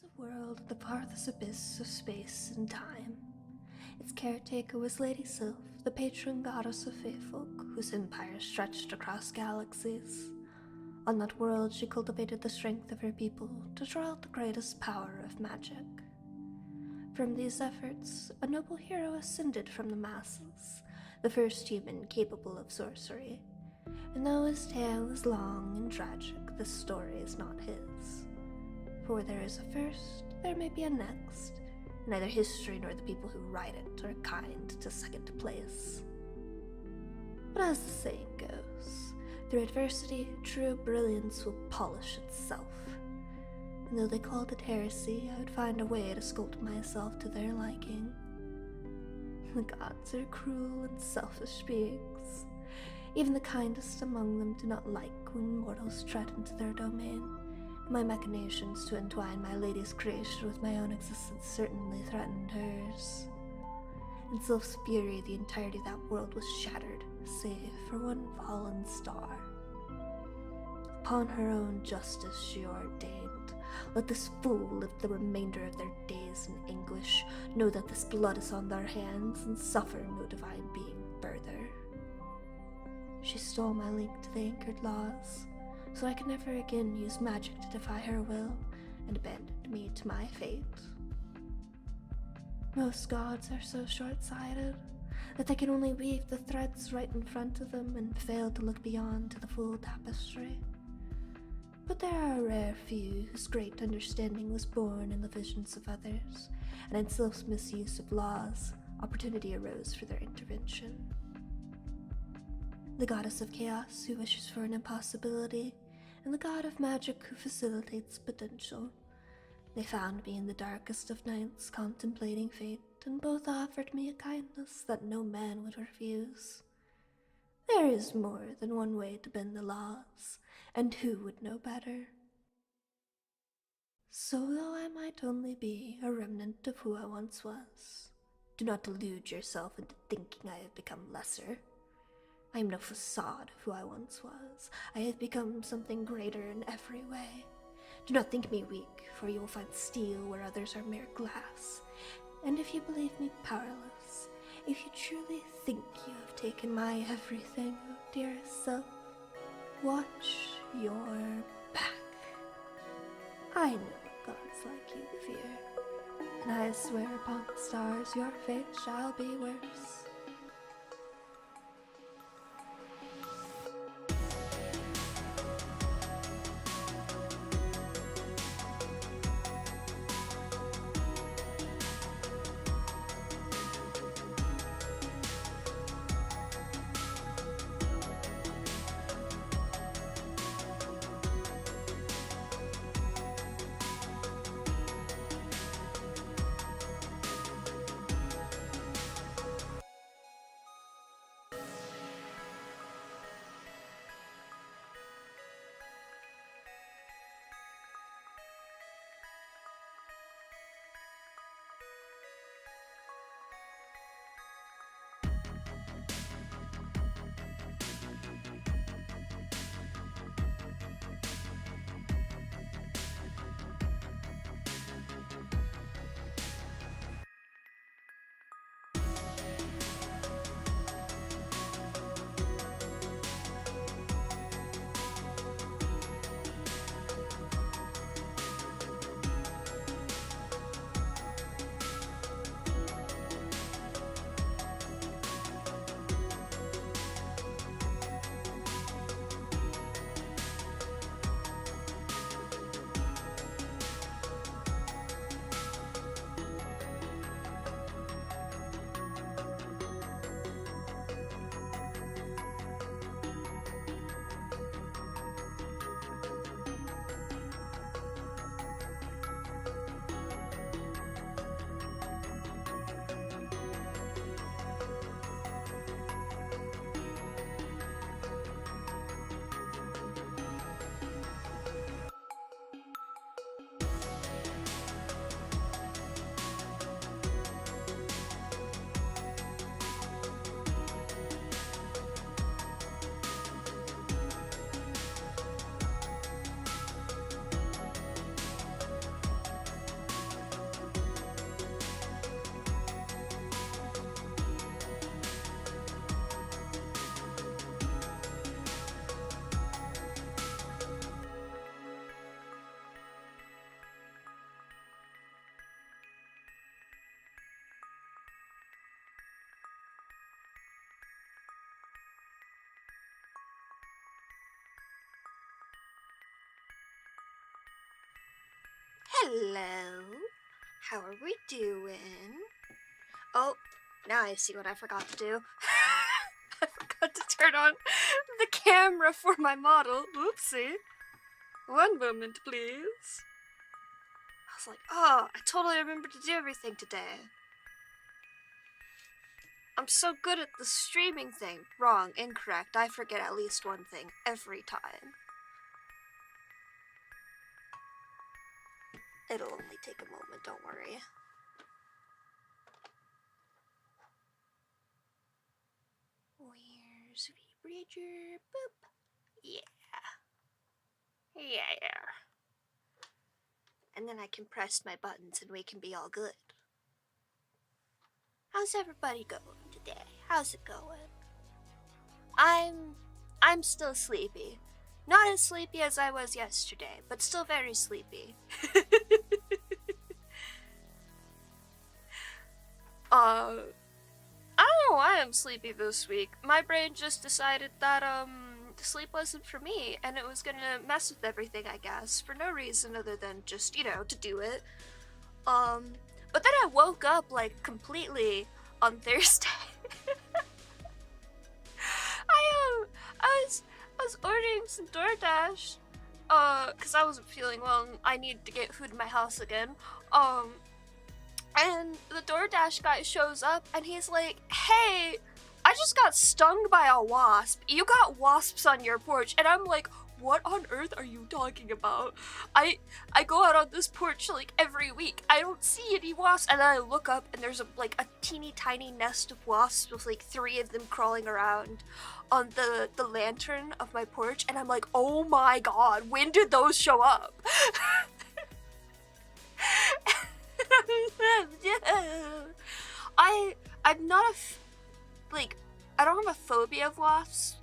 was a world at the farthest abyss of space and time. Its caretaker was Lady Sylph, the patron goddess of fae-folk, whose empire stretched across galaxies. On that world, she cultivated the strength of her people to draw out the greatest power of magic. From these efforts, a noble hero ascended from the masses, the first human capable of sorcery. And though his tale is long and tragic, this story is not his. For where there is a first, there may be a next. Neither history nor the people who write it are kind to second place. But as the saying goes, through adversity, true brilliance will polish itself. And though they called it heresy, I would find a way to sculpt myself to their liking. The gods are cruel and selfish beings. Even the kindest among them do not like when mortals tread into their domain. My machinations to entwine my lady's creation with my own existence certainly threatened hers. In Sylph's fury, the entirety of that world was shattered, save for one fallen star. Upon her own justice she ordained, let this fool live the remainder of their days in anguish, know that this blood is on their hands, and suffer no divine being further. She stole my link to the anchored laws, so I could never again use magic to defy her will, and abandoned me to my fate. Most gods are so short-sighted that they can only weave the threads right in front of them and fail to look beyond to the full tapestry. But there are a rare few whose great understanding was born in the visions of others, and in Sylph's misuse of laws, opportunity arose for their intervention. The goddess of chaos who wishes for an impossibility, and the god of magic who facilitates potential. They found me in the darkest of nights contemplating fate, and both offered me a kindness that no man would refuse. There is more than one way to bend the laws, and who would know better? So though I might only be a remnant of who I once was, do not delude yourself into thinking I have become lesser. I am no facade of who I once was. I have become something greater in every way. Do not think me weak, for you will find steel where others are mere glass. And if you believe me powerless, if you truly think you have taken my everything, oh dearest self, watch your back. I know what gods like you fear, and I swear upon the stars your fate shall be worse. Hello. How are we doing? Oh, now I see what I forgot to do. I forgot to turn on the camera for my model. Oopsie. One moment, please. I was like, oh, I totally remembered to do everything today. I'm so good at the streaming thing. Wrong, incorrect. I forget at least one thing every time. It'll only take a moment, don't worry. Where's V-Bridger? Boop. Yeah. Yeah. And then I can press my buttons and we can be all good. How's everybody going today? How's it going? I'm still sleepy. Not as sleepy as I was yesterday, but still very sleepy. I don't know why I'm sleepy this week. My brain just decided that, sleep wasn't for me, and it was gonna mess with everything, I guess, for no reason other than just, you know, to do it. But then I woke up, like, completely on Thursday. I was ordering some DoorDash, cause I wasn't feeling well and I needed to get food in my house again. And the DoorDash guy shows up and he's like, hey, I just got stung by a wasp. You got wasps on your porch. And I'm like, what on earth are you talking about? I go out on this porch like every week. I don't see any wasps. And then I look up and there's a teeny tiny nest of wasps with like 3 of them crawling around on the lantern of my porch. And I'm like, oh my god, when did those show up? I'm not I don't have a phobia of wasps,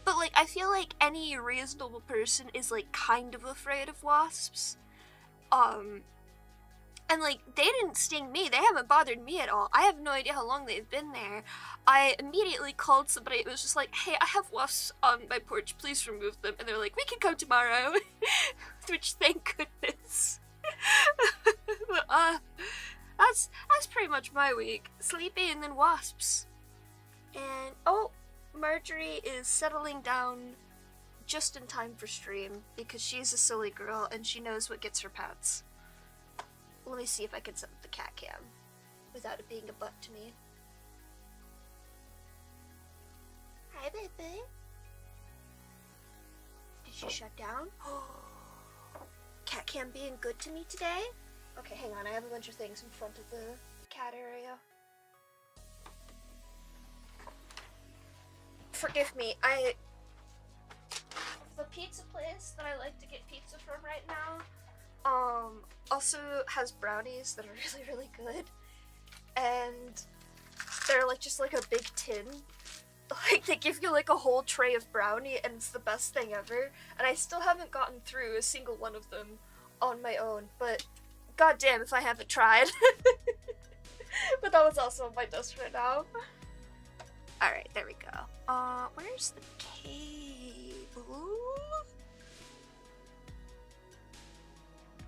but like I feel like any reasonable person is like kind of afraid of wasps. And like they didn't sting me, they haven't bothered me at all. I have no idea how long they've been there. I immediately called somebody. It was just like, hey, I have wasps on my porch, please remove them. And they're like, we can come tomorrow. Which, thank goodness. That's pretty much my week. Sleepy and then wasps. And oh, Marjorie is settling down just in time for stream because she's a silly girl and she knows what gets her pets. Let me see if I can set up the cat cam without it being a butt to me. Hi, baby. Did she shut down? Cat cam being good to me today? Okay, hang on. I have a bunch of things in front of the cat area. Forgive me. The pizza place that I like to get pizza from right now, also has brownies that are really, really good. And they're like just like a big tin. Like they give you like a whole tray of brownie and it's the best thing ever. And I still haven't gotten through a single one of them on my own, but goddamn if I haven't tried. But that was also on my desk right now. Alright, there we go. Where's the cable?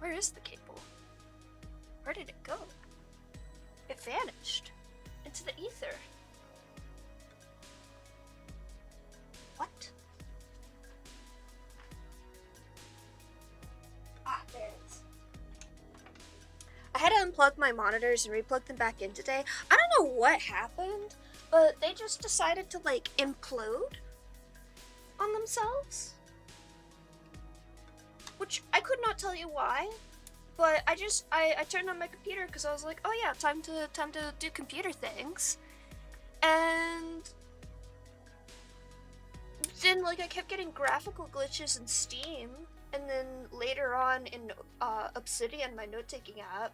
Where is the cable? Where did it go? It vanished into the ether. What? Ah, there it is. I had to unplug my monitors and replug them back in today. I don't know what happened, but they just decided to like implode on themselves. Which I could not tell you why, but I turned on my computer because I was like, oh yeah, time to do computer things. And then like I kept getting graphical glitches in Steam, and then later on in Obsidian, my note-taking app.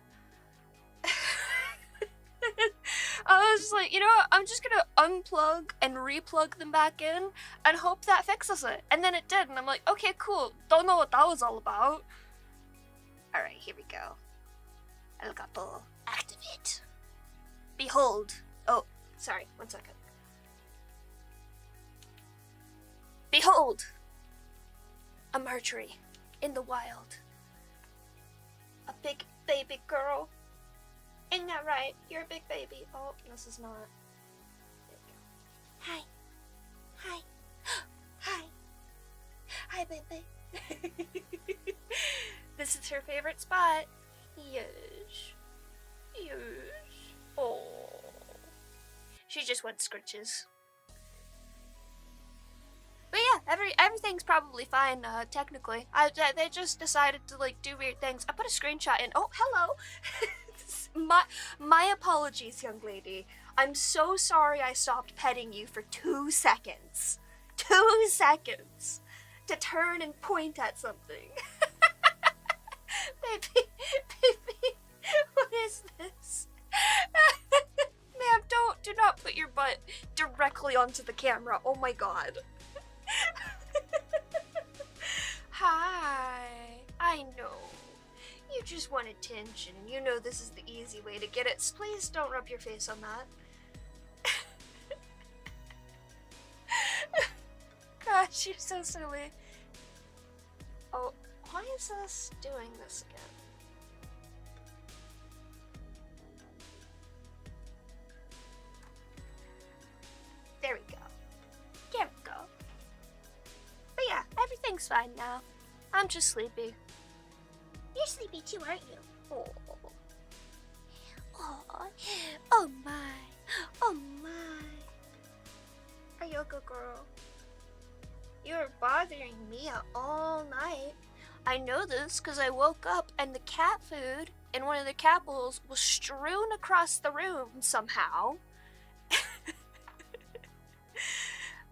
I was like, you know what, I'm just gonna unplug and replug them back in and hope that fixes it. And then it did, and I'm like, okay, cool. Don't know what that was all about. Alright, here we go. El Gato, activate. Behold. Oh, sorry, 1 second. Behold! A Marjorie in the wild. A big big girl. Isn't that right? You're a big baby. Oh, this is not. There we go. Hi. Hi. Hi. Hi, baby. This is her favorite spot. Yes. Yes. Oh. She just wants scritches. But yeah, everything's probably fine, technically. They just decided to, like, do weird things. I put a screenshot in. Oh, hello! my apologies, young lady. I'm so sorry I stopped petting you for 2 seconds. 2 seconds! To turn and point at something. Baby, what is this? Ma'am, do not put your butt directly onto the camera. Oh my god. Hi. I know. You just want attention. You know this is the easy way to get it. So please don't rub your face on that. Gosh, you're so silly. Oh, why is this doing this again? There we go. There we go. But yeah, everything's fine now. I'm just sleepy. You're sleepy too, aren't you? Oh. Oh. Oh my. Oh my. Are you a good girl? You were bothering me all night. I know this because I woke up and the cat food in one of the cat bowls was strewn across the room somehow.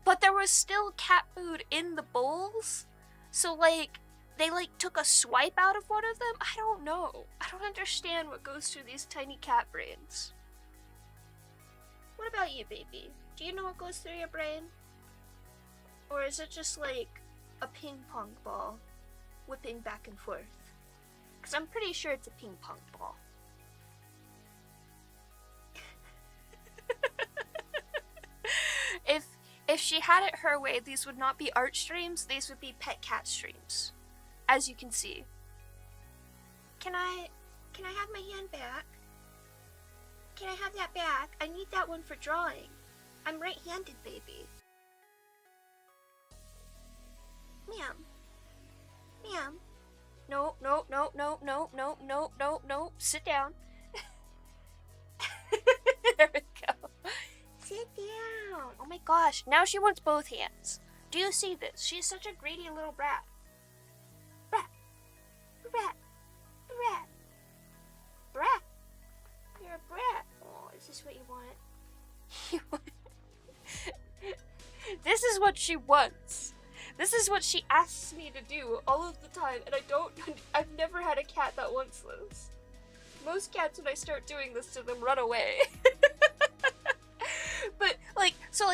But there was still cat food in the bowls. So, like, they, like, took a swipe out of one of them? I don't know. I don't understand what goes through these tiny cat brains. What about you, baby? Do you know what goes through your brain? Or is it just, like, a ping pong ball whipping back and forth? Because I'm pretty sure it's a ping pong ball. If she had it her way, these would not be art streams, these would be pet cat streams. As you can see. Can I have my hand back? Can I have that back? I need that one for drawing. I'm right-handed, baby. Ma'am. Ma'am. No, no, no, no, no, no, no, no, no. Sit down. There we go. Sit down. Oh my gosh. Now she wants both hands. Do you see this? She's such a greedy little brat. Brat. Brat. Brat. Brat. You're a brat. Oh, is this what you want? This is what she wants. This is what she asks me to do all of the time, and I've never had a cat that wants this. Most cats, when I start doing this to them, run away. But,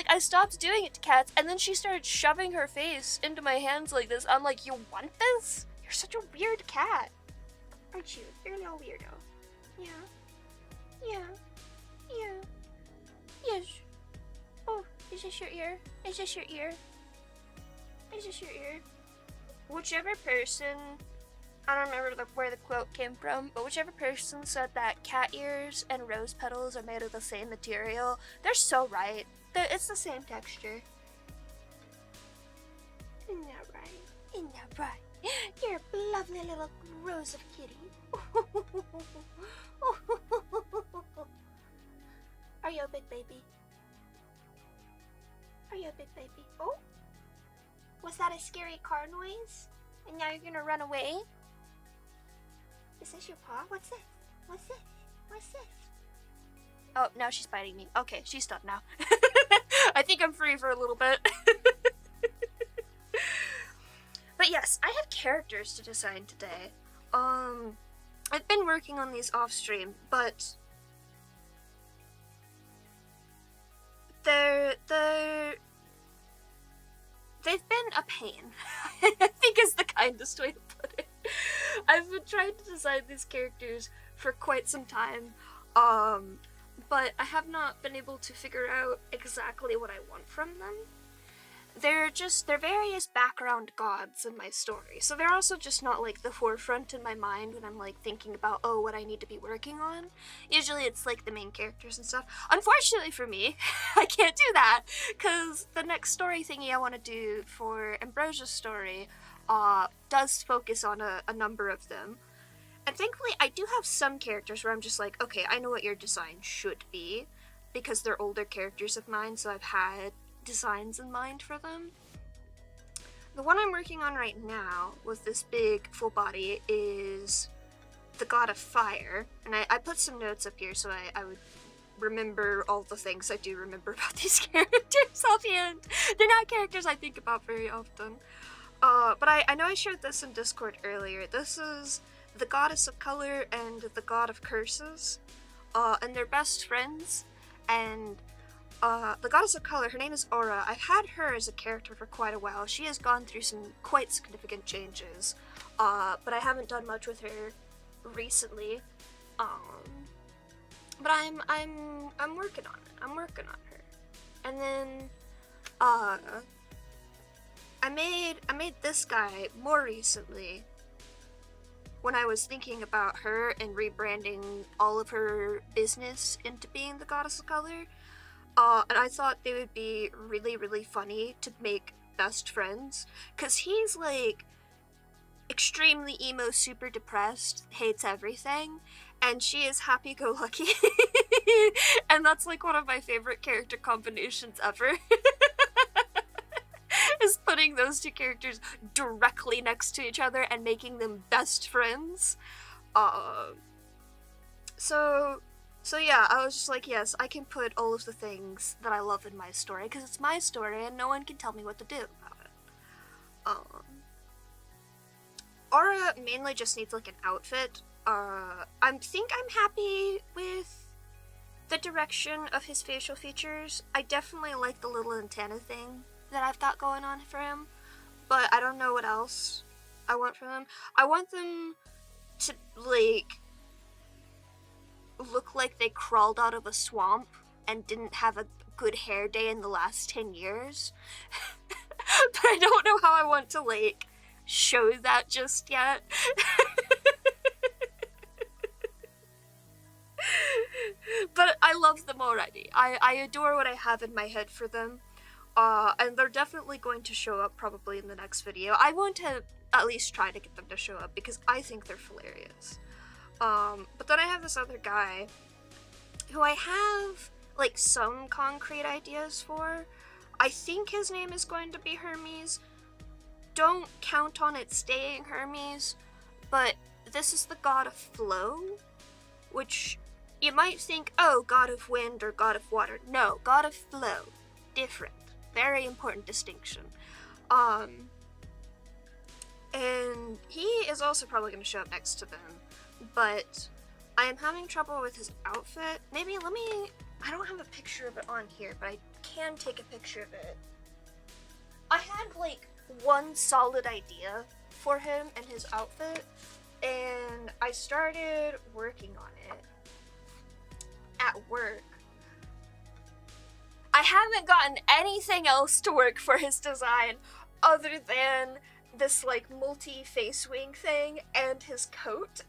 I stopped doing it to cats, and then she started shoving her face into my hands like this. I'm like, you want this? You're such a weird cat. Aren't you? You're a little weirdo. Yeah. Yeah. Yeah. Yes. Oh, is this your ear? Is this your ear? Is this your ear? Whichever person, I don't remember where the quote came from, but whichever person said that cat ears and rose petals are made of the same material, they're so right. It's the same texture. Isn't that right? Isn't that right? You're a lovely little rose of kitty. Are you a big baby? Are you a big baby? Oh? Was that a scary car noise? And now you're gonna run away? Is this your paw? What's this? What's this? What's this? Oh, now she's biting me. Okay, she's done now. I think I'm free for a little bit. But yes, I have characters to design today. I've been working on these off stream, but they've been a pain. I think is the kindest way to put it. I've been trying to design these characters for quite some time, but I have not been able to figure out exactly what I want from them. they're various background gods in my story. So they're also just not like the forefront in my mind when I'm like thinking about, oh, what I need to be working on. Usually it's like the main characters and stuff. Unfortunately for me, I can't do that because the next story thingy I want to do for Ambrosia's story does focus on a number of them. And thankfully I do have some characters where I'm just like, okay, I know what your design should be because they're older characters of mine, so I've had designs in mind for them. The one I'm working on right now with this big full body is the god of fire, and I put some notes up here so I would remember all the things I do remember about these characters offhand. They're not characters I think about very often. But I know I shared this in Discord earlier. This is the goddess of color and the god of curses, and they're best friends, and the goddess of color, her name is Aura. I've had her as a character for quite a while. She has gone through some quite significant changes, but I haven't done much with her recently. But I'm working on it. I'm working on her. And then I made this guy more recently when I was thinking about her and rebranding all of her business into being the goddess of color. And I thought they would be really, really funny to make best friends, because he's like extremely emo, super depressed, hates everything, and she is happy-go-lucky. And that's like one of my favorite character combinations ever. Is putting those two characters directly next to each other and making them best friends. So yeah, I was just like, yes, I can put all of the things that I love in my story, because it's my story and no one can tell me what to do about it. Aura mainly just needs like an outfit. I think I'm happy with the direction of his facial features. I definitely like the little antenna thing that I've got going on for him, but I don't know what else I want from them. I want them to like look like they crawled out of a swamp and didn't have a good hair day in the last 10 years. But I don't know how I want to like show that just yet. But I love them already. I adore what I have in my head for them. And they're definitely going to show up probably in the next video. I want to at least try to get them to show up because I think they're hilarious. But then I have this other guy who I have like some concrete ideas for. I think his name is going to be Hermes. Don't count on it staying Hermes, but this is the god of flow, which you might think, oh, god of wind or god of water. No, god of flow. Different. Very important distinction. And he is also probably going to show up next to them, but I am having trouble with his outfit. Maybe I don't have a picture of it on here, but I can take a picture of it. I had like one solid idea for him and his outfit, and I started working on it at work. I haven't gotten anything else to work for his design other than this like multi-face wing thing and his coat.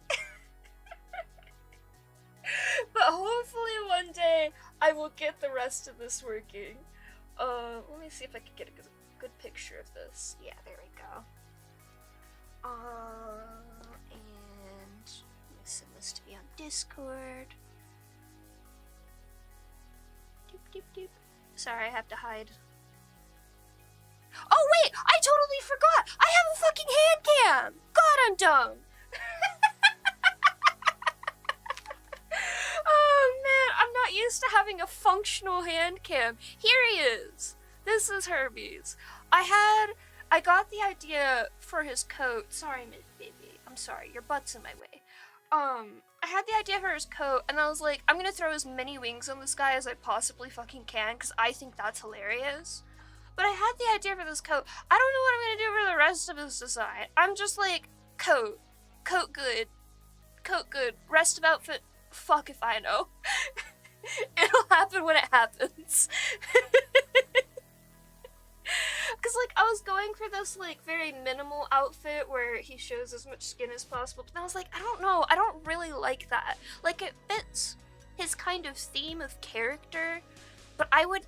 But hopefully one day I will get the rest of this working. Let me see if I can get a good picture of this. Yeah, there we go. And let me send this to me on Discord. Doop, doop, doop. Sorry, I have to hide. Oh wait, I totally forgot! I have a fucking hand cam! God, I'm dumb! Oh man, I'm not used to having a functional hand cam. Here he is! This is Hermes. I got the idea for his coat. Sorry, baby. I'm sorry, your butt's in my way. I had the idea for his coat, and I was like, I'm gonna throw as many wings on this guy as I possibly fucking can, because I think that's hilarious. But I had the idea for this coat. I don't know what I'm gonna do for the rest of his design. I'm just like, coat good, rest of outfit, fuck if I know. It'll happen when it happens. I was going for this, like, very minimal outfit where he shows as much skin as possible, but then I was like, I don't know, I don't really like that. Like, it fits his kind of theme of character, but I would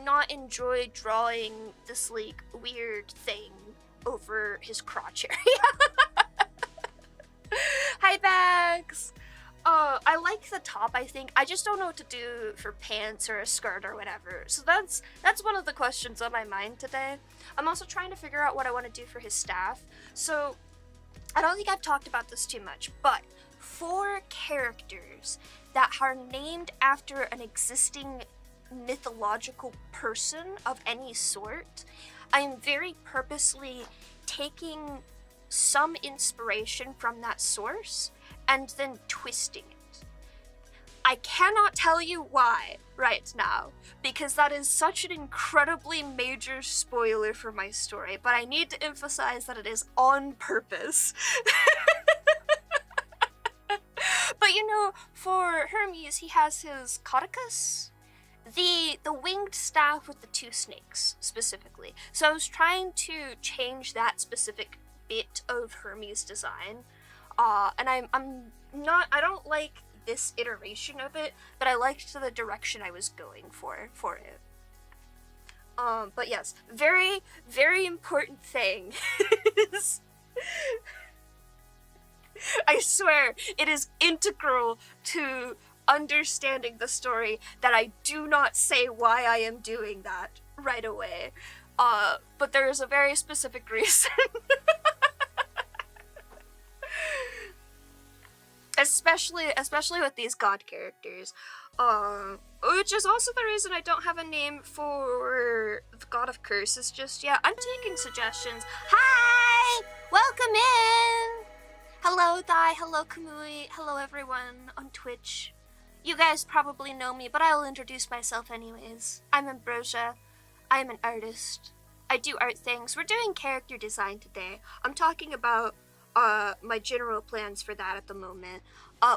not enjoy drawing this, like, weird thing over his crotch area. Hi, Bags! I like the top, I think. I just don't know what to do for pants or a skirt or whatever. So that's one of the questions on my mind today. I'm also trying to figure out what I want to do for his staff. So I don't think I've talked about this too much, but for characters that are named after an existing mythological person of any sort, I am very purposely taking some inspiration from that source and then twisting it. I cannot tell you why right now, because that is such an incredibly major spoiler for my story, but I need to emphasize that it is on purpose. But you know, for Hermes, he has his caducus, the winged staff with the two snakes, specifically. So I was trying to change that specific bit of Hermes' design, and I don't like this iteration of it, but I liked the direction I was going for it. But yes, very, very important thing is, I swear, it is integral to understanding the story that I do not say why I am doing that right away. But there is a very specific reason. Especially with these god characters. Which is also the reason I don't have a name for the god of curses just yet. I'm taking suggestions. Hi! Welcome in! Hello, Thai. Hello, Kamui. Hello, everyone on Twitch. You guys probably know me, but I'll introduce myself anyways. I'm Ambrosia. I'm an artist. I do art things. We're doing character design today. I'm talking about my general plans for that at the moment.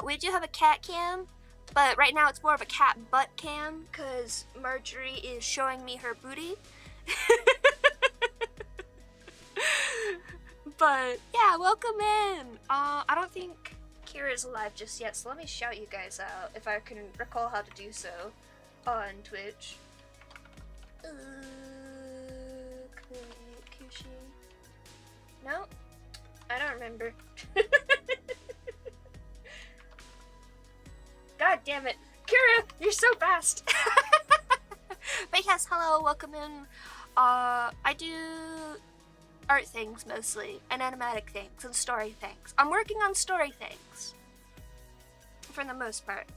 We do have a cat cam, but right now it's more of a cat butt cam, because Marjorie is showing me her booty. But yeah, welcome in! I don't think Kira's alive just yet, so let me shout you guys out if I can recall how to do so on Twitch. Kushi. No? I don't remember. God damn it. Kira, you're so fast! But yes, hello, welcome in. I do art things mostly, and animatic things, and story things. I'm working on story things, for the most part.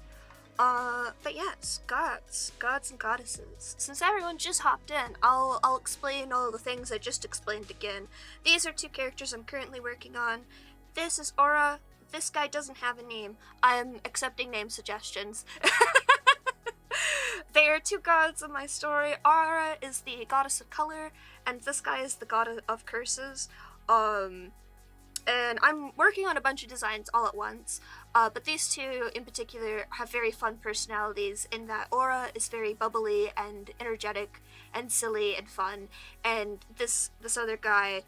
But yes, gods and goddesses. Since everyone just hopped in, I'll explain all the things I just explained again. These are two characters I'm currently working on. This is Aura. This guy doesn't have a name. I'm accepting name suggestions. They are two gods in my story. Aura is the goddess of color, and this guy is the god of curses. And I'm working on a bunch of designs all at once, but these two in particular have very fun personalities in that Aura is very bubbly and energetic and silly and fun, and this other guy,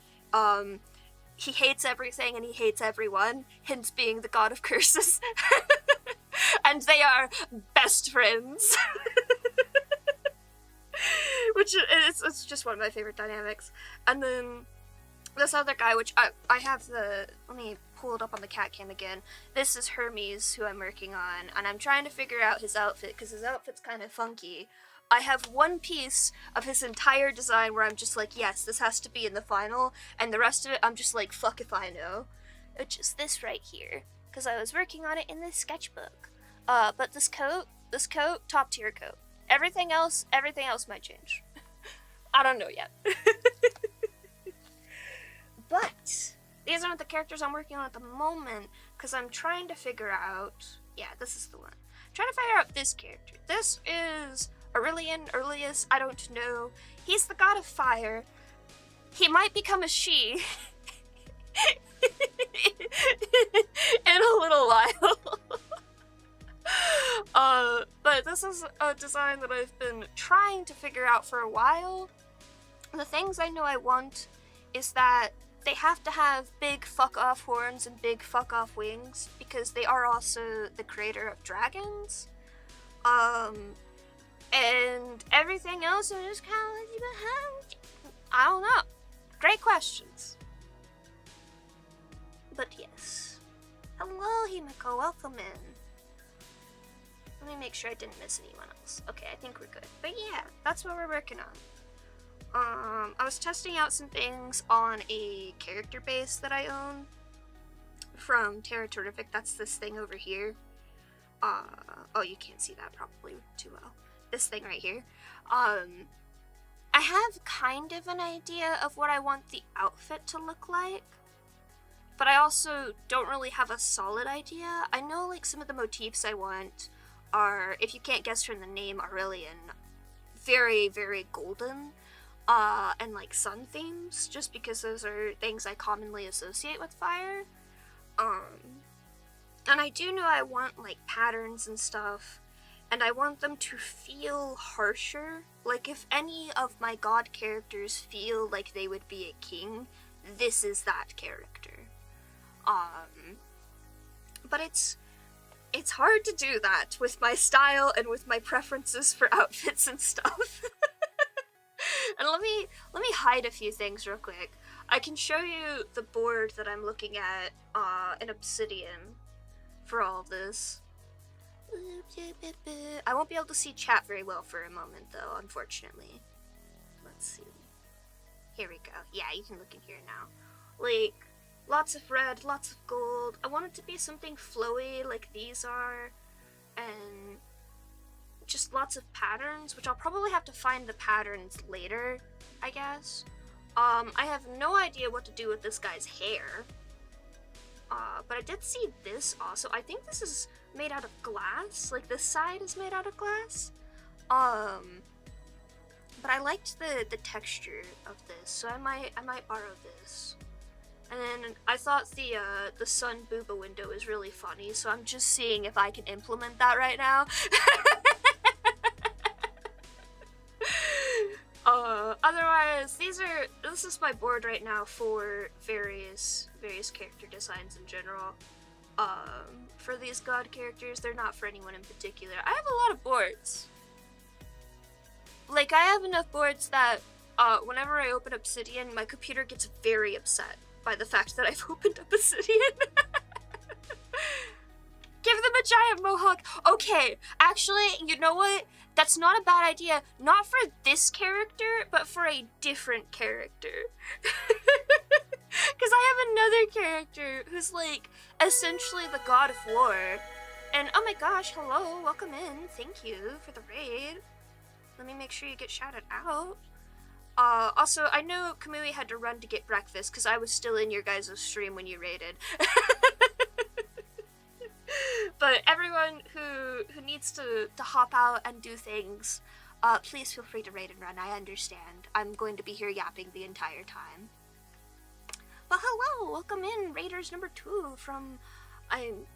he hates everything and he hates everyone, hence being the god of curses. And they are best friends. Which it's just one of my favorite dynamics. And then this other guy, which I have the, let me pull it up on the cat cam again. This is Hermes, who I'm working on, and I'm trying to figure out his outfit, because his outfit's kind of funky. I have one piece of his entire design where I'm just like, yes, this has to be in the final, and the rest of it, I'm just like, fuck if I know. Which is this right here, because I was working on it in this sketchbook. But this coat, top tier coat. Everything else might change. I don't know yet. But these aren't the characters I'm working on at the moment, because I'm trying to figure out, yeah, this is the one. I'm trying to figure out this character. This is Aurelian, Earlius, I don't know. He's the god of fire. He might become a she in a little while. But this is a design that I've been trying to figure out for a while. the things I know I want is that they have to have big fuck-off horns and big fuck-off wings, because they are also the creator of dragons. And everything else is just kind of like, I don't know. Great questions. But yes. Hello, Himiko, welcome in. Let me make sure I didn't miss anyone else. Okay, I think we're good. But yeah, that's what we're working on. I was testing out some things on a character base that I own from Terra Terrific. That's this thing over here. Oh, you can't see that probably too well. This thing right here. I have kind of an idea of what I want the outfit to look like, but I also don't really have a solid idea. I know like some of the motifs I want are, if you can't guess from the name, Aurelian, very, very golden. And like sun themes, just because those are things I commonly associate with fire. And I do know I want like patterns and stuff, and I want them to feel harsher. Like if any of my god characters feel like they would be a king, this is that character. But it's hard to do that with my style and with my preferences for outfits and stuff. And let me hide a few things real quick. I can show you the board that I'm looking at in Obsidian for all of this. I won't be able to see chat very well for a moment though, unfortunately. Let's see. Here we go. Yeah, you can look in here now. Like, lots of red, lots of gold. I want it to be something flowy like these are, and just lots of patterns, which I'll probably have to find the patterns later, I guess. I have no idea what to do with this guy's hair. But I did see this also. I think this is made out of glass. Like, this side is made out of glass. But I liked the texture of this, so I might borrow this. And then I thought the sun booba window is really funny, so I'm just seeing if I can implement that right now. Otherwise, this is my board right now for various character designs in general. For these god characters, they're not for anyone in particular. I have a lot of boards. Like, I have enough boards that, whenever I open Obsidian, my computer gets very upset by the fact that I've opened up Obsidian. Give them a giant mohawk. Okay, actually, you know what? That's not a bad idea. Not for this character, but for a different character. Because I have another character who's, like, essentially the god of war. And, oh my gosh, hello, welcome in. Thank you for the raid. Let me make sure you get shouted out. Also, I know Kamui had to run to get breakfast because I was still in your guys' stream when you raided. But everyone who needs to hop out and do things, please feel free to raid and run. I understand. I'm going to be here yapping the entire time. But hello, welcome in, Raiders number 2 from, I'm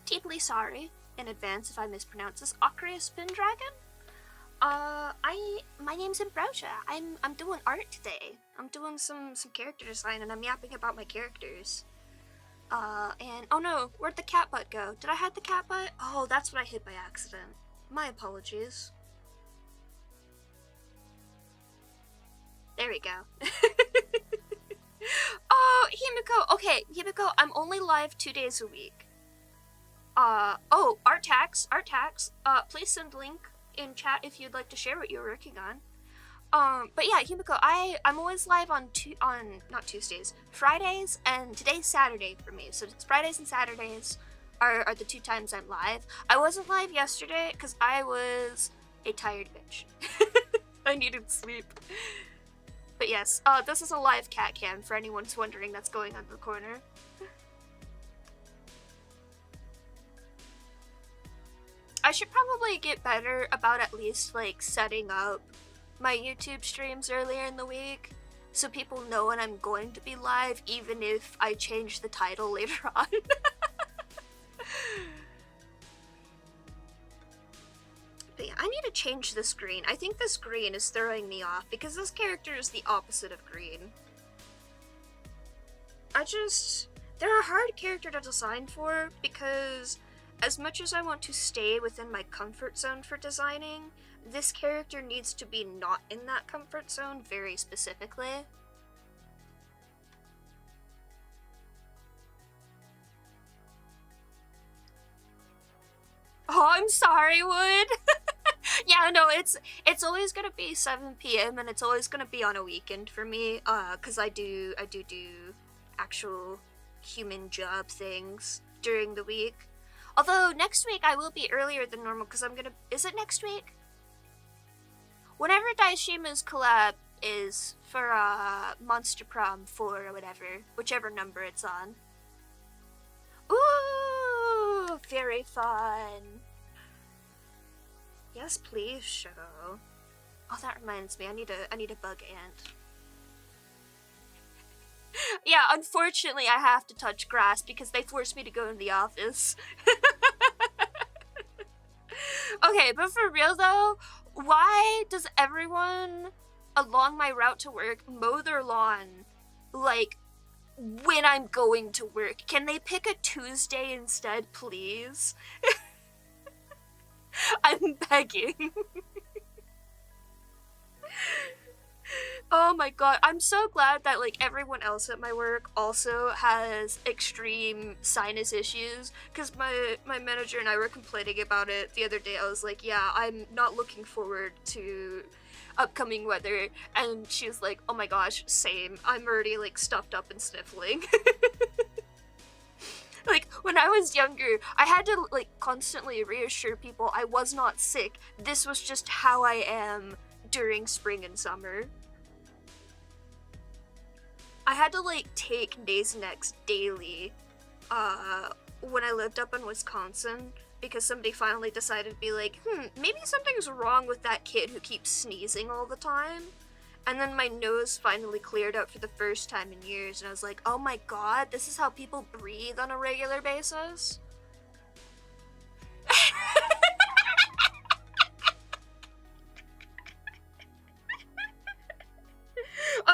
deeply sorry in advance if I mispronounce this, Acreus Spin Dragon? My name's Ambrosia. I'm doing art today. I'm doing some character design and I'm yapping about my characters. And, oh no, where'd the cat butt go? Did I hide the cat butt? Oh, that's what I hit by accident. My apologies. There we go. Oh, Himiko! Okay, Himiko, I'm only live 2 days a week. Oh, art tax, please send link in chat if you'd like to share what you're working on. But yeah, Himiko, I'm always live on not Tuesdays, Fridays, and today's Saturday for me. So it's Fridays and Saturdays are the 2 times I'm live. I wasn't live yesterday because I was a tired bitch. I needed sleep. But yes, this is a live cat cam for anyone who's wondering that's going on in the corner. I should probably get better about at least, like, setting up my YouTube streams earlier in the week so people know when I'm going to be live, even if I change the title later on. But yeah, I need to change this green. I think this green is throwing me off because this character is the opposite of green. They're a hard character to design for because as much as I want to stay within my comfort zone for designing, this character needs to be not in that comfort zone very specifically. Oh, I'm sorry, Wood. Yeah, no, it's always gonna be 7 p.m. and it's always gonna be on a weekend for me, cause I do actual human job things during the week. Although next week I will be earlier than normal because is it next week? Whenever Daishima's collab is for Monster Prom 4 or whatever, whichever number it's on. Ooh, very fun. Yes, please, show. Oh, that reminds me, I need a bug ant. Yeah, unfortunately I have to touch grass because they forced me to go in the office. Okay, but for real though, why does everyone along my route to work mow their lawn, like, when I'm going to work? Can they pick a Tuesday instead, please? I'm begging. Oh my god, I'm so glad that like everyone else at my work also has extreme sinus issues, because my manager and I were complaining about it the other day. I was like, yeah, I'm not looking forward to upcoming weather, and she was like, oh my gosh, same. I'm already like stuffed up and sniffling. Like, when I was younger, I had to like constantly reassure people I was not sick. This was just how I am during spring and summer. I had to like take Nasonex daily when I lived up in Wisconsin, because somebody finally decided to be like, maybe something's wrong with that kid who keeps sneezing all the time. And then my nose finally cleared up for the first time in years, and I was like, oh my god, this is how people breathe on a regular basis?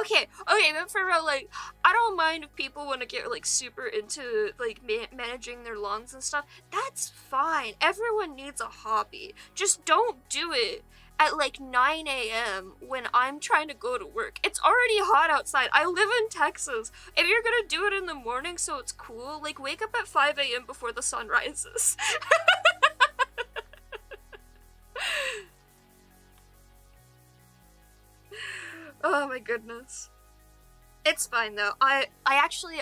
Okay, but for real, like, I don't mind if people want to get, like, super into, like, managing their lawns and stuff. That's fine. Everyone needs a hobby. Just don't do it at, like, 9 a.m. when I'm trying to go to work. It's already hot outside. I live in Texas. If you're gonna do it in the morning so it's cool, like, wake up at 5 a.m. before the sun rises. Oh my goodness. It's fine though. I actually,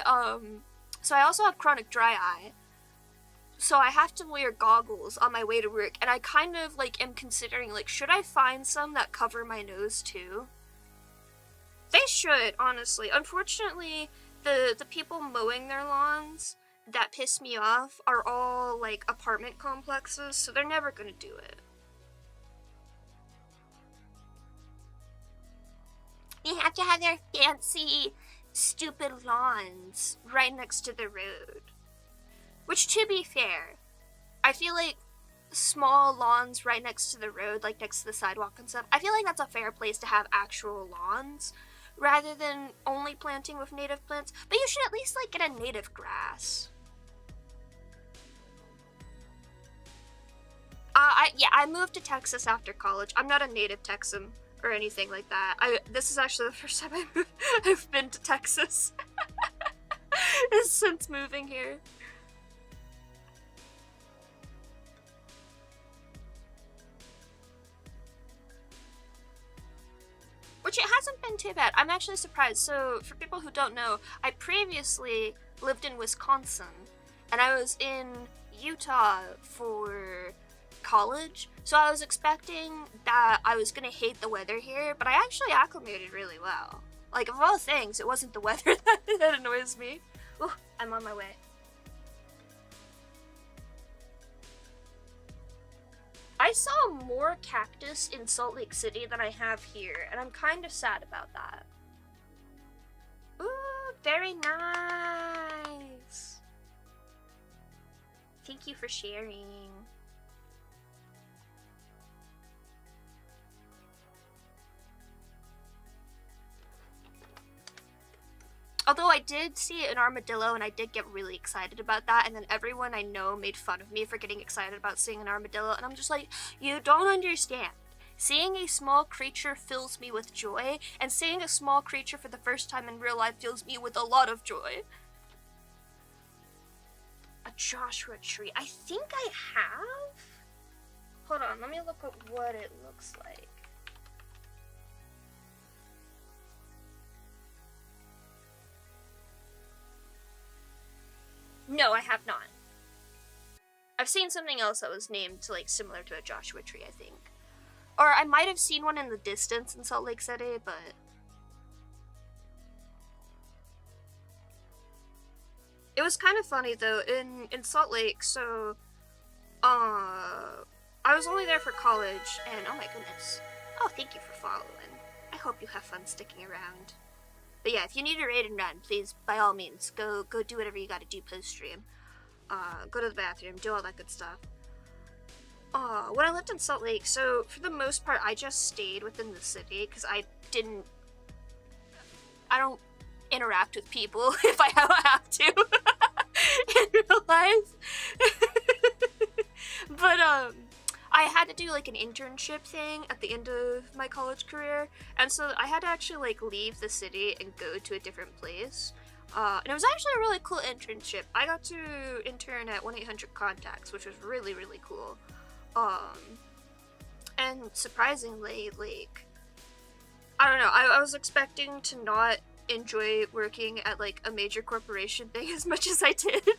so I also have chronic dry eye. So I have to wear goggles on my way to work, and I kind of, like, am considering, like, should I find some that cover my nose too? They should, honestly. Unfortunately, the people mowing their lawns that piss me off are all, like, apartment complexes, so they're never gonna do it. You have to have their fancy, stupid lawns right next to the road. Which, to be fair, I feel like small lawns right next to the road, like next to the sidewalk and stuff, I feel like that's a fair place to have actual lawns, rather than only planting with native plants. But you should at least, like, get a native grass. I moved to Texas after college. I'm not a native Texan or anything like that. This is actually the first time I've been to Texas since moving here. Which it hasn't been too bad. I'm actually surprised. So for people who don't know, I previously lived in Wisconsin, and I was in Utah for college, so I was expecting that I was gonna hate the weather here, but I actually acclimated really well. Like, of all things, it wasn't the weather that annoys me. Ooh, I'm on my way. I saw more cactus in Salt Lake City than I have here, and I'm kind of sad about that. Ooh, very nice. Thank you for sharing. Although I did see an armadillo and I did get really excited about that, and then everyone I know made fun of me for getting excited about seeing an armadillo, and I'm just like, you don't understand. Seeing a small creature fills me with joy, and seeing a small creature for the first time in real life fills me with a lot of joy. A Joshua tree. I think I have? Hold on, let me look at what it looks like. No, I have not. I've seen something else that was named like similar to a Joshua tree, I think. Or I might have seen one in the distance in Salt Lake City, but it was kind of funny though in Salt Lake. So I was only there for college, and oh my goodness. Oh, thank you for following. I hope you have fun sticking around. But yeah, if you need a raid and run, please, by all means, go do whatever you gotta do post-stream. Go to the bathroom, do all that good stuff. When I lived in Salt Lake, so for the most part, I just stayed within the city, because I don't interact with people if I don't have to in real life. But, I had to do like an internship thing at the end of my college career, and so I had to actually like leave the city and go to a different place. And it was actually a really cool internship. I got to intern at 1-800-CONTACTS, which was really, really cool. And surprisingly, like, I don't know, I was expecting to not enjoy working at like a major corporation thing as much as I did.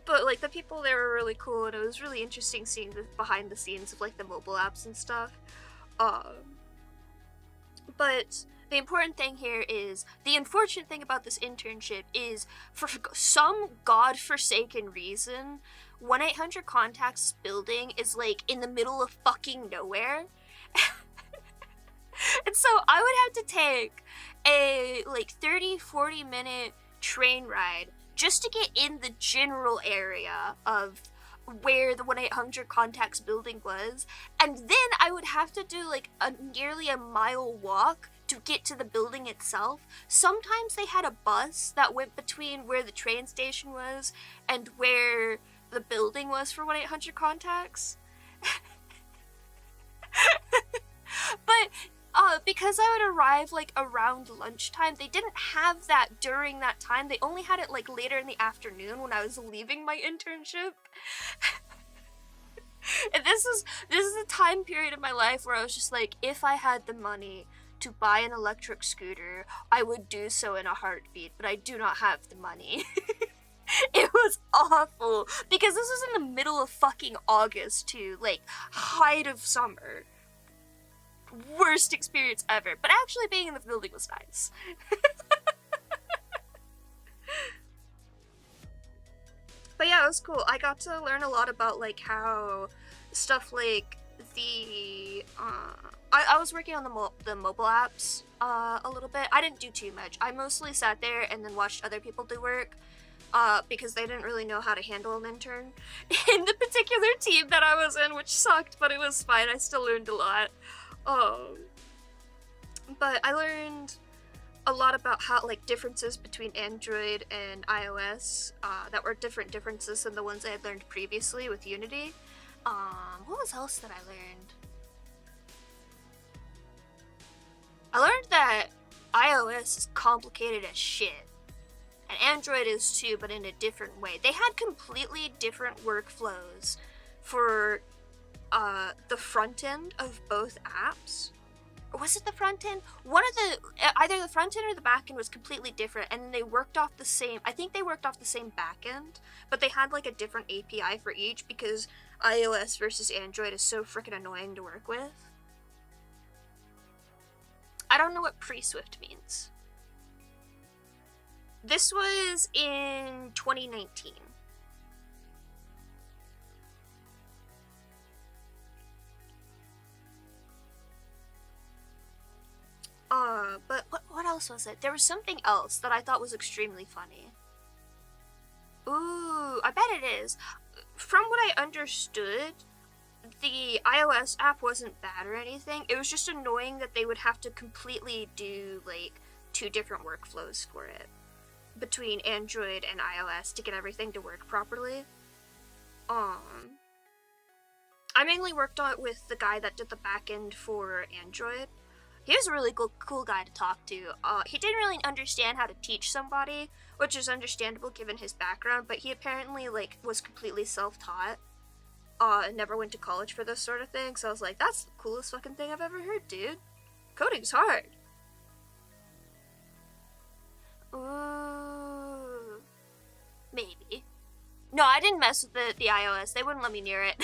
But like the people there were really cool, and it was really interesting seeing the behind the scenes of like the mobile apps and stuff. But the important thing here is, the unfortunate thing about this internship is, for some godforsaken reason, 1-800-CONTACTS building is like in the middle of fucking nowhere. And so I would have to take a like 30-40 minute train ride just to get in the general area of where the 1-800-CONTACTS building was, and then I would have to do like nearly a mile walk to get to the building itself. Sometimes they had a bus that went between where the train station was and where the building was for 1-800-CONTACTS. But because I would arrive like around lunchtime, they didn't have that during that time. They only had it like later in the afternoon when I was leaving my internship. And this is a time period in my life where I was just like, if I had the money to buy an electric scooter, I would do so in a heartbeat, but I do not have the money. It was awful, because this was in the middle of fucking August too, like height of summer. Worst experience ever, but actually being in the building was nice. But yeah, it was cool. I got to learn a lot about like how stuff like the I was working on the mobile apps a little bit. I didn't do too much. I mostly sat there and then watched other people do work because they didn't really know how to handle an intern in the particular team that I was in, which sucked, but it was fine. I still learned a lot. But I learned a lot about how, like, differences between Android and iOS, that were different differences than the ones I had learned previously with Unity. What was else that I learned? I learned that iOS is complicated as shit. And Android is too, but in a different way. They had completely different workflows for the front end of both apps. Or was it the front end? Either the front end or the back end was completely different, and they worked off the same, I think they worked off the same back end, but they had like a different API for each because iOS versus Android is so freaking annoying to work with. I don't know what pre-Swift means. This was in 2019. But what else was it? There was something else that I thought was extremely funny. Ooh, I bet it is. From what I understood, the iOS app wasn't bad or anything. It was just annoying that they would have to completely do like 2 different workflows for it between Android and iOS to get everything to work properly. I mainly worked on it with the guy that did the backend for Android. He was a really cool guy to talk to. He didn't really understand how to teach somebody, which is understandable given his background, but he apparently like was completely self-taught. Never went to college for this sort of thing, so I was like, that's the coolest fucking thing I've ever heard, dude. Coding's hard. Ooh. Maybe. No, I didn't mess with the iOS. They wouldn't let me near it.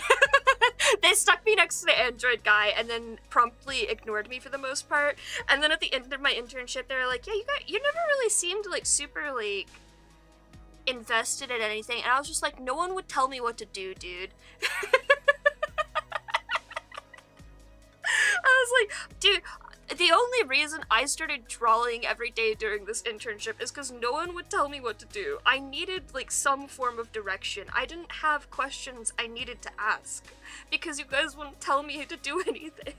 They stuck me next to the Android guy and then promptly ignored me for the most part. And then at the end of my internship, they were like, yeah, you never really seemed like super like invested in anything. And I was just like, no one would tell me what to do, dude. I was like, dude, the only reason I started drawing every day during this internship is because no one would tell me what to do. I needed like some form of direction. I didn't have questions I needed to ask because you guys wouldn't tell me to do anything.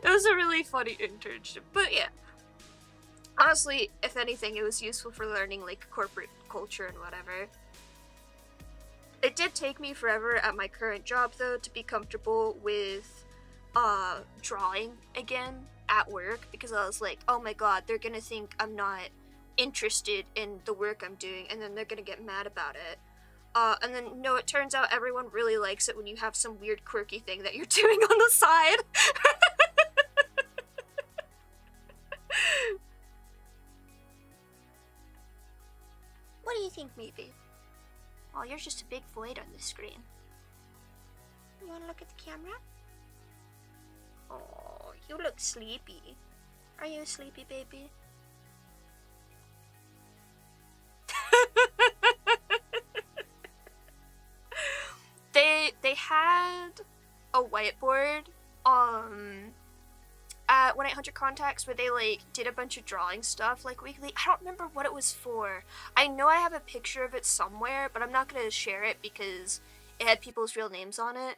It was a really funny internship, but yeah. Honestly, if anything, it was useful for learning like corporate culture and whatever. It did take me forever at my current job though to be comfortable with drawing again at work, because I was like, oh my god, they're gonna think I'm not interested in the work I'm doing and then they're gonna get mad about it. And then no, it turns out everyone really likes it when you have some weird quirky thing that you're doing on the side. What do you think, maybe? Oh, you're just a big void on the screen. You wanna look at the camera? Oh, you look sleepy. Are you a sleepy baby? They had a whiteboard at 1-800-Contacts where they like did a bunch of drawing stuff like weekly. I don't remember what it was for. I know I have a picture of it somewhere, but I'm not gonna share it because it had people's real names on it.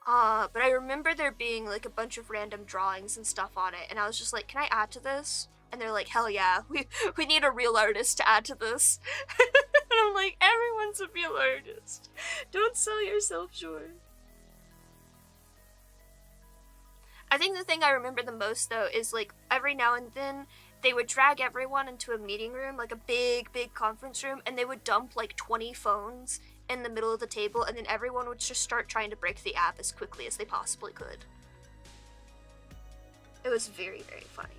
But I remember there being like a bunch of random drawings and stuff on it, and I was just like, can I add to this? And they're like, hell yeah, we need a real artist to add to this. And I'm like, everyone's a real artist. Don't sell yourself short. I think the thing I remember the most though is like every now and then they would drag everyone into a meeting room, like a big conference room, and they would dump like 20 phones in the middle of the table, and then everyone would just start trying to break the app as quickly as they possibly could. It was very funny.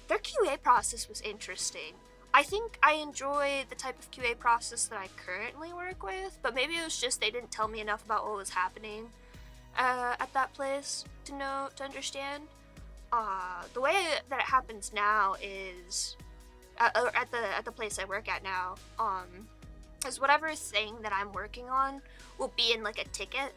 Their QA process was interesting. I think I enjoy the type of QA process that I currently work with, but maybe it was just they didn't tell me enough about what was happening at that place to understand. The way that it happens now is at the place I work at now, is whatever thing that I'm working on will be in like a ticket,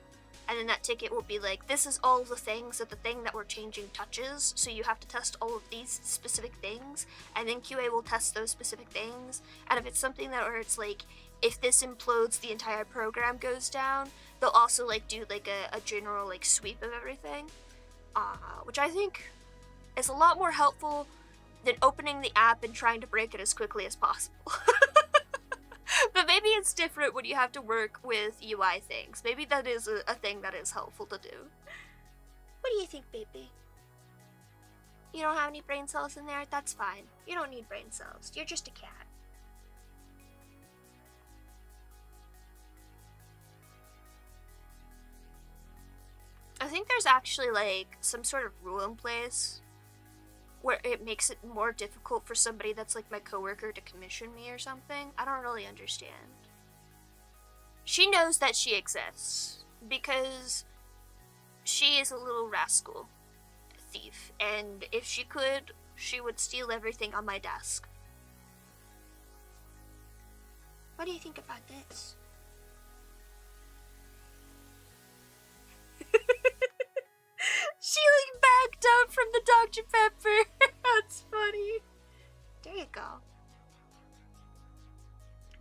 and then that ticket will be like, this is all the things that the thing that we're changing touches, so you have to test all of these specific things, and then QA will test those specific things. And if it's something that where it's like, if this implodes, the entire program goes down, they'll also like do like a general like sweep of everything, which I think is a lot more helpful than opening the app and trying to break it as quickly as possible. But maybe it's different when you have to work with UI things. Maybe that is a thing that is helpful to do. What do you think, baby? You don't have any brain cells in there? That's fine. You don't need brain cells. You're just a cat. I think there's actually like some sort of rule in place where it makes it more difficult for somebody that's like my coworker to commission me or something. I don't really understand. She knows that she exists because she is a little rascal, a thief, and if she could, she would steal everything on my desk. What do you think about this? She like backed up from the Dr. Pepper. That's funny. There you go.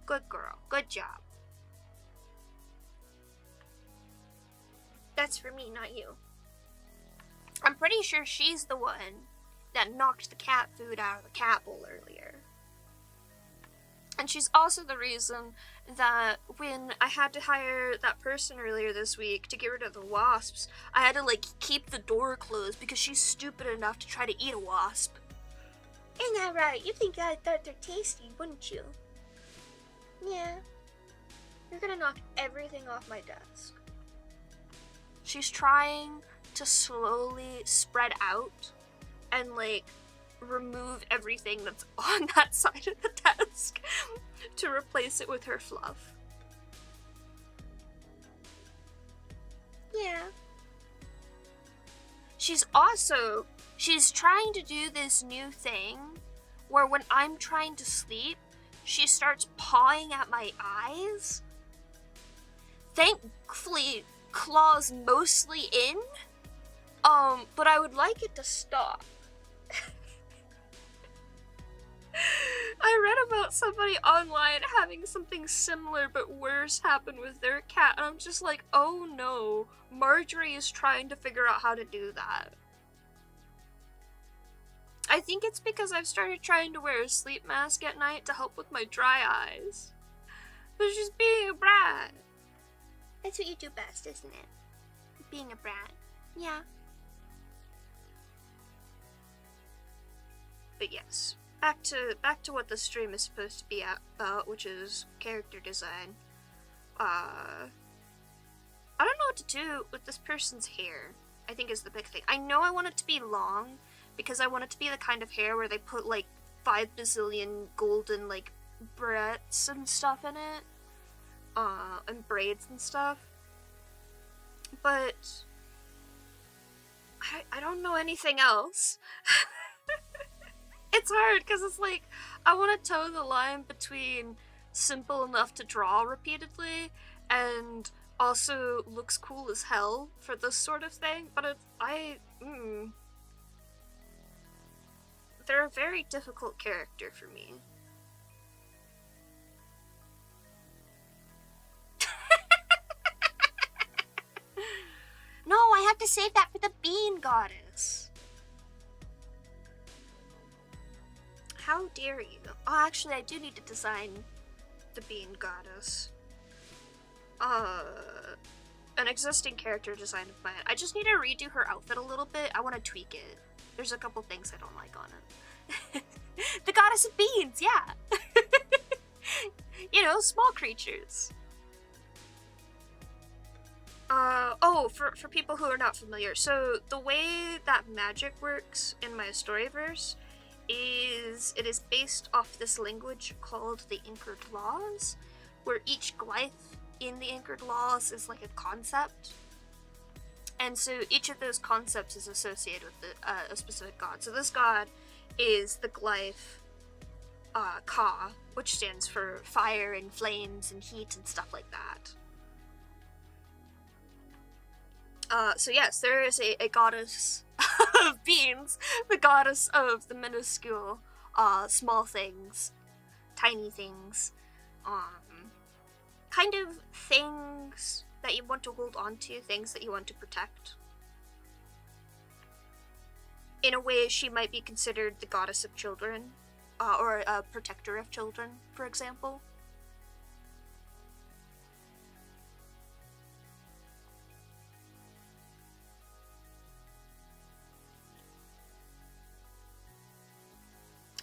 Good girl. Good job. That's for me, not you. I'm pretty sure she's the one that knocked the cat food out of the cat bowl earlier. And she's also the reason that when I had to hire that person earlier this week to get rid of the wasps, I had to, like, keep the door closed because she's stupid enough to try to eat a wasp. Ain't that right? You think I thought they're tasty, wouldn't you? Yeah. You're gonna knock everything off my desk. She's trying to slowly spread out and, like, remove everything that's on that side of the desk to replace it with her fluff. Yeah. She's trying to do this new thing where when I'm trying to sleep, she starts pawing at my eyes. Thankfully, claws mostly in, but I would like it to stop. I read about somebody online having something similar but worse happen with their cat, and I'm just like, oh no, Marjorie is trying to figure out how to do that. I think it's because I've started trying to wear a sleep mask at night to help with my dry eyes. But she's being a brat. That's what you do best, isn't it? Being a brat. Yeah. But yes, back to what the stream is supposed to be about, which is character design. I don't know what to do with this person's hair, I think is the big thing. I know I want it to be long, because I want it to be the kind of hair where they put, like, 5 bazillion golden, like, barrettes and stuff in it. And braids and stuff. But I don't know anything else. It's hard, because it's like, I want to toe the line between simple enough to draw repeatedly and also looks cool as hell for this sort of thing, but they're a very difficult character for me. No, I have to save that for the bean goddess. How dare you? Oh, actually, I do need to design the bean goddess. An existing character design of mine. I just need to redo her outfit a little bit. I want to tweak it. There's a couple things I don't like on it. The goddess of beans, yeah. You know, small creatures. For people who are not familiar, so the way that magic works in my storyverse is it is based off this language called the Anchored Laws, where each glyph in the Anchored Laws is like a concept. And so each of those concepts is associated with a specific god. So this god is the glyph Ka, which stands for fire and flames and heat and stuff like that. So yes, there is a goddess of beans, the goddess of the minuscule, small things, tiny things, kind of things that you want to hold on to, things that you want to protect. In a way, she might be considered the goddess of children, or a protector of children, for example.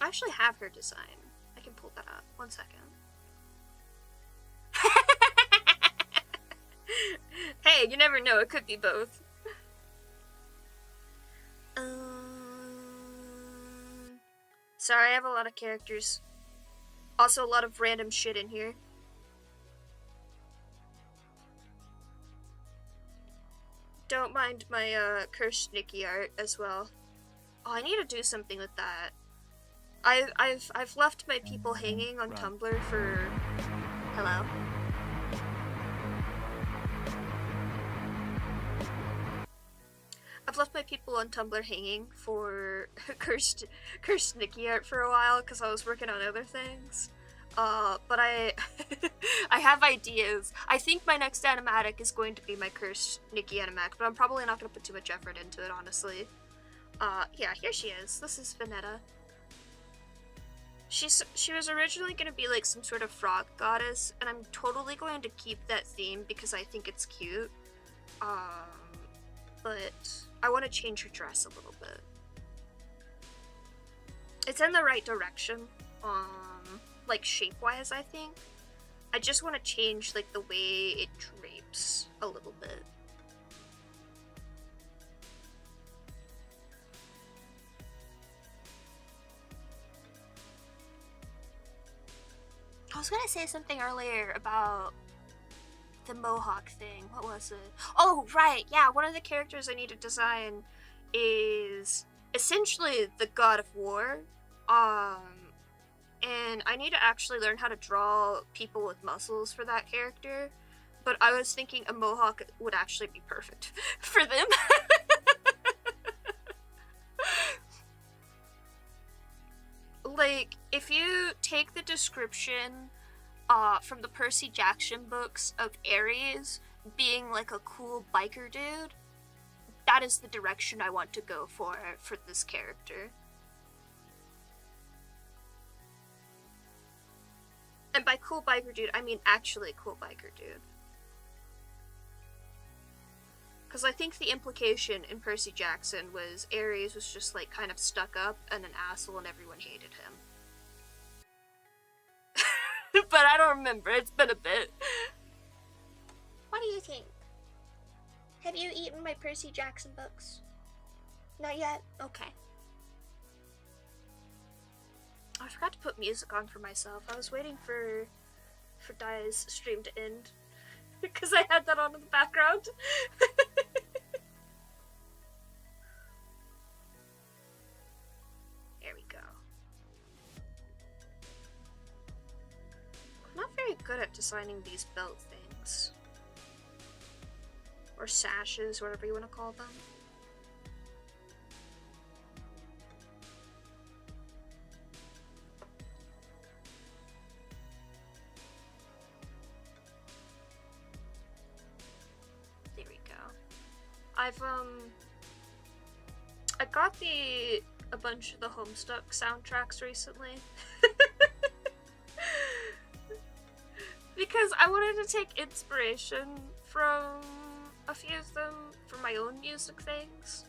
I actually have her design. I can pull that up. 1 second. Hey, you never know. It could be both. Sorry, I have a lot of characters. Also, a lot of random shit in here. Don't mind my cursed Nikki art as well. Oh, I need to do something with that. I've left my people hanging on Tumblr for... Hello? I've left my people on Tumblr hanging for cursed Nikki art for a while because I was working on other things. But I I have ideas. I think my next animatic is going to be my cursed Nikki animatic, but I'm probably not gonna put too much effort into it, honestly. Yeah, here she is. This is Vanetta. She was originally gonna be like some sort of frog goddess, and I'm totally going to keep that theme because I think it's cute. But I want to change her dress a little bit. It's in the right direction, like shape-wise, I think. I just want to change like the way it drapes a little bit. I was gonna say something earlier about the mohawk thing. What was it? Oh, right, yeah, one of the characters I need to design is essentially the god of war. And I need to actually learn how to draw people with muscles for that character. But I was thinking a mohawk would actually be perfect for them. Like, if you take the description from the Percy Jackson books of Ares being like a cool biker dude, that is the direction I want to go for this character. And by cool biker dude, I mean actually cool biker dude. Because I think the implication in Percy Jackson was Ares was just like kind of stuck up and an asshole and everyone hated him. But I don't remember, it's been a bit. What do you think? Have you eaten my Percy Jackson books? Not yet? Okay. I forgot to put music on for myself. I was waiting for Dai's stream to end because I had that on in the background. There we go. I'm not very good at designing these belt things. Or sashes, whatever you want to call them. I got a bunch of the Homestuck soundtracks recently. Because I wanted to take inspiration from a few of them for my own music things.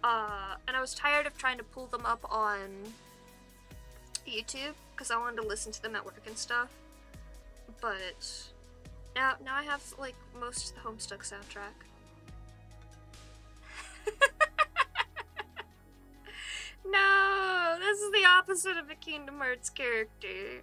And I was tired of trying to pull them up on YouTube because I wanted to listen to them at work and stuff. But now I have like most of the Homestuck soundtrack. No, this is the opposite of a Kingdom Hearts character.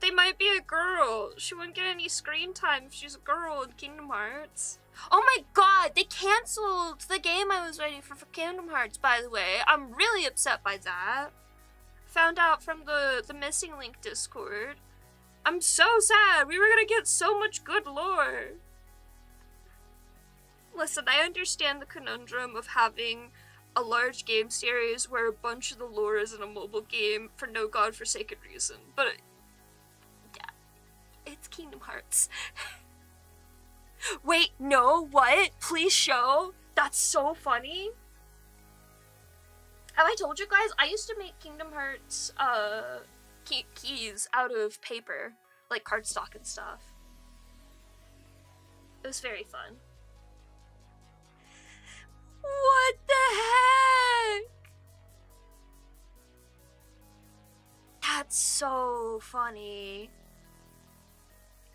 They might be a girl. She wouldn't get any screen time if she's a girl in Kingdom Hearts. Oh my god, they cancelled the game I was waiting for Kingdom Hearts, by the way. I'm really upset by that. Found out from the Missing Link Discord. I'm so sad. We were gonna get so much good lore. Listen, I understand the conundrum of having a large game series where a bunch of the lore is in a mobile game for no godforsaken reason, but yeah, it's Kingdom Hearts. Wait, no, what? Please show? That's so funny. Have I told you guys, I used to make Kingdom Hearts keys out of paper, like cardstock and stuff. It was very fun. What the heck? That's so funny.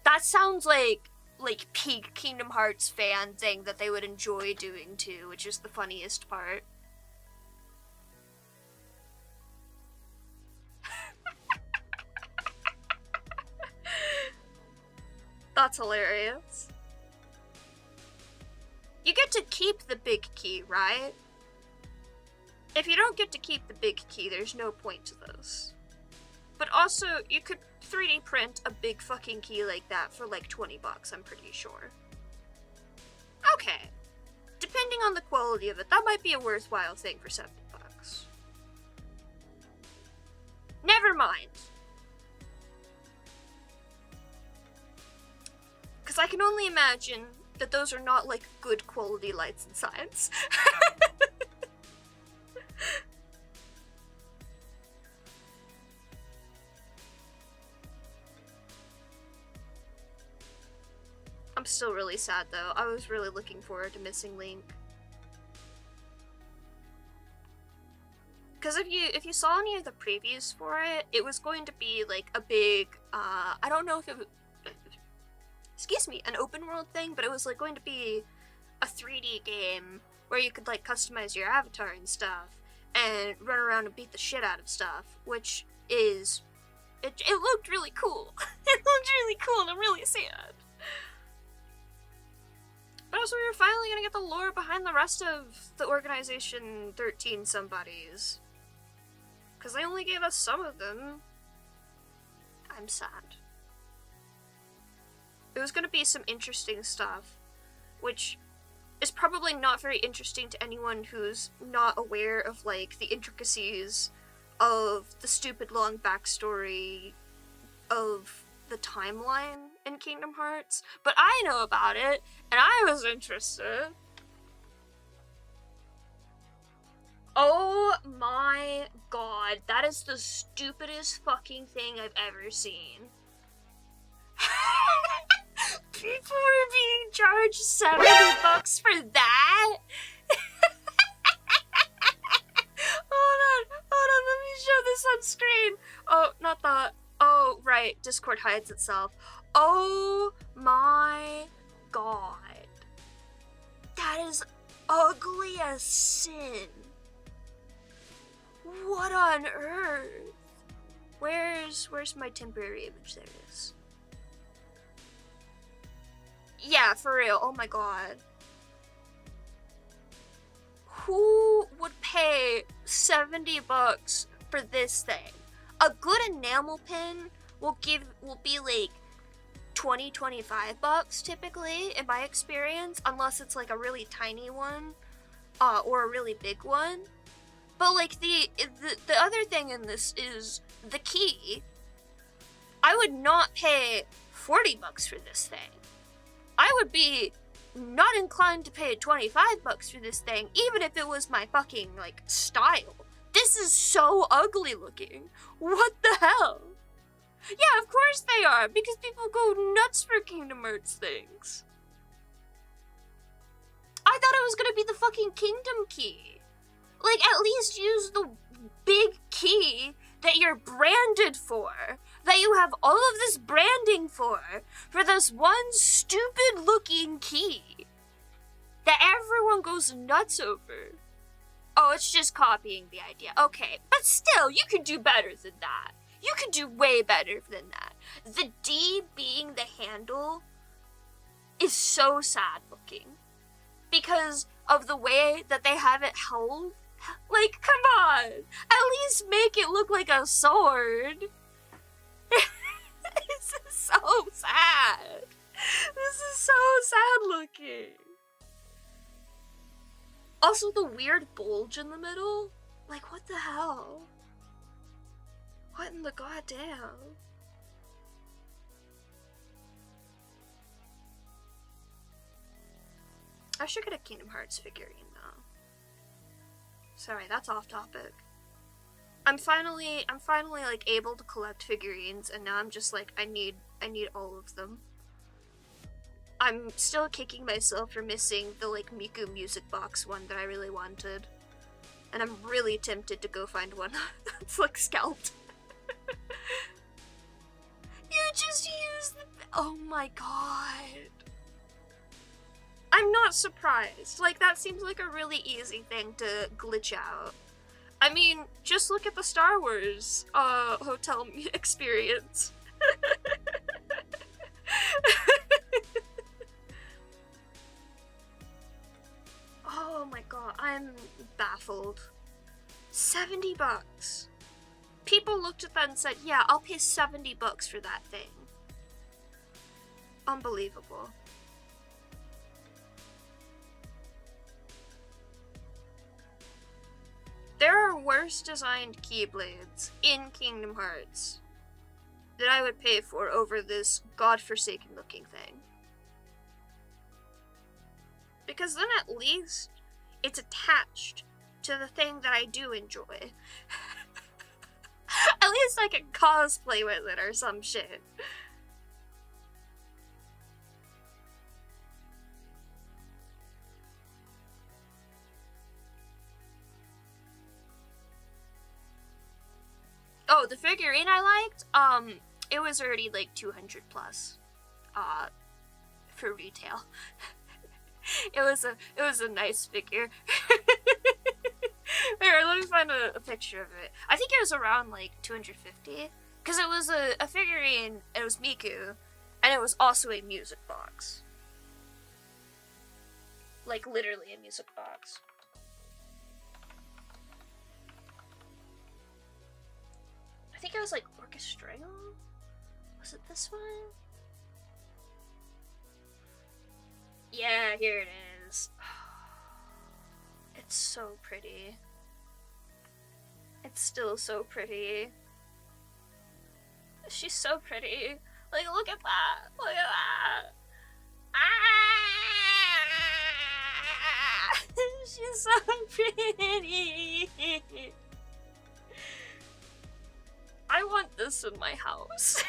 That sounds like peak Kingdom Hearts fan thing that they would enjoy doing too, which is the funniest part. That's hilarious. You get to keep the big key, right? If you don't get to keep the big key, there's no point to those. But also, you could 3D print a big fucking key like that for like 20 bucks, I'm pretty sure. Okay. Depending on the quality of it, that might be a worthwhile thing for 70 bucks. Never mind. Because I can only imagine that those are not, like, good quality lights and signs. I'm still really sad, though. I was really looking forward to Missing Link. Because if you saw any of the previews for it, it was going to be, like, a big, I don't know if it was, excuse me, an open world thing, but it was, like, going to be a 3D game where you could, like, customize your avatar and stuff and run around and beat the shit out of stuff, which is, it looked really cool. It looked really cool, and I'm really sad. But also, we were finally gonna get the lore behind the rest of the Organization 13 somebodies. Because they only gave us some of them. I'm sad. It was gonna be some interesting stuff, which is probably not very interesting to anyone who's not aware of, like, the intricacies of the stupid long backstory of the timeline in Kingdom Hearts, but I know about it, and I was interested. Oh my god, that is the stupidest fucking thing I've ever seen. People were being charged $70 for that? Hold on, let me show this on screen. Oh, not that. Oh, right, Discord hides itself. Oh my god. That is ugly as sin. What on earth? Where's my temporary image? There it is. Yeah, for real, oh my god. Who would pay $70 for this thing? A good enamel pin will be like $20-25 typically, in my experience, unless it's like a really tiny one, or a really big one. But like the other thing in this is the key. I would not pay $40 for this thing. I would be not inclined to pay $25 for this thing, even if it was my fucking, like, style. This is so ugly looking. What the hell? Yeah, of course they are, because people go nuts for Kingdom Hearts things. I thought it was gonna be the fucking Kingdom Key. Like, at least use the big key that you're branded for, that you have all of this branding for this one stupid looking key that everyone goes nuts over. Oh, it's just copying the idea. Okay, but still, you could do better than that. You could do way better than that. The D being the handle is so sad looking because of the way that they have it held. Like, come on! At least make it look like a sword! This is so sad! This is so sad looking! Also, the weird bulge in the middle? Like, what the hell? What in the goddamn? I should get a Kingdom Hearts figurine now. Sorry, that's off topic. I'm finally like able to collect figurines, and now I'm just like I need all of them. I'm still kicking myself for missing the like Miku music box one that I really wanted. And I'm really tempted to go find one that's like scalped. You just used the oh my god. I'm not surprised. Like, that seems like a really easy thing to glitch out. I mean, just look at the Star Wars hotel experience. Oh my god, I'm baffled. $70. People looked at that and said, yeah, I'll pay $70 for that thing. Unbelievable. There are worse designed keyblades in Kingdom Hearts that I would pay for over this godforsaken looking thing. Because then at least it's attached to the thing that I do enjoy. At least I can cosplay with it or some shit. Oh, the figurine I liked, it was already like 200 plus, for retail. It was a nice figure. Here, let me find a picture of it. I think it was around like 250, because it was a figurine, it was Miku, and it was also a music box. Like, literally a music box. I think it was like orchestral? Was it this one? Yeah, here it is. It's so pretty. It's still so pretty. She's so pretty. Like, look at that. Look at that. Ah! She's so pretty. I want this in my house.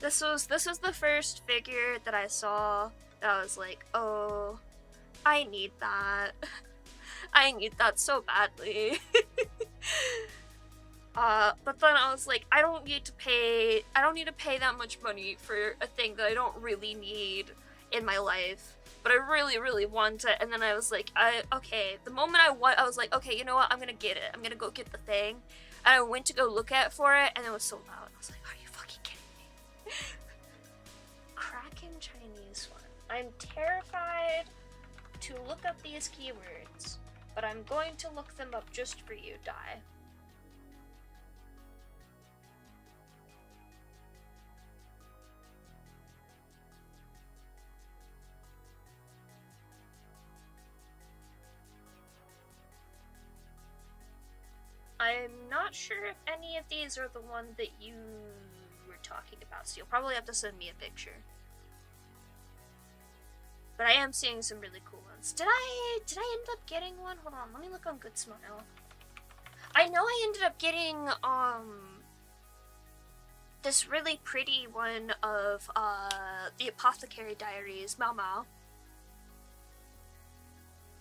This was the first figure that I saw that I was like, oh, I need that. I need that so badly. But then I was like, I don't need to pay that much money for a thing that I don't really need in my life. But I really, really want it. And then I was like, okay, the moment I was like, okay, you know what, I'm gonna get it. I'm gonna go get the thing. And I went to go look for it, and it was sold out. I was like, are you fucking kidding me? Kraken Chinese one. I'm terrified to look up these keywords, but I'm going to look them up just for you, Dai. I'm not sure if any of these are the one that you were talking about, so you'll probably have to send me a picture. But I am seeing some really cool ones. Did I end up getting one? Hold on, let me look on Good Smile. I know I ended up getting, this really pretty one of, the Apothecary Diaries, Mao Mao.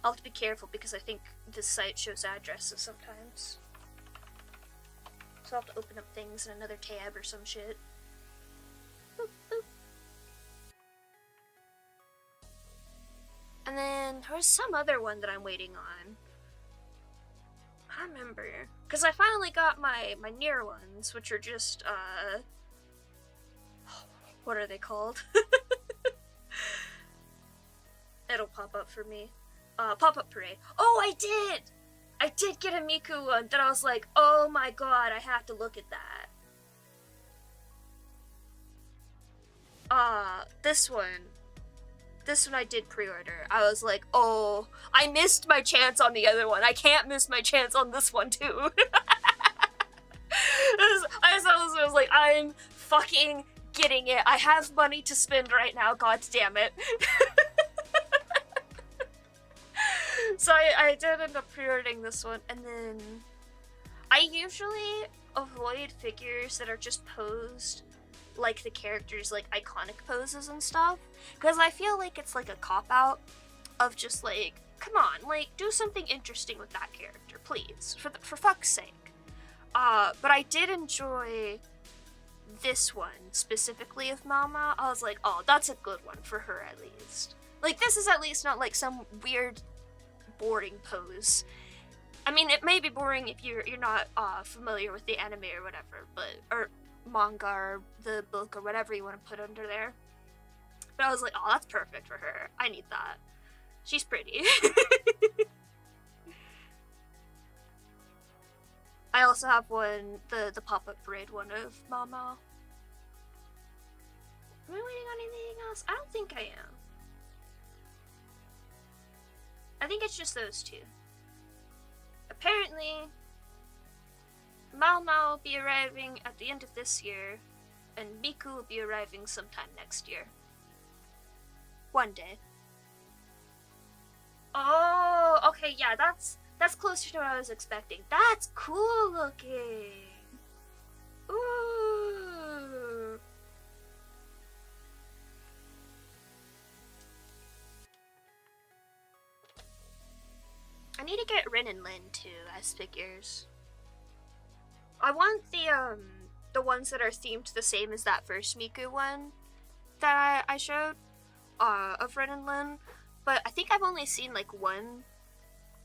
I'll have to be careful because I think this site shows addresses sometimes. So I'll have to open up things in another tab or some shit. Boop, boop. And then there was some other one that I'm waiting on. I don't remember. Because I finally got my near ones, which are just, what are they called? It'll pop up for me. Pop-up parade. Oh, I did! I did get a Miku one that I was like, oh my god, I have to look at that. This one. This one I did pre-order. I was like, oh, I missed my chance on the other one. I can't miss my chance on this one too. I was like, I'm fucking getting it. I have money to spend right now, god damn it. So I did end up pre-ordering this one, and then I usually avoid figures that are just posed like the characters' like iconic poses and stuff, because I feel like it's like a cop-out of just like, come on, like do something interesting with that character, please, for fuck's sake. But I did enjoy this one specifically of Mama. I was like, oh, that's a good one for her at least. Like this is at least not like some weird boring pose. I mean, it may be boring if you're not familiar with the anime or whatever, or manga or the book or whatever you want to put under there. But I was like, oh, that's perfect for her. I need that. She's pretty. I also have one, the pop-up parade one of Mama. Am I waiting on anything else? I don't think I am. I think it's just those two. Apparently, Mao Mao will be arriving at the end of this year, and Miku will be arriving sometime next year. One day. Oh, okay, yeah, that's closer to what I was expecting. That's cool looking. Ooh. I need to get Rin and Lin too as figures. I want the ones that are themed the same as that first Miku one that I showed of Rin and Lin, but I think I've only seen like one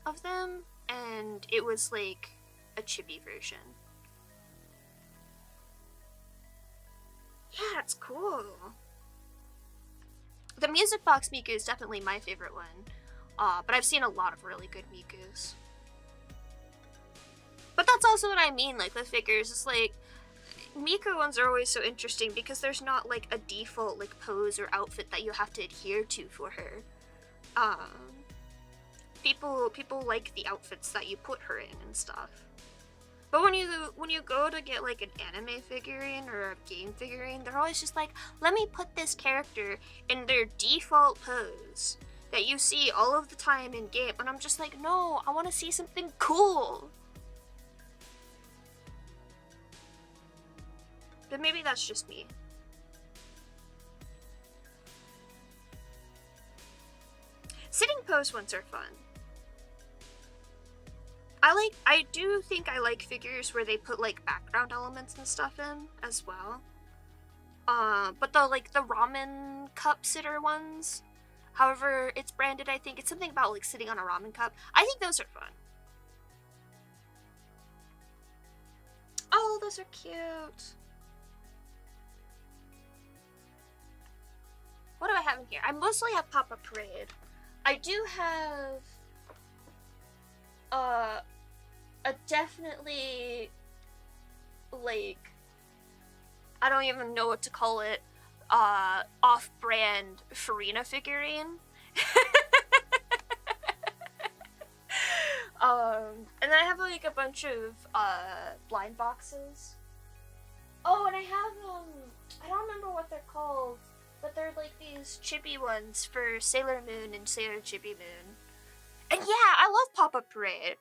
of them, and it was like a chibi version. Yeah, it's cool. The music box Miku is definitely my favorite one, but I've seen a lot of really good Mikus. But that's also what I mean, like, with figures, it's like, Miku ones are always so interesting because there's not, like, a default, like, pose or outfit that you have to adhere to for her. People like the outfits that you put her in and stuff. But when you go to get, like, an anime figurine or a game figurine, they're always just like, let me put this character in their default pose that you see all of the time in game, and I'm just like, no, I want to see something cool. But maybe that's just me. Sitting pose ones are fun. I do think I like figures where they put like background elements and stuff in as well. But the ramen cup sitter ones, however it's branded, I think it's something about like sitting on a ramen cup. I think those are fun. Oh, those are cute. What do I have in here? I mostly have Papa Parade. I do have a definitely, like, I don't even know what to call it, off-brand Farina figurine. And then I have like a bunch of blind boxes. Oh, and I have I don't remember what they're called, but they're like these chibi ones for Sailor Moon and Sailor Chibi Moon. And yeah, I love Papa Parade.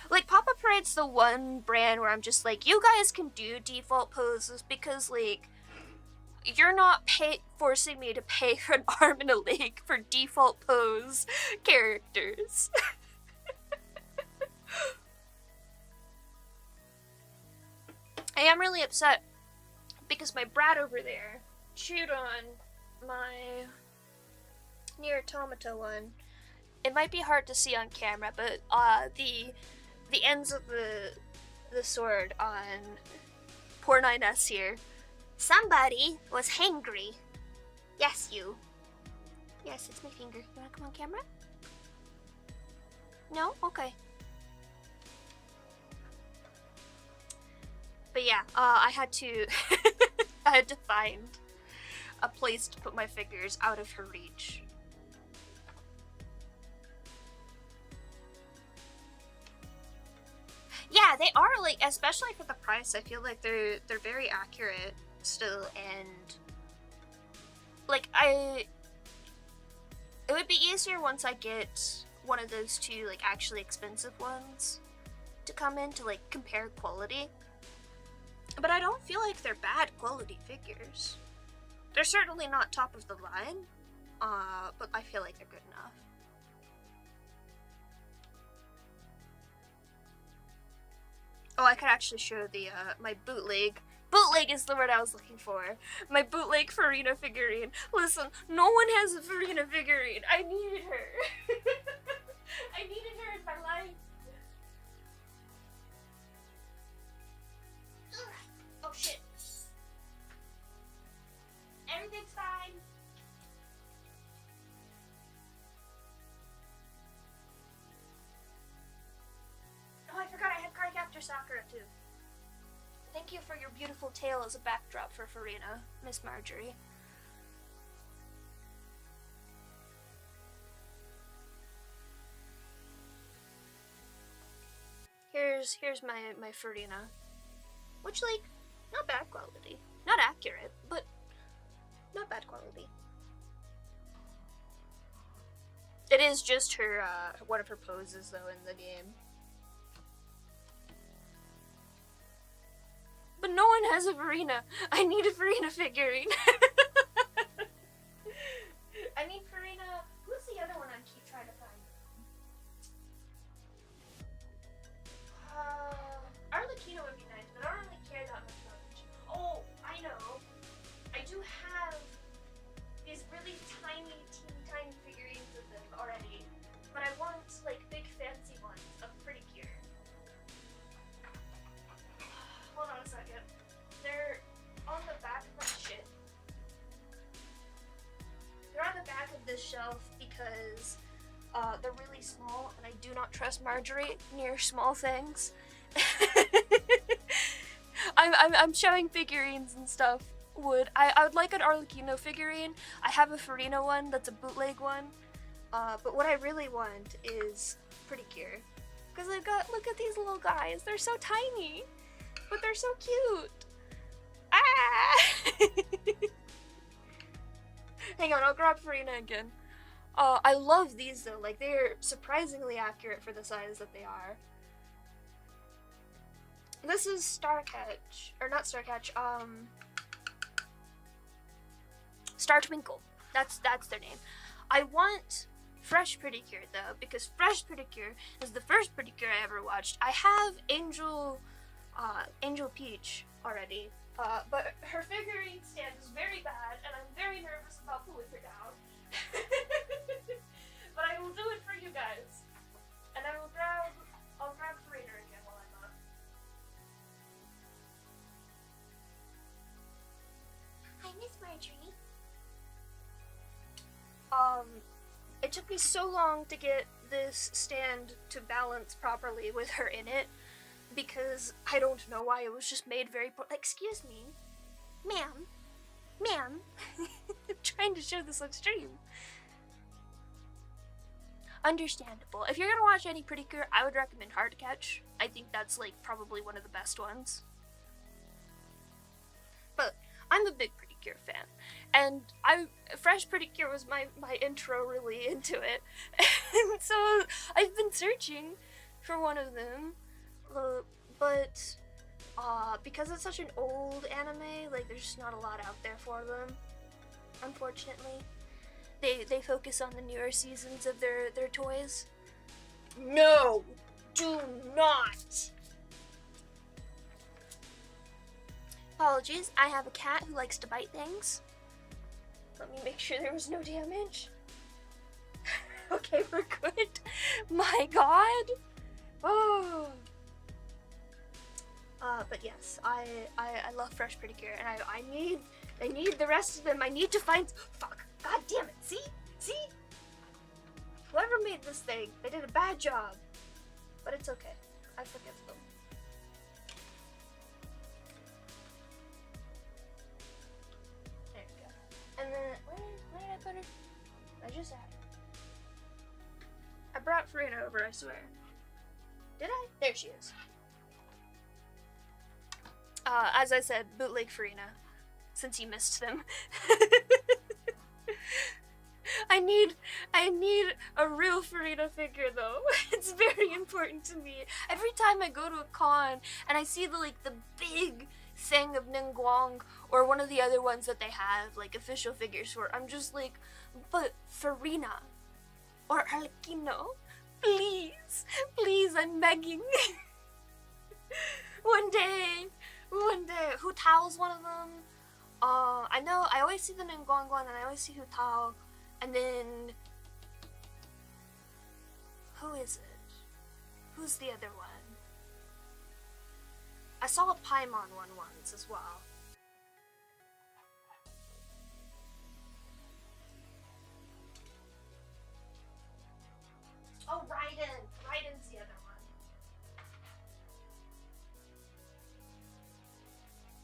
Like, Papa Parade's the one brand where I'm just like, you guys can do default poses because, like, you're not forcing me to pay for an arm and a leg for default pose characters. I am really upset because my brat over there chewed on my Nier Automata one. It might be hard to see on camera, but the ends of the sword on poor 9S here. Somebody was hangry. Yes, you. Yes, it's my finger. You wanna come on camera? No? Okay. But yeah, I had to I had to find a place to put my figures out of her reach. Yeah, they are, like, especially for the price, I feel like they're very accurate still, and like it would be easier once I get one of those two like actually expensive ones to come in to like compare quality. But I don't feel like they're bad quality figures. They're certainly not top of the line, but I feel like they're good enough. Oh, I could actually show the my bootleg. Bootleg is the word I was looking for. My bootleg Farina figurine. Listen, no one has a Farina figurine. I needed her. I needed her in my life. Oh shit. Everything's fine. Oh, I forgot I had Card Captor Sakura too. Thank you for your beautiful tale as a backdrop for Farina, Miss Marjorie. here's my Farina. Which, like, not bad quality. Not accurate, but not bad quality. It is just her, one of her poses, though, in the game. But no one has a Farina. I need a Farina figurine. I need Farina. Who's the other one I keep trying to find? Arlecchino would be nice, but I don't really care that much about Arlecchino. Oh, I know. I do have these really tiny, teeny tiny figurines of them already, but I want, like, big fancy ones of Pretty Cure. Hold on a second. They're on the back of my shit. They're on the back of this shelf because they're really small, and I do not trust Marjorie near small things. I'm showing figurines and stuff. I would like an Arlecchino figurine. I have a Farina one that's a bootleg one. But what I really want is Pretty Cure. Because I've got, look at these little guys. They're so tiny, but they're so cute. Ah! Hang on, I'll grab Farina again. I love these though. Like, they're surprisingly accurate for the size that they are. This is Starcatch, or not Starcatch, Star Twinkle. That's their name. I want Fresh Pretty Cure though, because Fresh Pretty Cure is the first Pretty Cure I ever watched. I have Angel Peach already, but her figurine stand is very bad, and I'm very nervous about pulling her down. But I will do it for you guys, and I'll grab Farina again while I'm up. Hi, Miss Marjorie. It took me so long to get this stand to balance properly with her in it, because I don't know why. It was just made very excuse me, ma'am, I'm trying to show this on stream. Understandable. If you're gonna watch any Pretty Cure, I would recommend Hard to Catch. I think that's, like, probably one of the best ones. But I'm a big Pretty Cure fan, and Fresh Pretty Cure was my intro really into it. And so I've been searching for one of them, but because it's such an old anime, like, there's just not a lot out there for them, unfortunately. They focus on the newer seasons of their toys. No! Do not! Apologies, I have a cat who likes to bite things. Let me make sure there was no damage. Okay, we're good. My god! Oh! But yes, I love Fresh Pretty Cure, and I need the rest of them. I need to find. Fuck! God damn it! See? Whoever made this thing, they did a bad job. But it's okay. I forgive them. There we go. And then where did I put her? I just had her. I brought Farina over, I swear. Did I? There she is. As I said, bootleg Farina, since you missed them. I need a real Farina figure though. It's very important to me. Every time I go to a con and I see the big thing of Ningguang or one of the other ones that they have, like, official figures for, I'm just like, but Farina or Arlecchino, please, I'm begging. One day. Hu Tao's one of them. I know, I always see the Ningguang one, and I always see Hu Tao, and then, who is it? Who's the other one? I saw a Paimon one once as well. Oh, Raiden's the other one.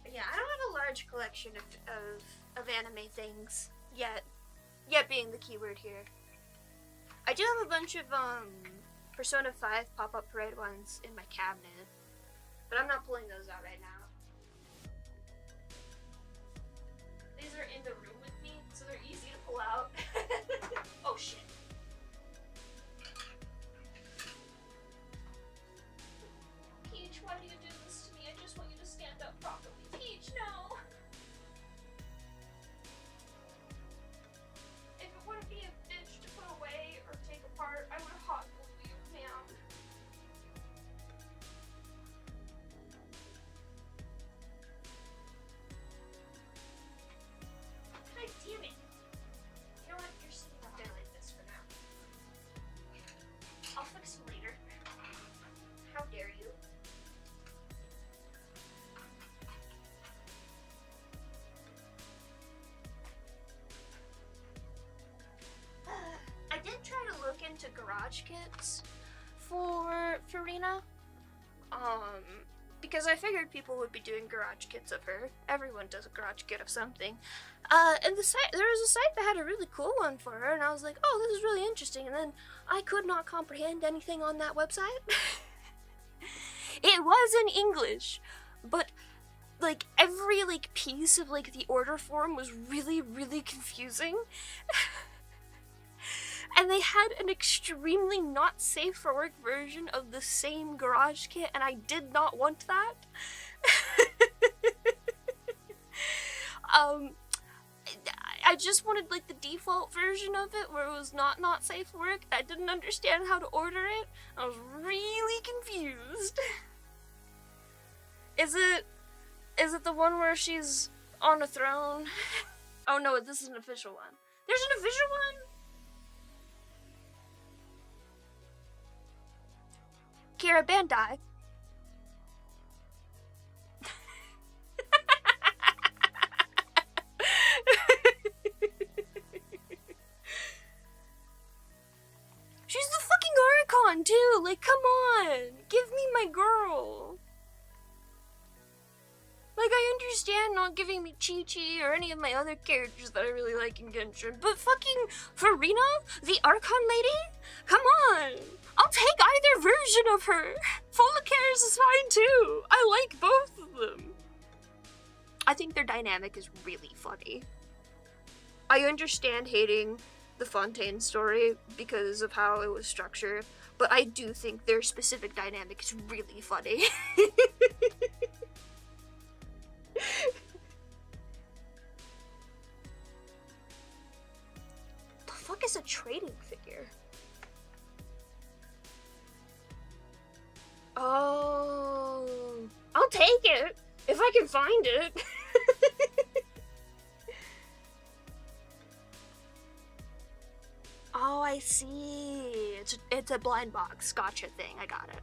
But yeah, I don't have a large collection of anime things yet. Yet being the keyword here. I do have a bunch of Persona 5 pop-up parade ones in my cabinet. But I'm not pulling those out right now. These are in the room with me, so they're easy to pull out. Oh shit. Peach, why do you do this to me? I just want you to stand up properly. Peach, no! If it wouldn't be a bitch to put away or take apart, I would have hot glued you, ma'am. God damn it! You know what? You're sitting up there like this for now. I'll fix you later. How dare you? I did try to look into garage kits for Farina. Because I figured people would be doing garage kits of her. Everyone does a garage kit of something. And the site, there was a site that had a really cool one for her, and I was like, oh, this is really interesting. And then I could not comprehend anything on that website. It was in English, but like every like piece of like the order form was really, really confusing. And they had an extremely not safe for work version of the same garage kit, and I did not want that. I just wanted like the default version of it where it was not safe for work. I didn't understand how to order it. I was really confused. Is it the one where she's on a throne? Oh no, this is an official one. There's an official one? Kira Bandai. She's the fucking Archon too, like come on, give me my girl. Like I understand not giving me Chi-Chi or any of my other characters that I really like in Genshin, but fucking Farina, the Archon lady? Come on! I'll take either version of her! Folicares is fine too! I like both of them! I think their dynamic is really funny. I understand hating the Fontaine story because of how it was structured, but I do think their specific dynamic is really funny. The fuck is a trading figure? Oh, I'll take it if I can find it. Oh, I see. It's a blind box gotcha thing. I got it.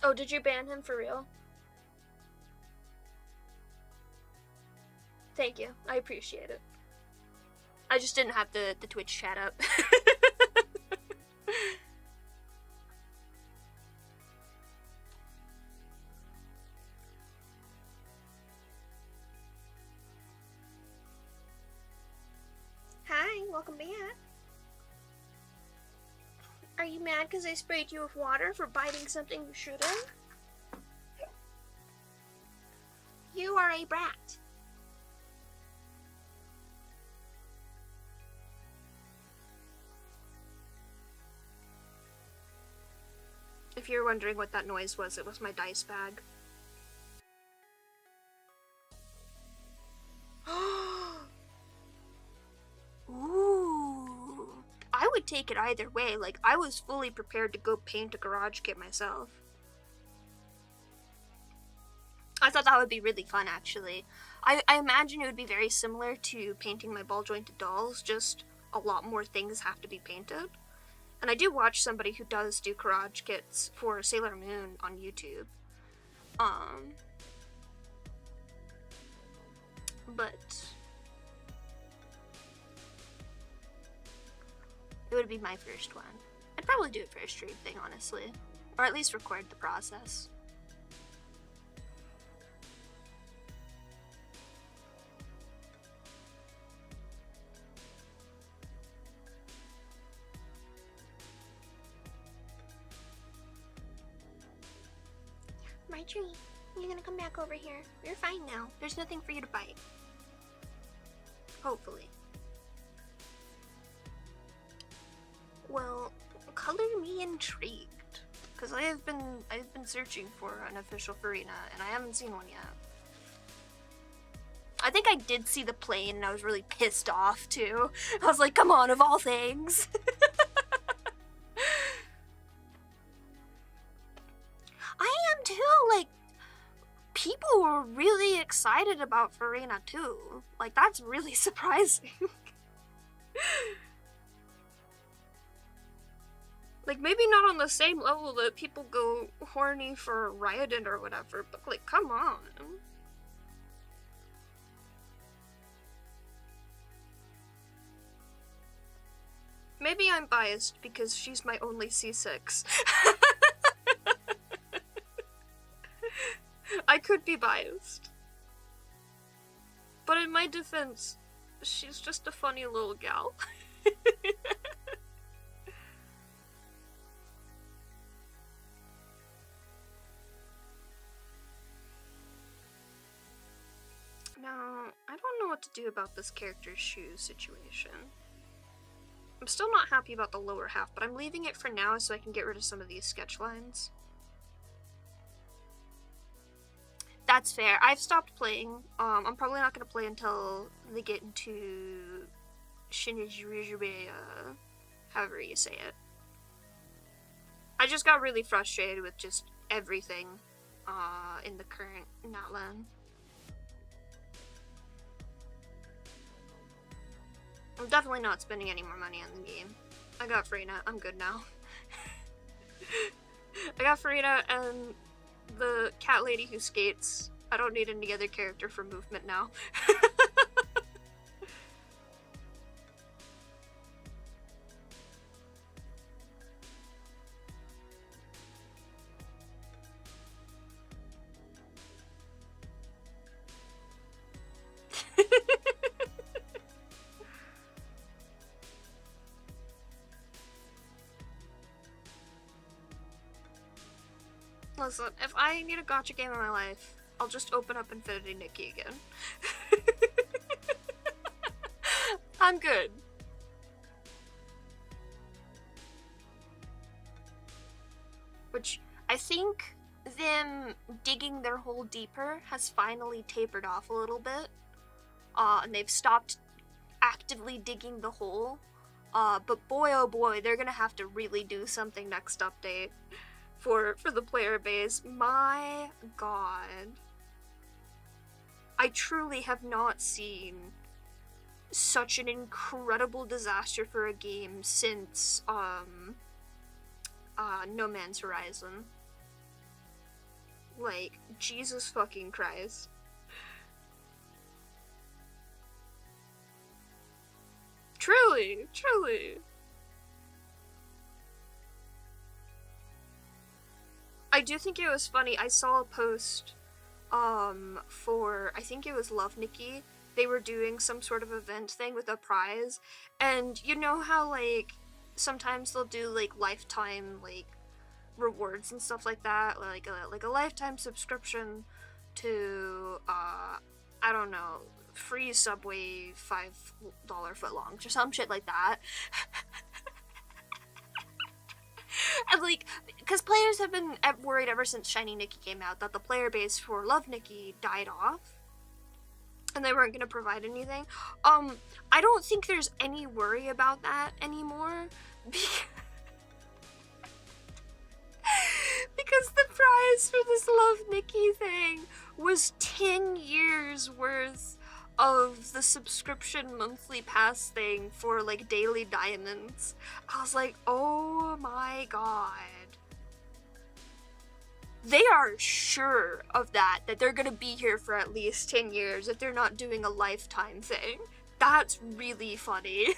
Oh, did you ban him for real? Thank you. I appreciate it. I just didn't have the Twitch chat up. Hi, welcome back. Are you mad because I sprayed you with water for biting something you shouldn't? You are a brat. If you're wondering what that noise was, it was my dice bag. Ooh. I would take it either way. Like, I was fully prepared to go paint a garage kit myself. I thought that would be really fun, actually. I imagine it would be very similar to painting my ball-jointed dolls, just a lot more things have to be painted. And I do watch somebody who does do garage kits for Sailor Moon on YouTube. But it would be my first one. I'd probably do it for a stream thing, honestly. Or at least record the process. Marjorie, you're gonna come back over here. You're fine now. There's nothing for you to bite. Hopefully. Well, color me intrigued, because I've been searching for an official Farina, and I haven't seen one yet. I think I did see the plane, and I was really pissed off too. I was like, come on, of all things. I am too. Like, people were really excited about Farina too. Like, that's really surprising. Like, maybe not on the same level that people go horny for Ryodan or whatever, but like, come on. Maybe I'm biased because she's my only C6. I could be biased. But in my defense, she's just a funny little gal. Now, I don't know what to do about this character's shoes situation. I'm still not happy about the lower half, but I'm leaving it for now so I can get rid of some of these sketch lines. That's fair. I've stopped playing. I'm probably not going to play until they get into Shinijiribea, however you say it. I just got really frustrated with just everything in the current Natlan. I'm definitely not spending any more money on the game. I got Farina. I'm good now. I got Farina and the cat lady who skates. I don't need any other character for movement now. Listen, if I need a gacha game in my life, I'll just open up Infinity Nikki again. I'm good. Which, I think them digging their hole deeper has finally tapered off a little bit. And they've stopped actively digging the hole. But boy oh boy, they're gonna have to really do something next update. For the player base. My god. I truly have not seen such an incredible disaster for a game since No Man's Horizon. Like, Jesus fucking Christ. Truly, truly. I do think it was funny. I saw a post for, I think it was Love Nikki. They were doing some sort of event thing with a prize, and you know how like sometimes they'll do like lifetime like rewards and stuff like that, like a lifetime subscription to I don't know, free Subway $5 footlongs or some shit like that. And like, because players have been worried ever since Shiny Nikki came out that the player base for Love Nikki died off and they weren't going to provide anything. I don't think there's any worry about that anymore because the prize for this Love Nikki thing was 10 years worth of the subscription monthly pass thing for like daily diamonds. I was like, oh my god. They are sure of that they're gonna be here for at least 10 years if they're not doing a lifetime thing. That's really funny.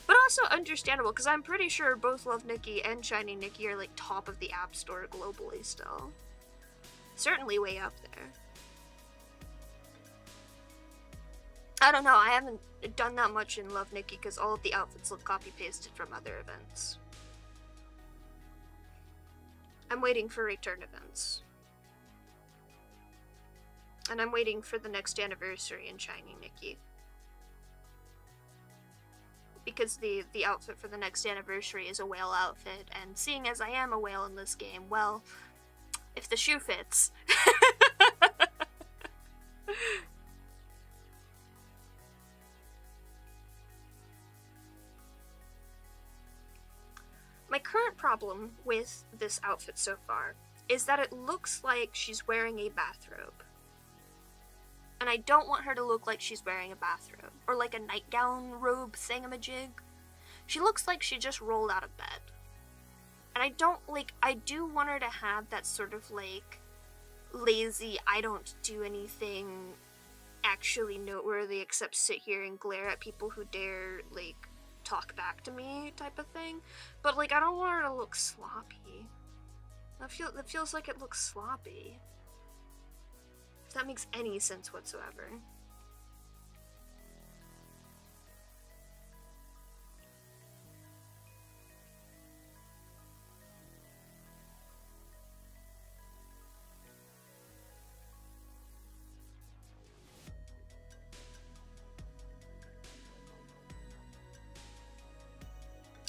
But also understandable, because I'm pretty sure both Love Nikki and Shiny Nikki are like top of the App Store globally still. Certainly way up there. I don't know, I haven't done that much in Love Nikki because all of the outfits look copy-pasted from other events. I'm waiting for return events. And I'm waiting for the next anniversary in Shining Nikki. Because the outfit for the next anniversary is a whale outfit, and seeing as I am a whale in this game, well, if the shoe fits. My current problem with this outfit so far is that it looks like she's wearing a bathrobe. And I don't want her to look like she's wearing a bathrobe, or like a nightgown robe thingamajig. She looks like she just rolled out of bed. And I do want her to have that sort of like lazy, I don't do anything actually noteworthy except sit here and glare at people who dare like talk back to me type of thing. But like, I don't want her to look sloppy. That feels like it looks sloppy. If that makes any sense whatsoever.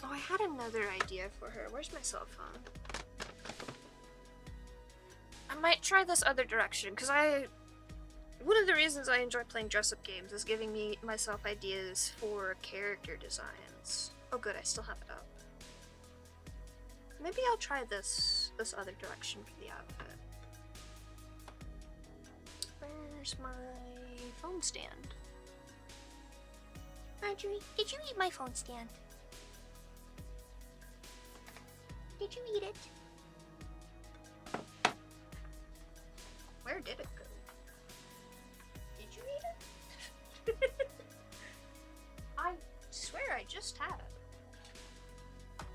Oh, I had another idea for her. Where's my cell phone? I might try this other direction, because one of the reasons I enjoy playing dress-up games is giving myself ideas for character designs. Oh good, I still have it up. Maybe I'll try this other direction for the outfit. Where's my phone stand? Marjorie, did you eat my phone stand? Did you eat it? Where did it go? Did you eat it? I swear I just had it.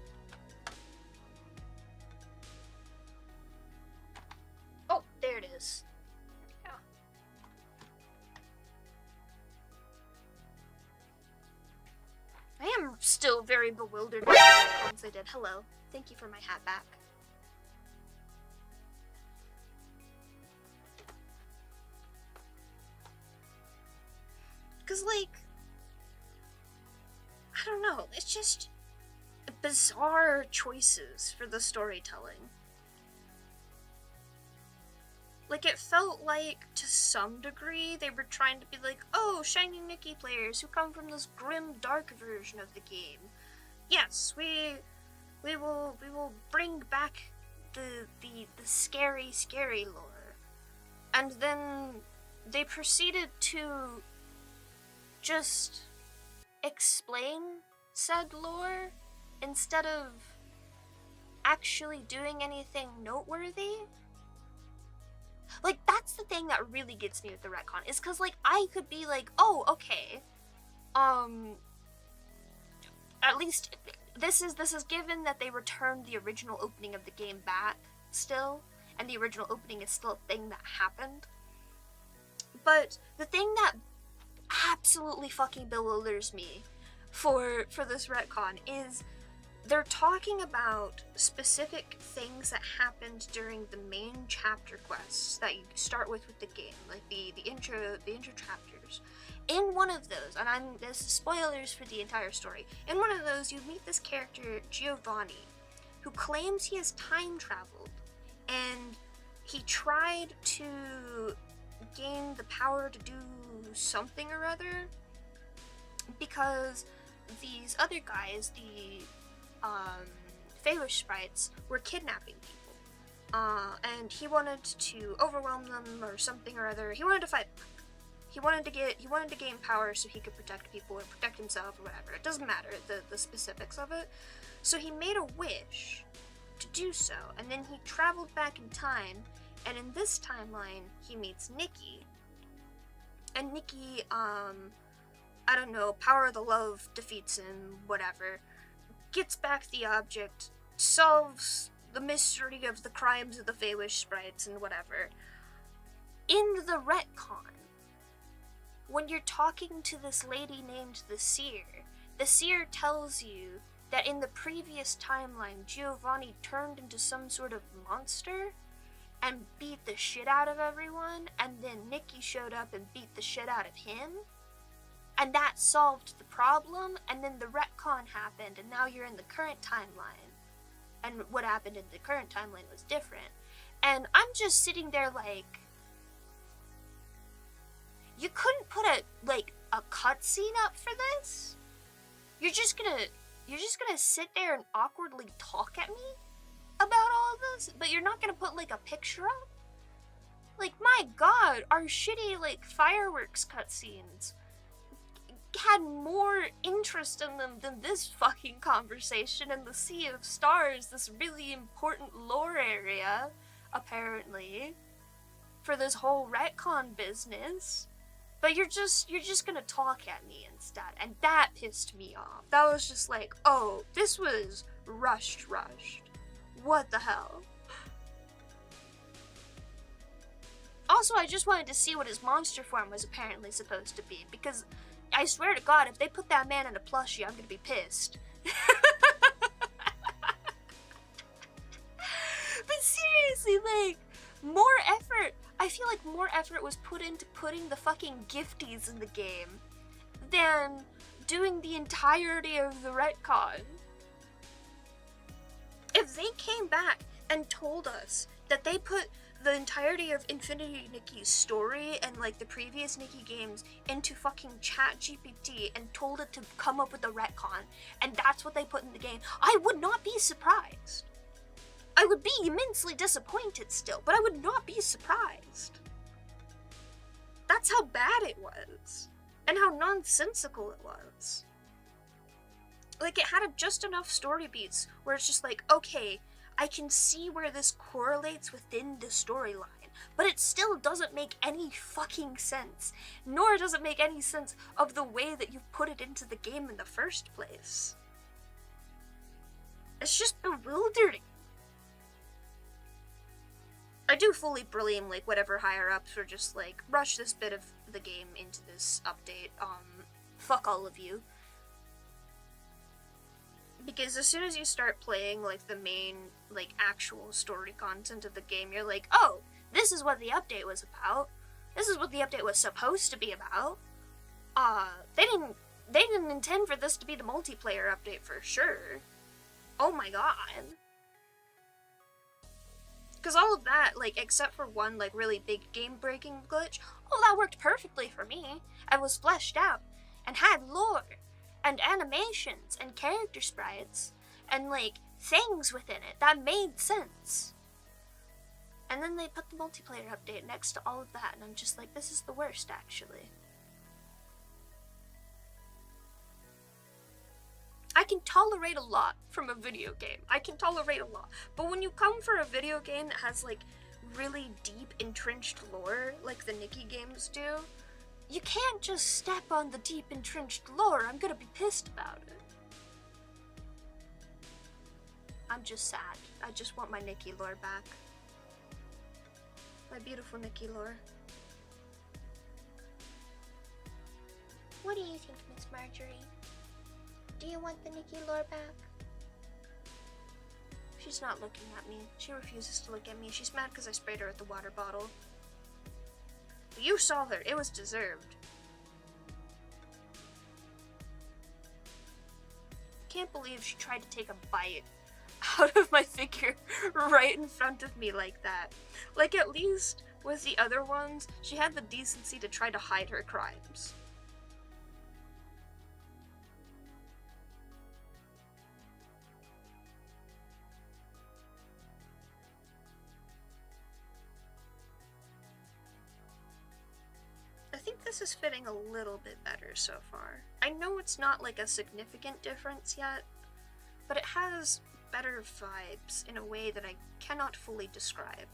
Oh, there it is. Yeah. I am still very bewildered by the icons I did. Hello. Thank you for my hat back. Because, like, I don't know, it's just bizarre choices for the storytelling. Like, it felt like, to some degree, they were trying to be like, oh, Shining Nikki players who come from this grim, dark version of the game. Yes, we will bring back the scary, scary lore. And then they proceeded to just explain said lore instead of actually doing anything noteworthy. Like, that's the thing that really gets me with the retcon, is because, like, I could be like, oh, okay, at least this is given that they returned the original opening of the game back still, and the original opening is still a thing that happened. But the thing that absolutely fucking bewilders me for this retcon is they're talking about specific things that happened during the main chapter quests that you start with the game, like the intro chapters. In one of those, and this is spoilers for the entire story, in one of those you meet this character, Giovanni, who claims he has time traveled, and he tried to gain the power to do something or other because these other guys, the fae-ish sprites, were kidnapping people. And he wanted to overwhelm them or something or other. He wanted to fight back. He wanted to gain power so he could protect people or protect himself or whatever. It doesn't matter, the specifics of it. So he made a wish to do so, and then he traveled back in time, and in this timeline, he meets Nikki. And Nikki, I don't know, power of the love defeats him, whatever. Gets back the object, solves the mystery of the crimes of the fae-ish sprites and whatever. In the retcon, when you're talking to this lady named the Seer tells you that in the previous timeline, Giovanni turned into some sort of monster and beat the shit out of everyone, and then Nikki showed up and beat the shit out of him, and that solved the problem, and then the retcon happened, and now you're in the current timeline, and what happened in the current timeline was different. And I'm just sitting there like, you couldn't put a cutscene up for this? You're just gonna sit there and awkwardly talk at me about all of this, but you're not gonna put like a picture up? Like, my god, our shitty like fireworks cutscenes had more interest in them than this fucking conversation in the Sea of Stars, this really important lore area, apparently, for this whole retcon business. But you're just gonna talk at me instead, and that pissed me off. That was just like, oh, this was rushed. What the hell? Also, I just wanted to see what his monster form was apparently supposed to be, because I swear to God, if they put that man in a plushie, I'm gonna be pissed. But seriously, like, more effort. I feel like more effort was put into putting the fucking gifties in the game than doing the entirety of the retcon. If they came back and told us that they put the entirety of Infinity Nikki's story and like the previous Nikki games into fucking ChatGPT and told it to come up with a retcon, and that's what they put in the game, I would not be surprised. I would be immensely disappointed still, but I would not be surprised. That's how bad it was, and how nonsensical it was. Like, it had just enough story beats where it's just like, okay, I can see where this correlates within the storyline, but it still doesn't make any fucking sense, nor does it make any sense of the way that you put it into the game in the first place. It's just bewildering. I do fully blame, like, whatever higher-ups were just like, rush this bit of the game into this update, fuck all of you. Because as soon as you start playing, like, the main, like, actual story content of the game, you're like, oh, this is what the update was about. This is what the update was supposed to be about. They didn't intend for this to be the multiplayer update for sure. Oh my god. Because all of that, like, except for one, like, really big game-breaking glitch, oh, that worked perfectly for me, and was fleshed out, and had lore, and animations, and character sprites, and, like, things within it that made sense. And then they put the multiplayer update next to all of that, and I'm just like, this is the worst, actually. I can tolerate a lot from a video game. I can tolerate a lot. But when you come for a video game that has, like, really deep, entrenched lore, like the Nikki games do, you can't just step on the deep, entrenched lore. I'm gonna be pissed about it. I'm just sad. I just want my Nikki lore back. My beautiful Nikki lore. What do you think, Miss Marjorie? Do you want the Nikki lore back? She's not looking at me. She refuses to look at me. She's mad because I sprayed her with the water bottle. But you saw her. It was deserved. Can't believe she tried to take a bite out of my figure right in front of me like that. Like, at least with the other ones, she had the decency to try to hide her crimes. I think this is fitting a little bit better so far. I know it's not like a significant difference yet, but it has better vibes in a way that I cannot fully describe.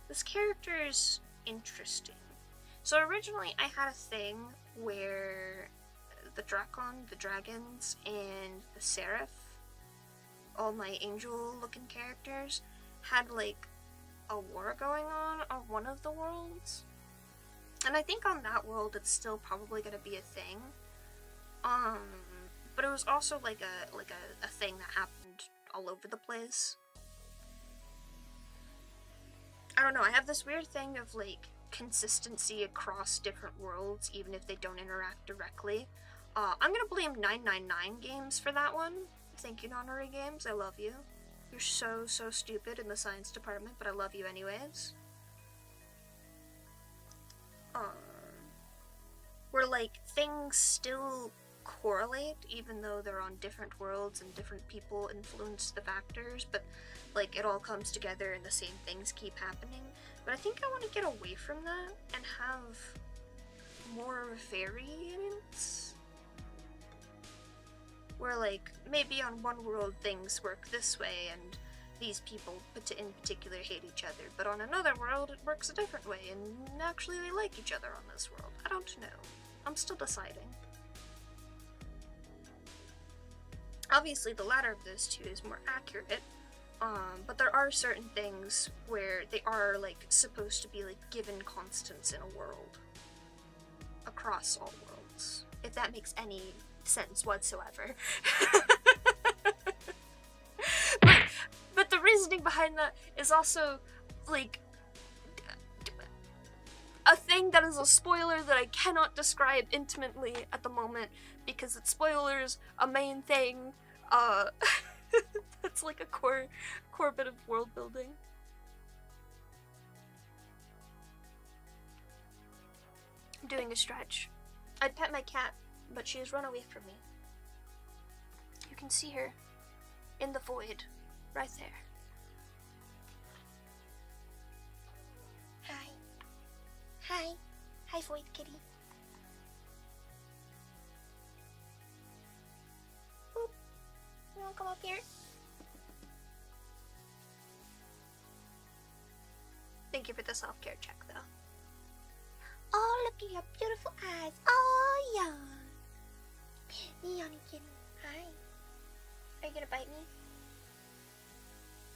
This character is interesting. So originally I had a thing where the Drakon, the dragons, and the Seraph, all my angel-looking characters, had like a war going on one of the worlds. And I think on that world it's still probably going to be a thing. Um, but it was also like a thing that happened all over the place. I don't know, I have this weird thing of like consistency across different worlds, even if they don't interact directly. I'm gonna blame 999 Games for that one. Thank you, Nonary Games, I love you. You're so stupid in the science department, but I love you anyways. Where like things still correlate even though they're on different worlds and different people influence the factors, but like it all comes together and the same things keep happening. But I think I want to get away from that and have more variance, where like maybe on one world things work this way and these people in particular hate each other, but on another world it works a different way and actually they like each other on this world. I don't know. I'm still deciding. Obviously the latter of those two is more accurate, but there are certain things where they are like supposed to be like given constants in a world across all worlds, if that makes any sense whatsoever. but the reasoning behind that is also like a thing that is a spoiler that I cannot describe intimately at the moment because it spoilers a main thing. That's like a core bit of world building. I'm doing a stretch. I'd pet my cat, but she has run away from me. You can see her in the void, right there. Hi. Hi. Hi, void kitty. Boop. You wanna come up here? Thank you for the self-care check, though. Oh, look at your beautiful eyes. Oh, yeah. Yawny kitty. Hi. Are you gonna bite me?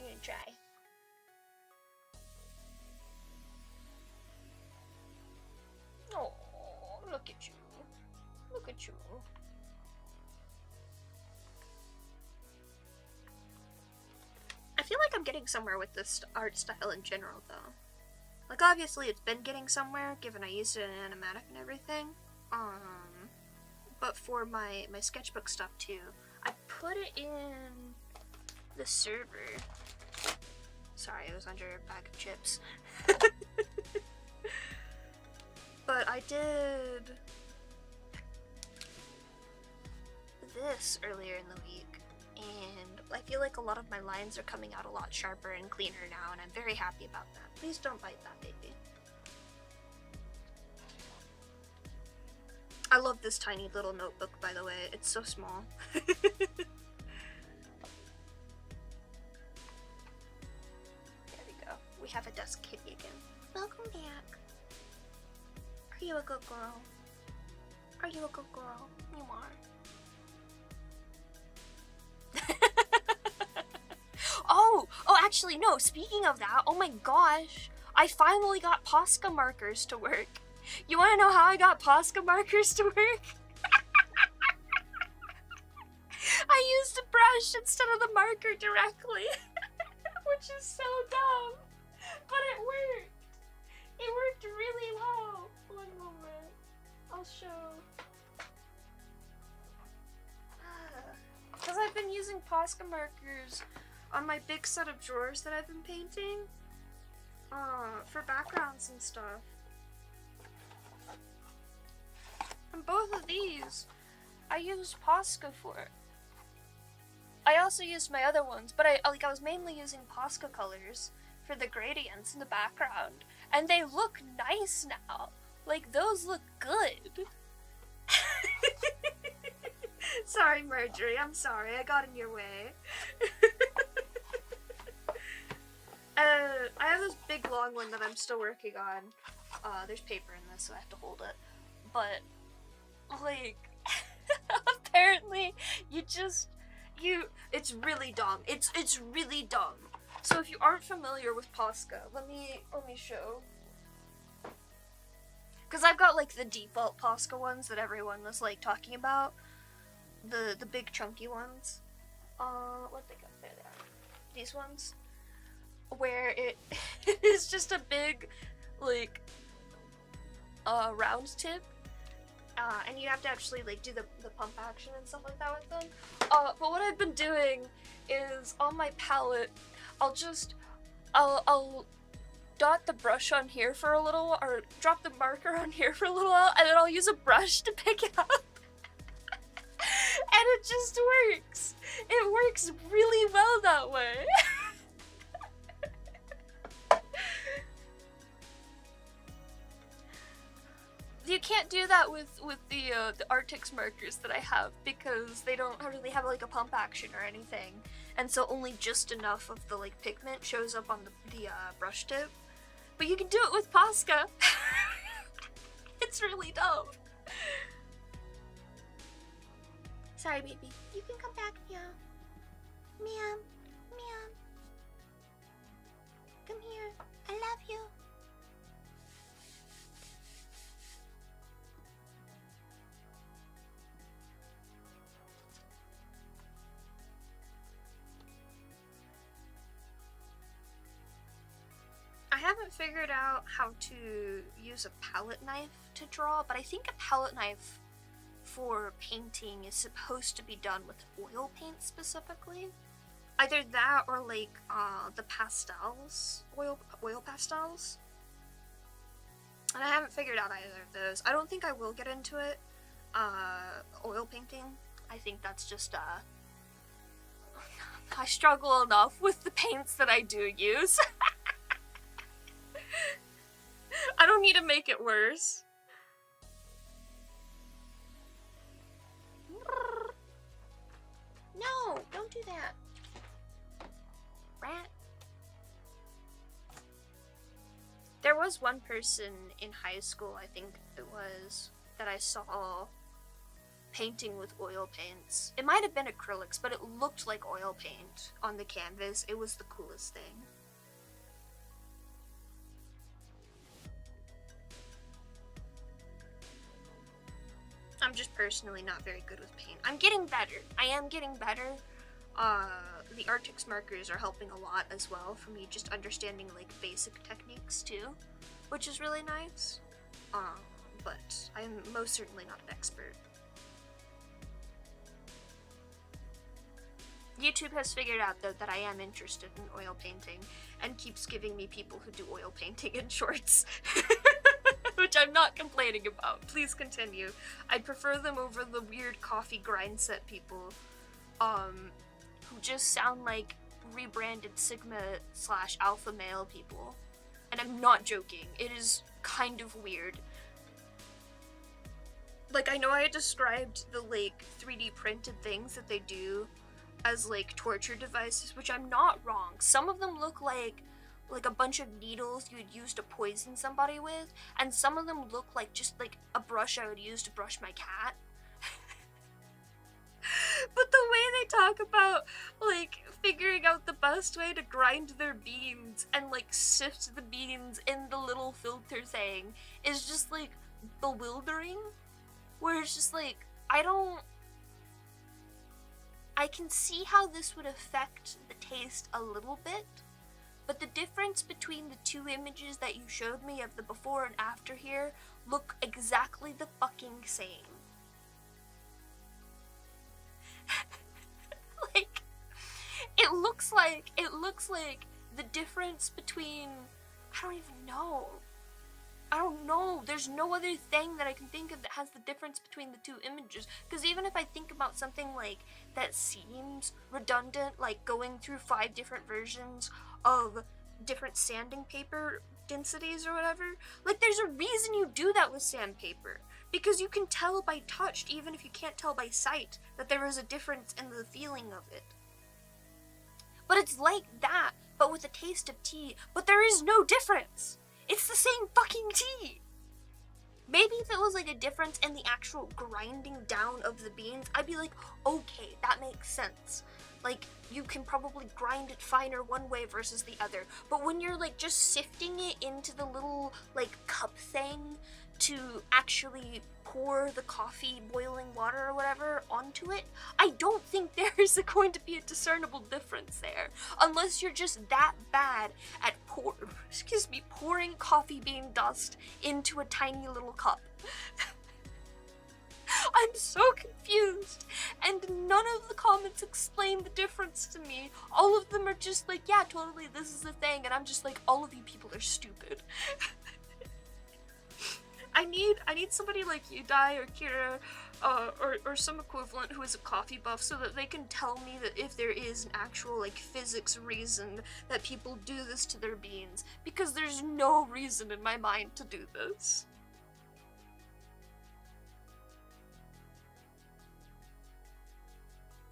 I'm gonna try. Oh, look at you. Look at you. I feel like I'm getting somewhere with this art style in general, though. Like, obviously it's been getting somewhere, given I used it in animatic and everything. But for my sketchbook stuff, too, I put it in the server. Sorry, it was under a bag of chips. But I did this earlier in the week, and I feel like a lot of my lines are coming out a lot sharper and cleaner now, and I'm very happy about that. Please don't bite that, baby. I love this tiny little notebook, by the way. It's so small. There we go. We have a desk kitty again. Welcome back. Are you a good girl? Are you a good girl? You are. Oh, actually, no. Speaking of that, oh my gosh. I finally got Posca markers to work. You want to know how I got Posca markers to work? I used a brush instead of the marker directly. Which is so dumb. But it worked. It worked really well. One moment. I'll show. Because I've been using Posca markers on my big set of drawers that I've been painting. For backgrounds and stuff. And both of these, I used Posca for. I also used my other ones, but I was mainly using Posca colors for the gradients in the background, and they look nice now. Like, those look good. Sorry, Marjorie, I'm sorry, I got in your way. I have this big long one that I'm still working on. There's paper in this, so I have to hold it. But, like, apparently, it's really dumb. It's really dumb. So if you aren't familiar with Posca, let me show. Because I've got, like, the default Posca ones that everyone was, like, talking about. the big chunky ones. What they got? There they are. These ones, where it is just a big, like, round tip, and you have to actually like do the pump action and stuff like that with them. But what I've been doing is on my palette, I'll dot the brush on here for a little, or drop the marker on here for a little while, and then I'll use a brush to pick it up. And it just works. It works really well that way. You can't do that with the Arctics markers that I have, because they don't really have like a pump action or anything, and so only just enough of the like pigment shows up on the brush tip. But you can do it with Posca. It's really dope. Sorry, baby. You can come back, meow. Meow. Meow. Come here. I love you. I haven't figured out how to use a palette knife to draw, but I think a palette knife for painting is supposed to be done with oil paint specifically. Either that or like the pastels, oil pastels. And I haven't figured out either of those. I don't think I will get into it. Oil painting. I think that's just I struggle enough with the paints that I do use. I don't need to make it worse. No, don't do that. Rat. There was one person in high school, I think it was, that I saw painting with oil paints. It might have been acrylics, but it looked like oil paint on the canvas. It was the coolest thing. I'm just personally not very good with paint. I'm getting better. I am getting better. The Arctics markers are helping a lot as well for me just understanding like basic techniques too, which is really nice. But I'm most certainly not an expert. YouTube has figured out though that I am interested in oil painting and keeps giving me people who do oil painting in shorts. Which I'm not complaining about. Please continue. I'd prefer them over the weird coffee grind set people who just sound like rebranded Sigma/alpha male people. And I'm not joking. It is kind of weird. Like, I know I described the like 3D printed things that they do as like torture devices, which I'm not wrong. Some of them look like a bunch of needles you would use to poison somebody with, and some of them look like just like a brush I would use to brush my cat. But the way they talk about like figuring out the best way to grind their beans and like sift the beans in the little filter thing is just like bewildering, where it's just like I can see how this would affect the taste a little bit. But the difference between the two images that you showed me of the before and after here look exactly the fucking same. Like, it looks like the difference between, I don't know. There's no other thing that I can think of that has the difference between the two images. Because even if I think about something like that seems redundant, like going through 5 different versions of different sanding paper densities or whatever, like there's a reason you do that with sandpaper, because you can tell by touch, even if you can't tell by sight, that there is a difference in the feeling of it. But it's like that, but with a taste of tea, but there is no difference. It's the same fucking tea. Maybe if it was like a difference in the actual grinding down of the beans, I'd be like, okay, that makes sense. Like, you can probably grind it finer one way versus the other. But when you're like just sifting it into the little like cup thing to actually pour the coffee boiling water or whatever onto it, I don't think there is going to be a discernible difference there, unless you're just that bad at pouring coffee bean dust into a tiny little cup. I'm so confused, and none of the comments explain the difference to me. All of them are just like, yeah, totally, this is the thing, and I'm just like, all of you people are stupid. I need somebody like you, Dai, or Kira, or some equivalent who is a coffee buff, so that they can tell me that if there is an actual, like, physics reason that people do this to their beans, because there's no reason in my mind to do this.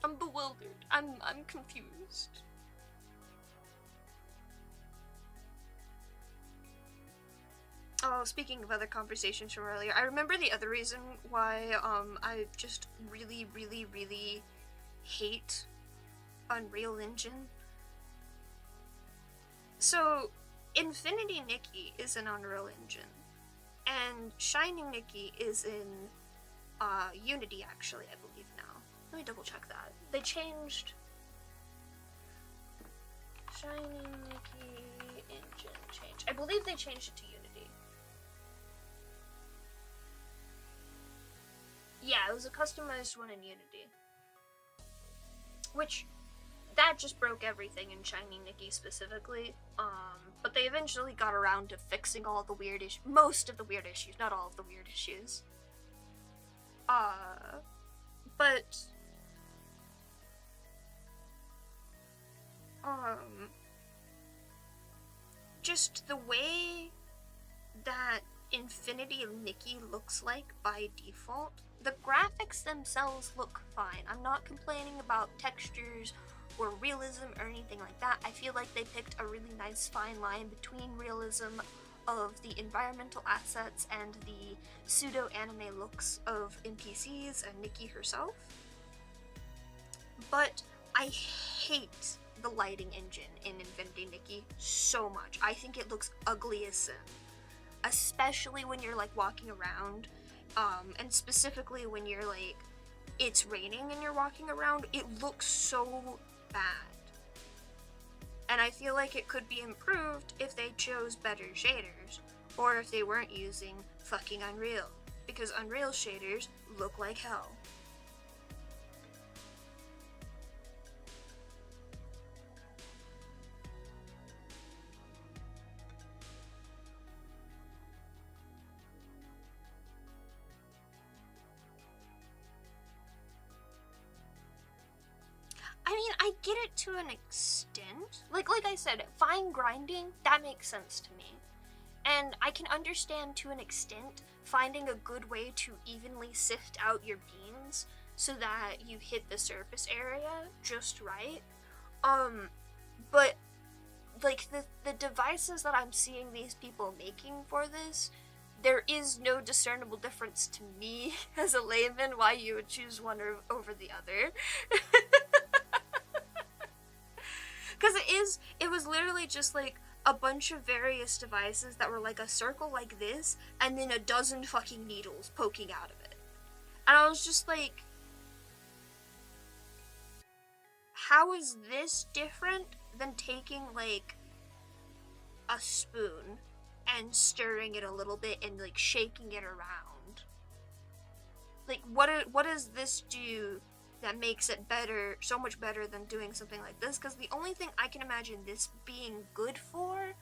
I'm bewildered. I'm confused. Oh, speaking of other conversations from earlier, I remember the other reason why I just really, really, really hate Unreal Engine. So, Infinity Nikki is in Unreal Engine, and Shining Nikki is in Unity, actually, I believe now. Let me double check that. They changed Shining Nikki engine change. I believe they changed it to Unity. Yeah, it was a customized one in Unity. Which, that just broke everything in Shining Nikki specifically. But they eventually got around to fixing all the weird issues. Most of the weird issues, not all of the weird issues. But just the way that Infinity Nikki looks like by default, the graphics themselves look fine. I'm not complaining about textures or realism or anything like that. I feel like they picked a really nice fine line between realism of the environmental assets and the pseudo-anime looks of NPCs and Nikki herself. But I hate the lighting engine in Infinity Nikki so much. I think it looks ugly as sin. Especially when you're like walking around, and specifically when you're like, it's raining and you're walking around, it looks so bad. And I feel like it could be improved if they chose better shaders, or if they weren't using fucking Unreal, because Unreal shaders look like hell. I mean, I get it to an extent. Like I said, fine grinding, that makes sense to me. And I can understand to an extent finding a good way to evenly sift out your beans so that you hit the surface area just right. But like the devices that I'm seeing these people making for this, there is no discernible difference to me as a layman why you would choose one over the other. Because it was literally just like a bunch of various devices that were like a circle like this, and then a dozen fucking needles poking out of it. And I was just like, how is this different than taking like a spoon and stirring it a little bit and like shaking it around? Like, what does this do that makes it better, so much better than doing something like this? Because the only thing I can imagine this being good for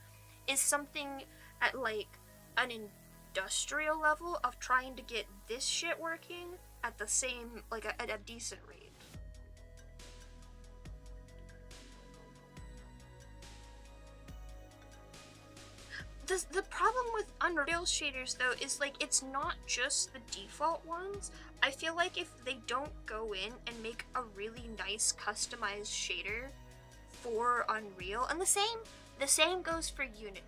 is something at like an industrial level of trying to get this shit working at the same, like at a decent rate. The problem with Unreal shaders though is like it's not just the default ones. I feel like if they don't go in and make a really nice customized shader for Unreal, and the same goes for Unity.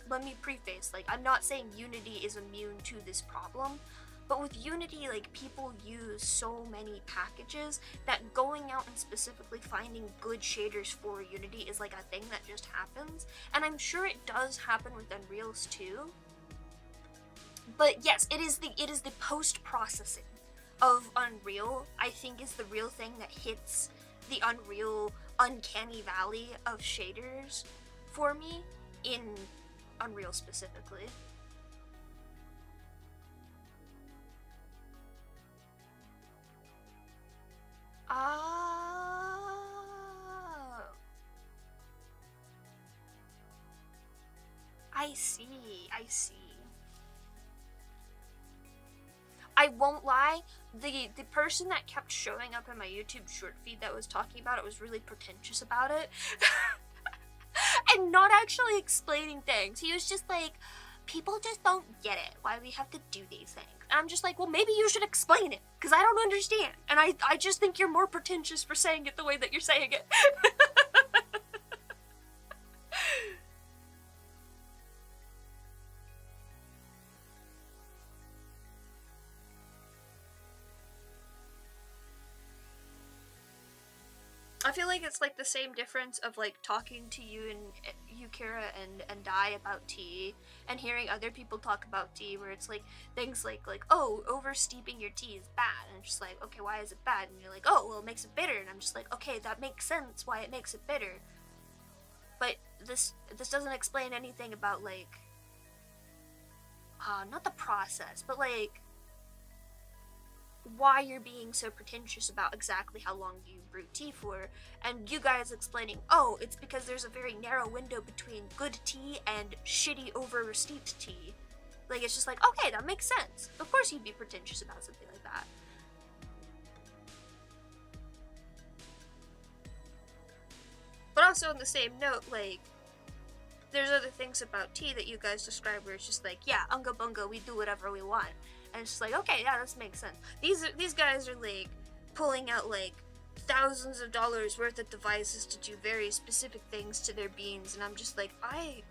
Let me preface, like, I'm not saying Unity is immune to this problem, but with Unity, like, people use so many packages that going out and specifically finding good shaders for Unity is like a thing that just happens. And I'm sure it does happen with Unreal's too. But yes, it is the post-processing of Unreal, I think, is the real thing that hits the Unreal uncanny valley of shaders for me in Unreal specifically. Oh, I see. I won't lie, the person that kept showing up in my YouTube short feed that was talking about it was really pretentious about it. And not actually explaining things. He was just like, people just don't get it, why we have to do these things. And I'm just like, well, maybe you should explain it, because I don't understand. And I just think you're more pretentious for saying it the way that you're saying it. I feel like it's like the same difference of like talking to you and Yukira and Dai about tea, and hearing other people talk about tea, where it's like things like oh, over steeping your tea is bad, and I'm just like, okay, why is it bad? And you're like, oh, well, it makes it bitter, and I'm just like, okay, that makes sense why it makes it bitter. But this doesn't explain anything about like not the process, but like why you're being so pretentious about exactly how long you brew tea for, and you guys explaining, oh, it's because there's a very narrow window between good tea and shitty over steeped tea. Like, it's just like, okay, that makes sense. Of course you'd be pretentious about something like that. But also on the same note, like, there's other things about tea that you guys describe where it's just like, yeah, unga bunga, we do whatever we want. And it's just like, okay, yeah, this makes sense. These guys are like pulling out like thousands of dollars worth of devices to do very specific things to their beans, and I'm just like, I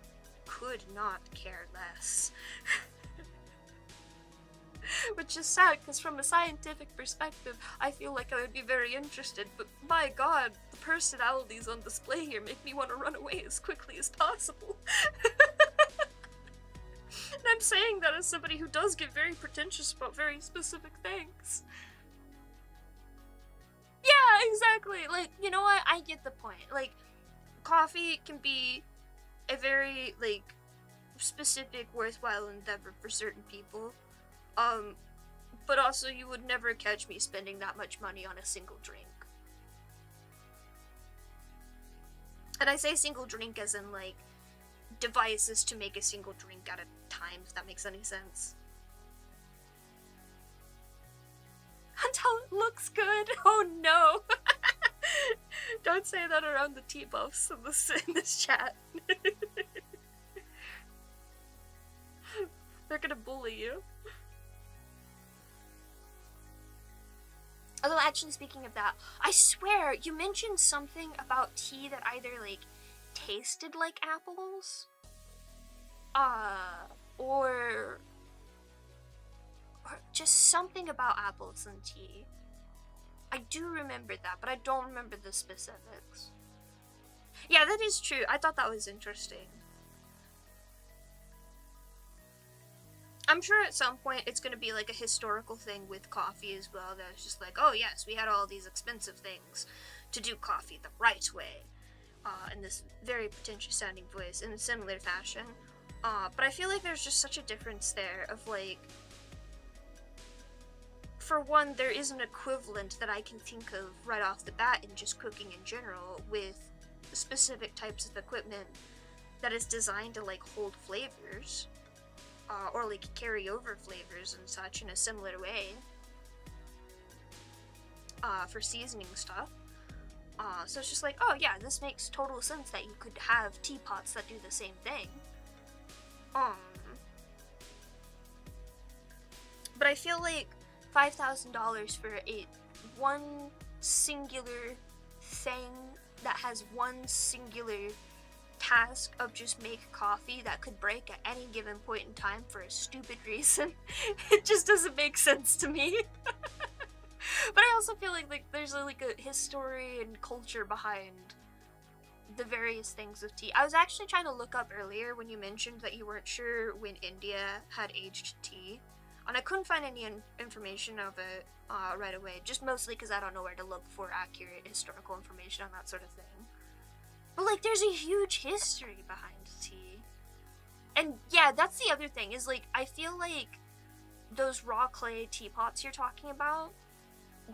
could not care less. Which is sad, because from a scientific perspective, I feel like I would be very interested, but my god, the personalities on display here make me want to run away as quickly as possible. And I'm saying that as somebody who does get very pretentious about very specific things. Yeah, exactly. Like, you know what? I get the point. Like, coffee can be a very, like, specific, worthwhile endeavor for certain people. But also you would never catch me spending that much money on a single drink. And I say single drink as in, like, devices to make a single drink at a time, if that makes any sense. Until it looks good. Oh no. Don't say that around the T-buffs in this chat. They're gonna bully you. Although, actually, speaking of that, I swear, you mentioned something about tea that either, like, tasted like apples? Or just something about apples and tea. I do remember that, but I don't remember the specifics. Yeah, that is true. I thought that was interesting. I'm sure at some point it's going to be like a historical thing with coffee as well, that it's just like, oh yes, we had all these expensive things to do coffee the right way, in this very pretentious sounding voice, in a similar fashion. But I feel like there's just such a difference there of like, for one, there is an equivalent that I can think of right off the bat in just cooking in general with specific types of equipment that is designed to like hold flavors. Or like carry over flavors and such in a similar way, for seasoning stuff. So it's just like, oh yeah, this makes total sense that you could have teapots that do the same thing. But I feel like $5,000 for one singular thing that has one singular task of just make coffee that could break at any given point in time for a stupid reason. It just doesn't make sense to me. But I also feel like there's like a history and culture behind the various things of tea. I was actually trying to look up earlier when you mentioned that you weren't sure when India had aged tea, and I couldn't find any information of it right away, just mostly because I don't know where to look for accurate historical information on that sort of thing. But, like, there's a huge history behind tea. And, yeah, that's the other thing, is, like, I feel like those raw clay teapots you're talking about,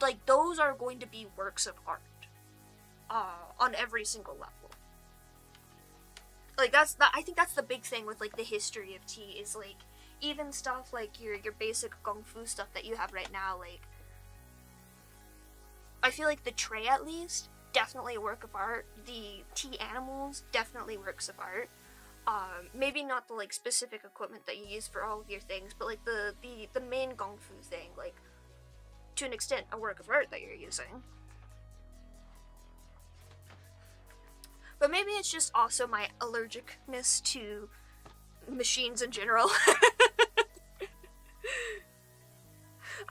like, those are going to be works of art. On every single level. Like, I think that's the big thing with, like, the history of tea, is, like, even stuff like your basic kung fu stuff that you have right now, like, I feel like the tray, at least, definitely a work of art. The tea animals, definitely works of art. Maybe not the, like, specific equipment that you use for all of your things, but, like, the main kung fu thing, like, to an extent, a work of art that you're using. But maybe it's just also my allergicness to machines in general.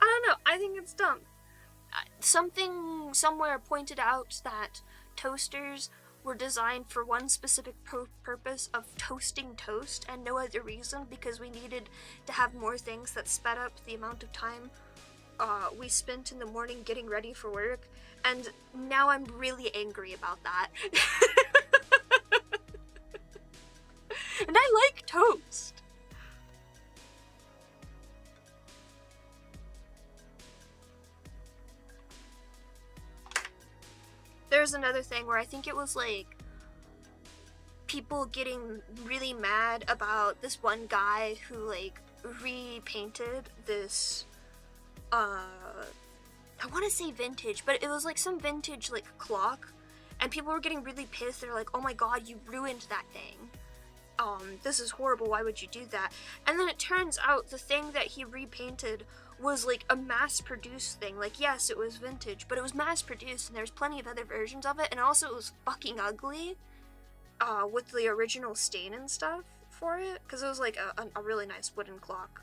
I don't know, I think it's dumb. Something somewhere pointed out that toasters were designed for one specific purpose of toasting toast and no other reason, because we needed to have more things that sped up the amount of time we spent in the morning getting ready for work, and now I'm really angry about that. And I like toast. There's another thing where I think it was like people getting really mad about this one guy who like repainted this I want to say vintage, but it was like some vintage like clock, and people were getting really pissed. They're like, oh my god, you ruined that thing. This is horrible, why would you do that? And then it turns out the thing that he repainted was like a mass-produced thing. Like, yes, it was vintage, but it was mass-produced, and there's plenty of other versions of it, and also it was fucking ugly, with the original stain and stuff for it, because it was like a really nice wooden clock.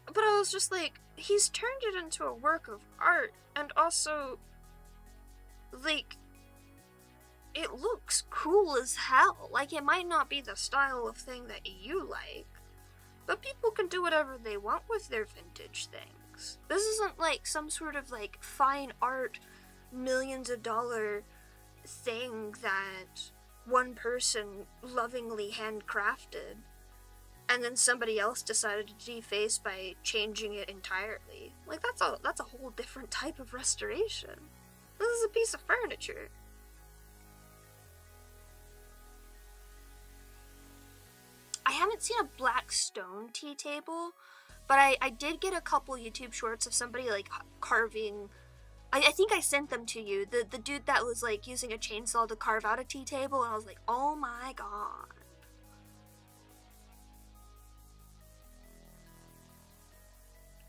But I was just like, he's turned it into a work of art, and also, like, it looks cool as hell. Like, it might not be the style of thing that you like, but people can do whatever they want with their vintage things. This isn't like some sort of like fine art, millions of dollar thing that one person lovingly handcrafted, and then somebody else decided to deface by changing it entirely. Like, that's a whole different type of restoration. This is a piece of furniture. I haven't seen a black stone tea table, but I did get a couple YouTube shorts of somebody like carving. I think I sent them to you. The dude that was like using a chainsaw to carve out a tea table, and I was like, oh my god.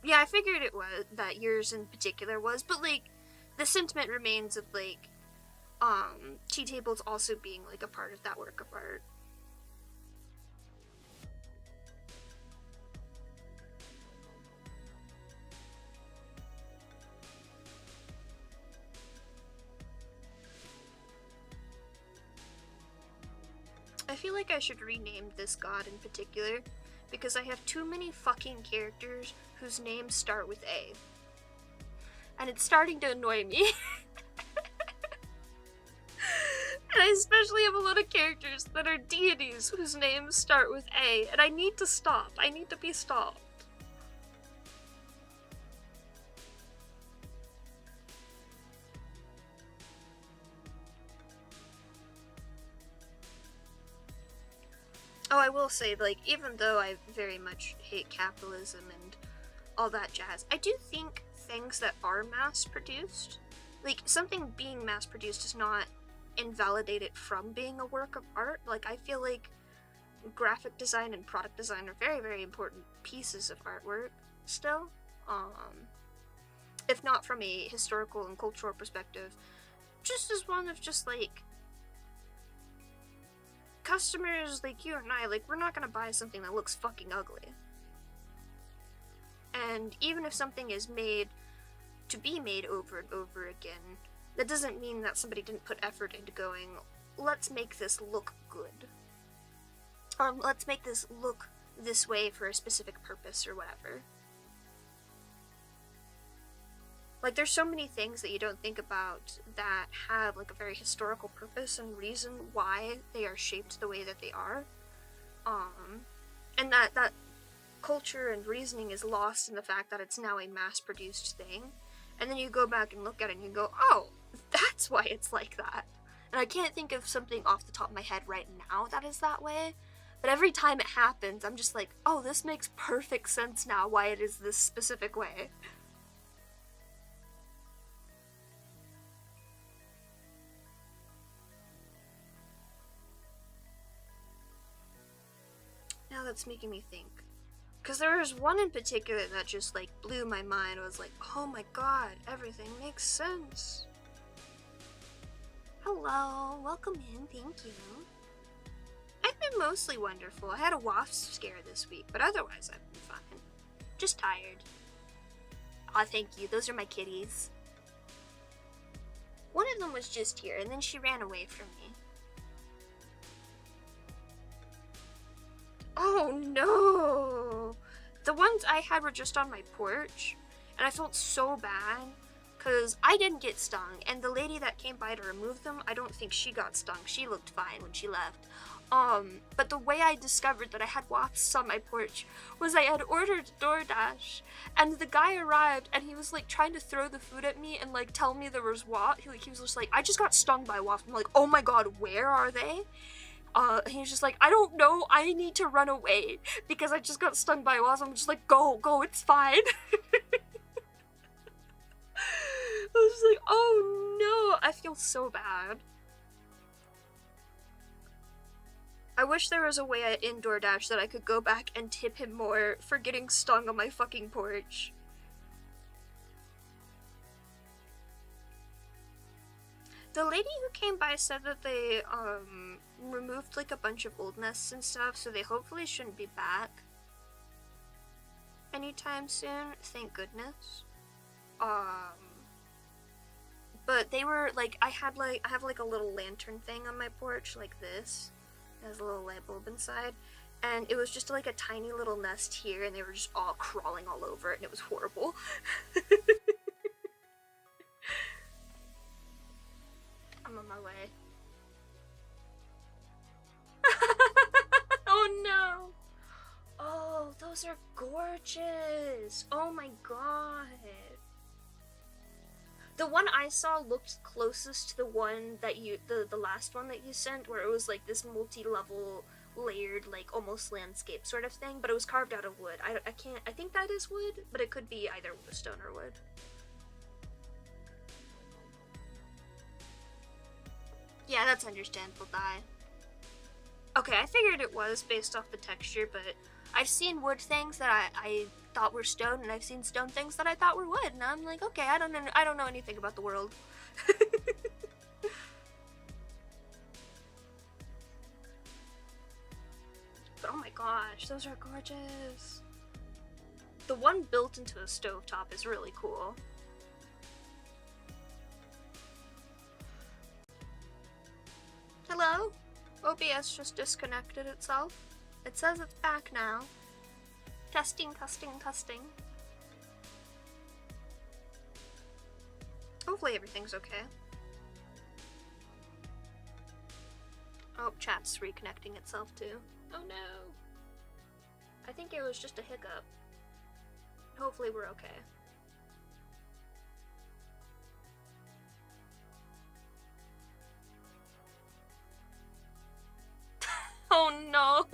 Yeah, I figured it was, that yours in particular was, but like the sentiment remains of like tea tables also being like a part of that work of art. I feel like I should rename this god in particular, because I have too many fucking characters whose names start with A. And it's starting to annoy me. And I especially have a lot of characters that are deities whose names start with A, and I need to stop. I need to be stopped. Oh, I will say, like, even though I very much hate capitalism and all that jazz, I do think things that are mass-produced, like, something being mass-produced does not invalidate it from being a work of art. Like, I feel like graphic design and product design are very, very important pieces of artwork still. If not from a historical and cultural perspective, just as one of just, like, customers like you and I, like, we're not gonna buy something that looks fucking ugly. And even if something is made to be made over and over again, that doesn't mean that somebody didn't put effort into going, let's make this look good. Or let's make this look this way for a specific purpose or whatever. Like, there's so many things that you don't think about that have, like, a very historical purpose and reason why they are shaped the way that they are. And that culture and reasoning is lost in the fact that it's now a mass-produced thing. And then you go back and look at it and you go, oh, that's why it's like that. And I can't think of something off the top of my head right now that is that way. But every time it happens, I'm just like, oh, this makes perfect sense now why it is this specific way. Now that's making me think. Because there was one in particular that just, like, blew my mind. I was like, oh my god, everything makes sense. Hello, welcome in, thank you. I've been mostly wonderful. I had a wasp scare this week, but otherwise I've been fine. Just tired. Aw, thank you, those are my kitties. One of them was just here, and then she ran away from me. Oh no! The ones I had were just on my porch, and I felt so bad, because I didn't get stung, and the lady that came by to remove them, I don't think she got stung. She looked fine when she left. But the way I discovered that I had wasps on my porch was I had ordered DoorDash, and the guy arrived, and he was, like, trying to throw the food at me and, like, tell me there was wasps. He was just like, I just got stung by a wasp. I'm like, oh my god, where are they? He was just like, I don't know, I need to run away because I just got stung by a wasp. I'm just like, go, it's fine. I was just like, oh no, I feel so bad. I wish there was a way in DoorDash that I could go back and tip him more for getting stung on my fucking porch. The lady who came by said that they, removed, like, a bunch of old nests and stuff, so they hopefully shouldn't be back anytime soon, thank goodness. But they were, like, I have, like, a little lantern thing on my porch, like this. It has a little light bulb inside, and it was just, like, a tiny little nest here, and they were just all crawling all over it, and it was horrible. I'm on my way. Oh no! Oh, those are gorgeous! Oh my god! The one I saw looked closest to the one that the last one that you sent, where it was like this multi-level, layered, like almost landscape sort of thing, but it was carved out of wood. I think that is wood, but it could be either stone or wood. Yeah, that's understandable, dye. Okay, I figured it was based off the texture, but I've seen wood things that I thought were stone, and I've seen stone things that I thought were wood, and I'm like, okay, I don't know anything about the world. But oh my gosh, those are gorgeous. The one built into a stovetop is really cool. Hello? OBS just disconnected itself. It says it's back now. Testing, testing, testing. Hopefully everything's okay. Oh, chat's reconnecting itself too. Oh no. I think it was just a hiccup. Hopefully we're okay. Oh no.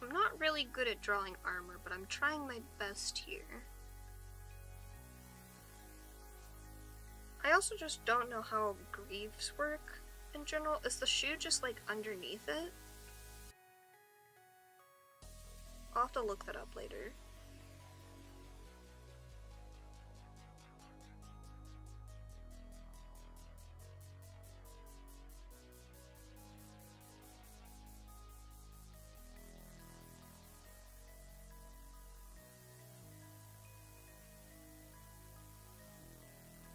I'm not really good at drawing armor, but I'm trying my best here. I also just don't know how greaves work in general. Is the shoe just like underneath it? I'll have to look that up later.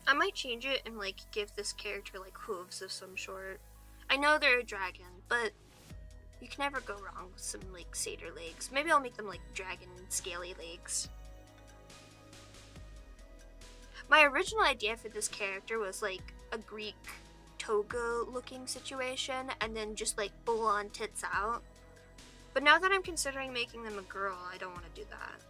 I might change it and like give this character like hooves of some sort. I know they're a dragon, but you can never go wrong with some like satyr legs. Maybe I'll make them like dragon scaly legs. My original idea for this character was like a Greek toga looking situation and then just like full on tits out. But now that I'm considering making them a girl, I don't want to do that.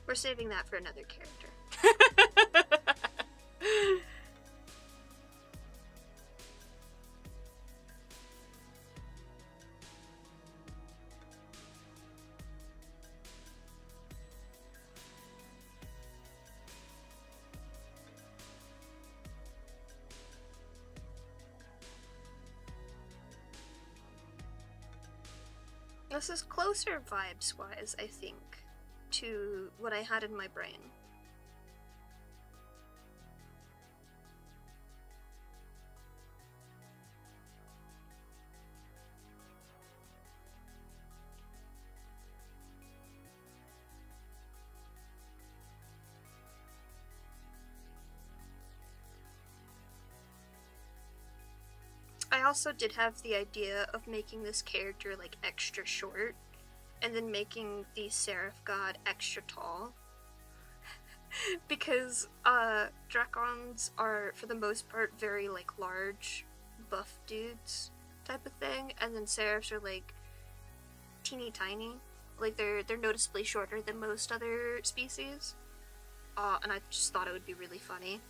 We're saving that for another character. This is closer vibes-wise, I think, to what I had in my brain. I also did have the idea of making this character like extra short and then making the Seraph God extra tall. Because Drakons are for the most part very like large buff dudes type of thing, and then Seraphs are like teeny tiny. Like they're noticeably shorter than most other species. And I just thought it would be really funny.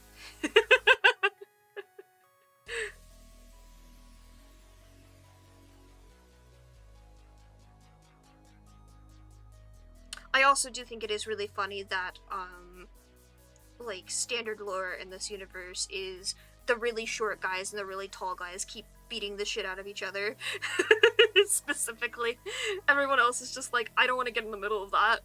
I also do think it is really funny that, like, standard lore in this universe is the really short guys and the really tall guys keep beating the shit out of each other. Specifically. Everyone else is just like, I don't want to get in the middle of that.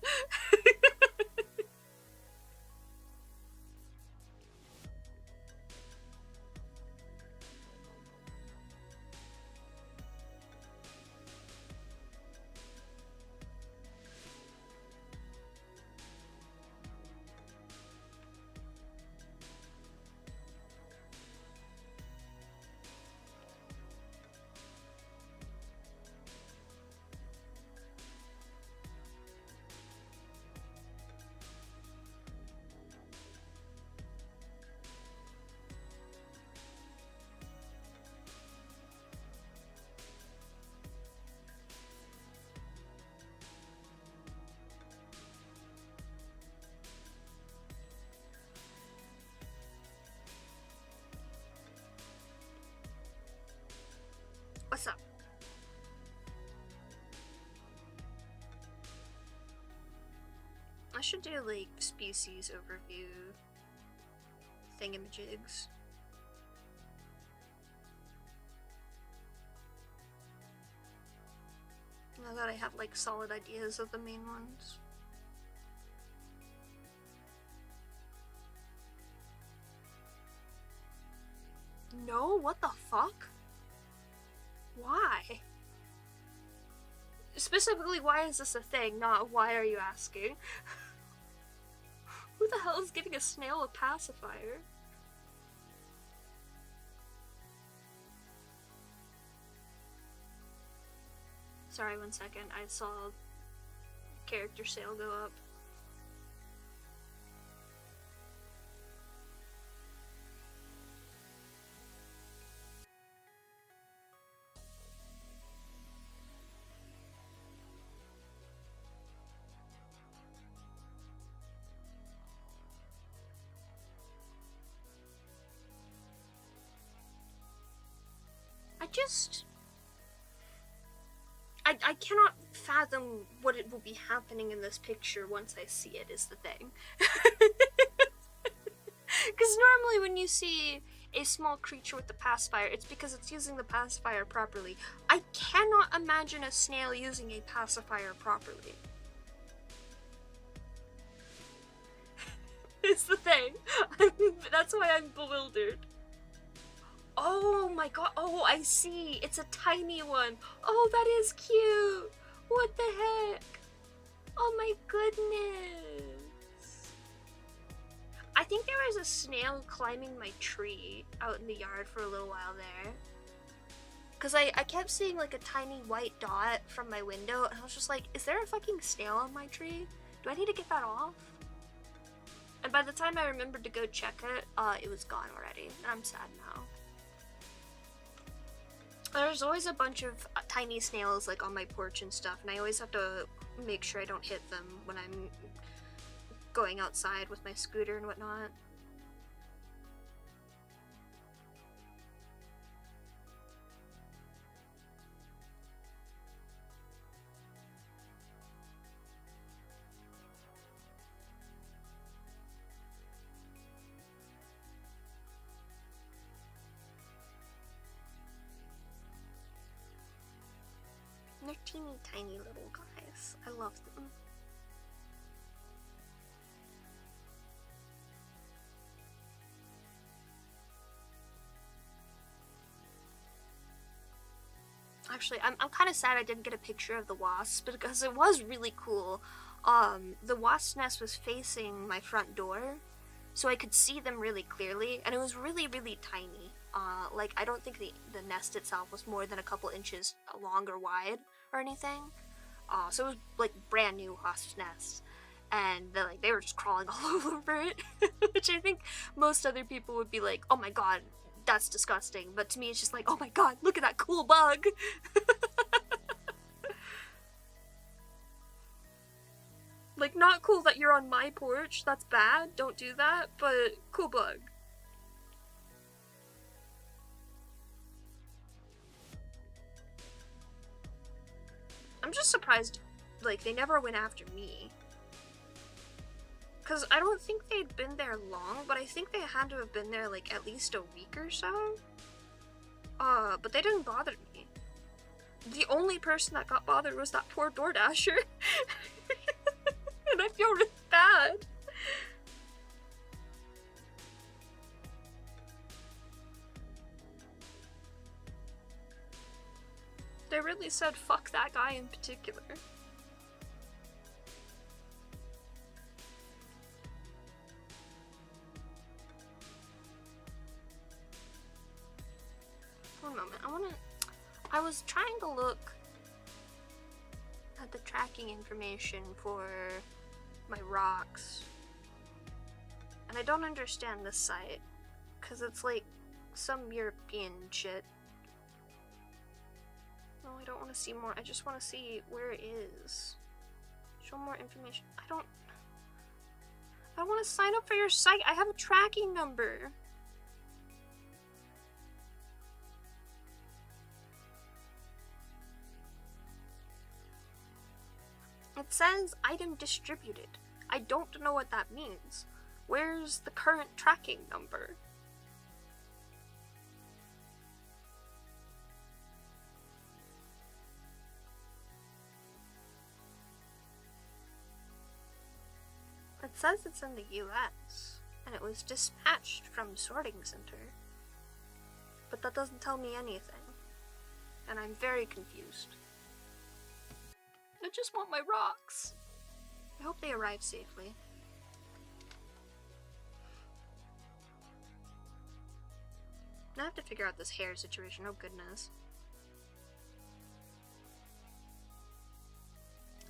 What's up? I should do, like, species overview thingamajigs. Now that I have, like, solid ideas of the main ones. No? What the fuck? Why? Specifically, why is this a thing, not why are you asking? Who the hell is giving a snail a pacifier? Sorry, 1 second. I saw character sale go up. I cannot fathom what it will be happening in this picture once I see it, is the thing. Because normally when you see a small creature with the pacifier, it's because it's using the pacifier properly. I cannot imagine a snail using a pacifier properly. It's the thing. That's why I'm bewildered. Oh my god. Oh, I see. It's a tiny one. Oh, that is cute. What the heck? Oh my goodness. I think there was a snail climbing my tree out in the yard for a little while there. Because I kept seeing like a tiny white dot from my window, and I was just like, is there a fucking snail on my tree? Do I need to get that off? And by the time I remembered to go check it, it was gone already, and I'm sad now. There's always a bunch of tiny snails like on my porch and stuff, and I always have to make sure I don't hit them when I'm going outside with my scooter and whatnot. They're teeny tiny little guys. I love them. Actually, I'm kind of sad I didn't get a picture of the wasp because it was really cool. The wasp nest was facing my front door, so I could see them really clearly, and it was really, really tiny. Like, I don't think the nest itself was more than a couple inches long or wide or anything. So it was like brand new wasp nest, and they were just crawling all over it, which I think most other people would be like, oh my god, that's disgusting. But to me, it's just like, oh my god, look at that cool bug. Like, not cool that you're on my porch, that's bad, don't do that, but cool bug. I'm just surprised, like, they never went after me. Because I don't think they'd been there long, but I think they had to have been there, like, at least a week or so. But they didn't bother me. The only person that got bothered was that poor DoorDasher. And I feel really bad. They really said fuck that guy in particular. One moment, I was trying to look at the tracking information for my rocks, and I don't understand this site, because it's like some European shit. No, I don't want to see more, I just want to see where it is. Show more information. I don't want to sign up for your site, I have a tracking number. It says item distributed. I don't know what that means. Where's the current tracking number? It says it's in the US, and it was dispatched from sorting center. But that doesn't tell me anything, and I'm very confused. I just want my rocks. I hope they arrive safely. I have to figure out this hair situation, oh goodness.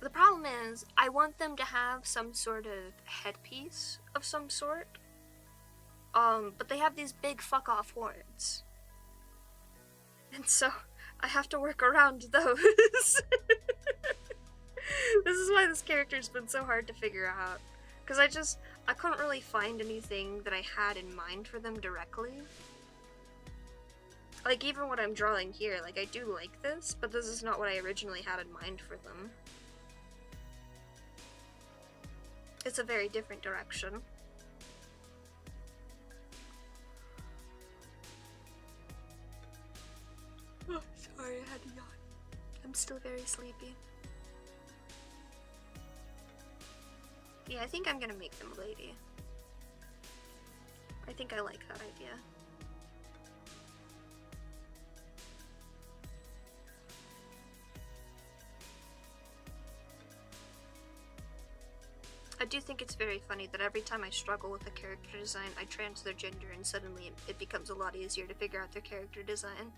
The problem is, I want them to have some sort of headpiece of some sort. But they have these big fuck off horns. And so, I have to work around those. This is why this character's been so hard to figure out. Because I couldn't really find anything that I had in mind for them directly. Like, even what I'm drawing here, like, I do like this, but this is not what I originally had in mind for them. It's a very different direction. still very sleepy. Yeah, I think I'm gonna make them a lady. I think I like that idea. I do think it's very funny that every time I struggle with a character design, I trans their gender and suddenly it becomes a lot easier to figure out their character design.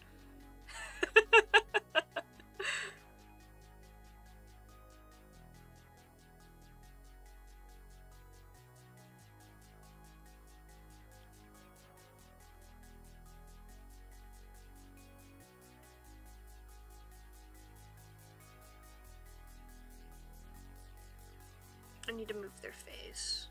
I need to move their face.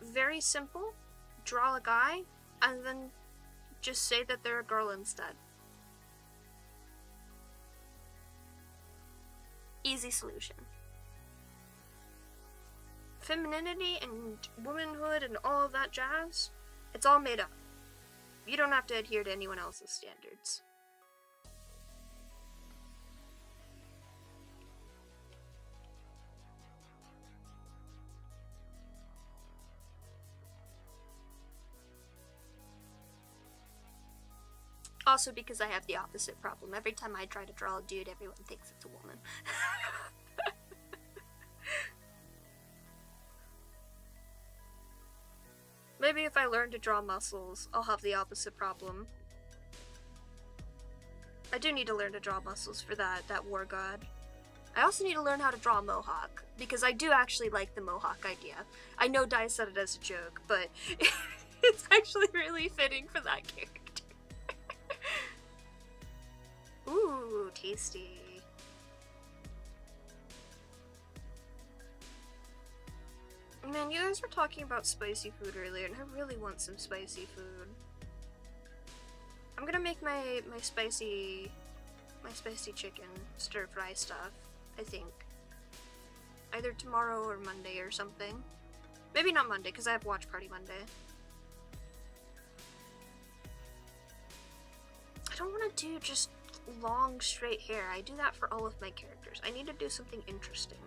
Very simple. Draw a guy, and then just say that they're a girl instead. Easy solution. Femininity and womanhood and all of that jazz, it's all made up. You don't have to adhere to anyone else's standards. Also because I have the opposite problem. Every time I try to draw a dude, everyone thinks it's a woman. Maybe if I learn to draw muscles, I'll have the opposite problem. I do need to learn to draw muscles for that war god. I also need to learn how to draw a mohawk, because I do actually like the mohawk idea. I know Dai said it as a joke, but it's actually really fitting for that character. Ooh, tasty. Man, you guys were talking about spicy food earlier, and I really want some spicy food. I'm gonna make my spicy chicken stir fry stuff, I think. Either tomorrow or Monday or something. Maybe not Monday, because I have watch party Monday. I don't want to do just long straight hair. I do that for all of my characters. I need to do something interesting.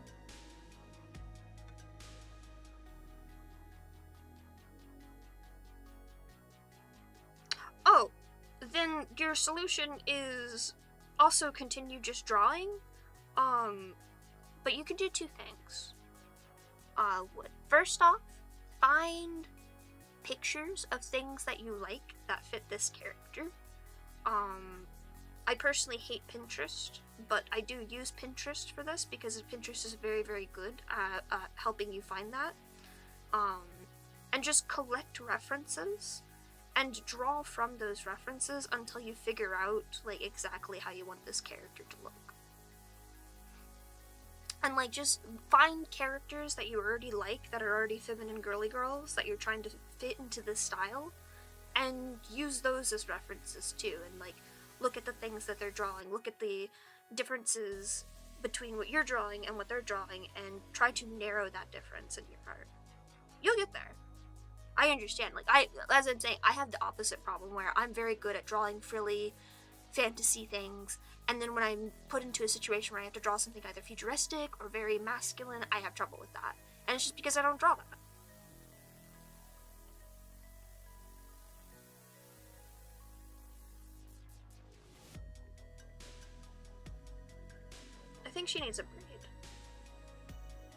Oh, then your solution is also continue just drawing. But you can do two things. First off, find pictures of things that you like that fit this character. I personally hate Pinterest, but I do use Pinterest for this because Pinterest is very, very good at helping you find that. And just collect references and draw from those references until you figure out like exactly how you want this character to look. And like just find characters that you already like, that are already feminine girly girls that you're trying to fit into this style, and use those as references too, and like look at the things that they're drawing, look at the differences between what you're drawing and what they're drawing, and try to narrow that difference in your art. You'll get there. I understand, like, as I'm saying, I have the opposite problem where I'm very good at drawing frilly fantasy things, and then when I'm put into a situation where I have to draw something either futuristic or very masculine, I have trouble with that. And it's just because I don't draw that. I think she needs a braid.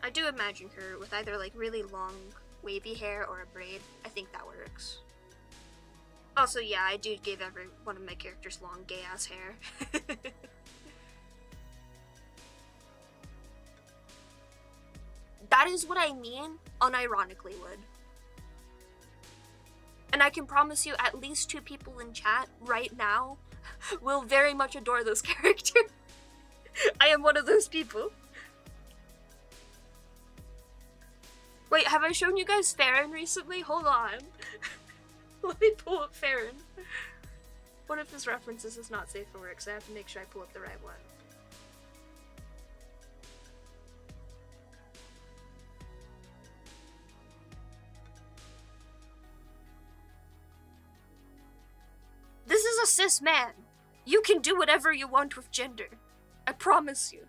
I do imagine her with either like really long wavy hair or a braid. I think that works. Also, yeah, I do give every one of my characters long gay ass hair. That is what I mean, unironically would. And I can promise you at least 2 people in chat right now will very much adore this character. I am one of those people. Wait, have I shown you guys Farron recently? Hold on. Let me pull up Farron. One of his references is not safe for work, so I have to make sure I pull up the right one. cis man. You can do whatever you want with gender. I promise you.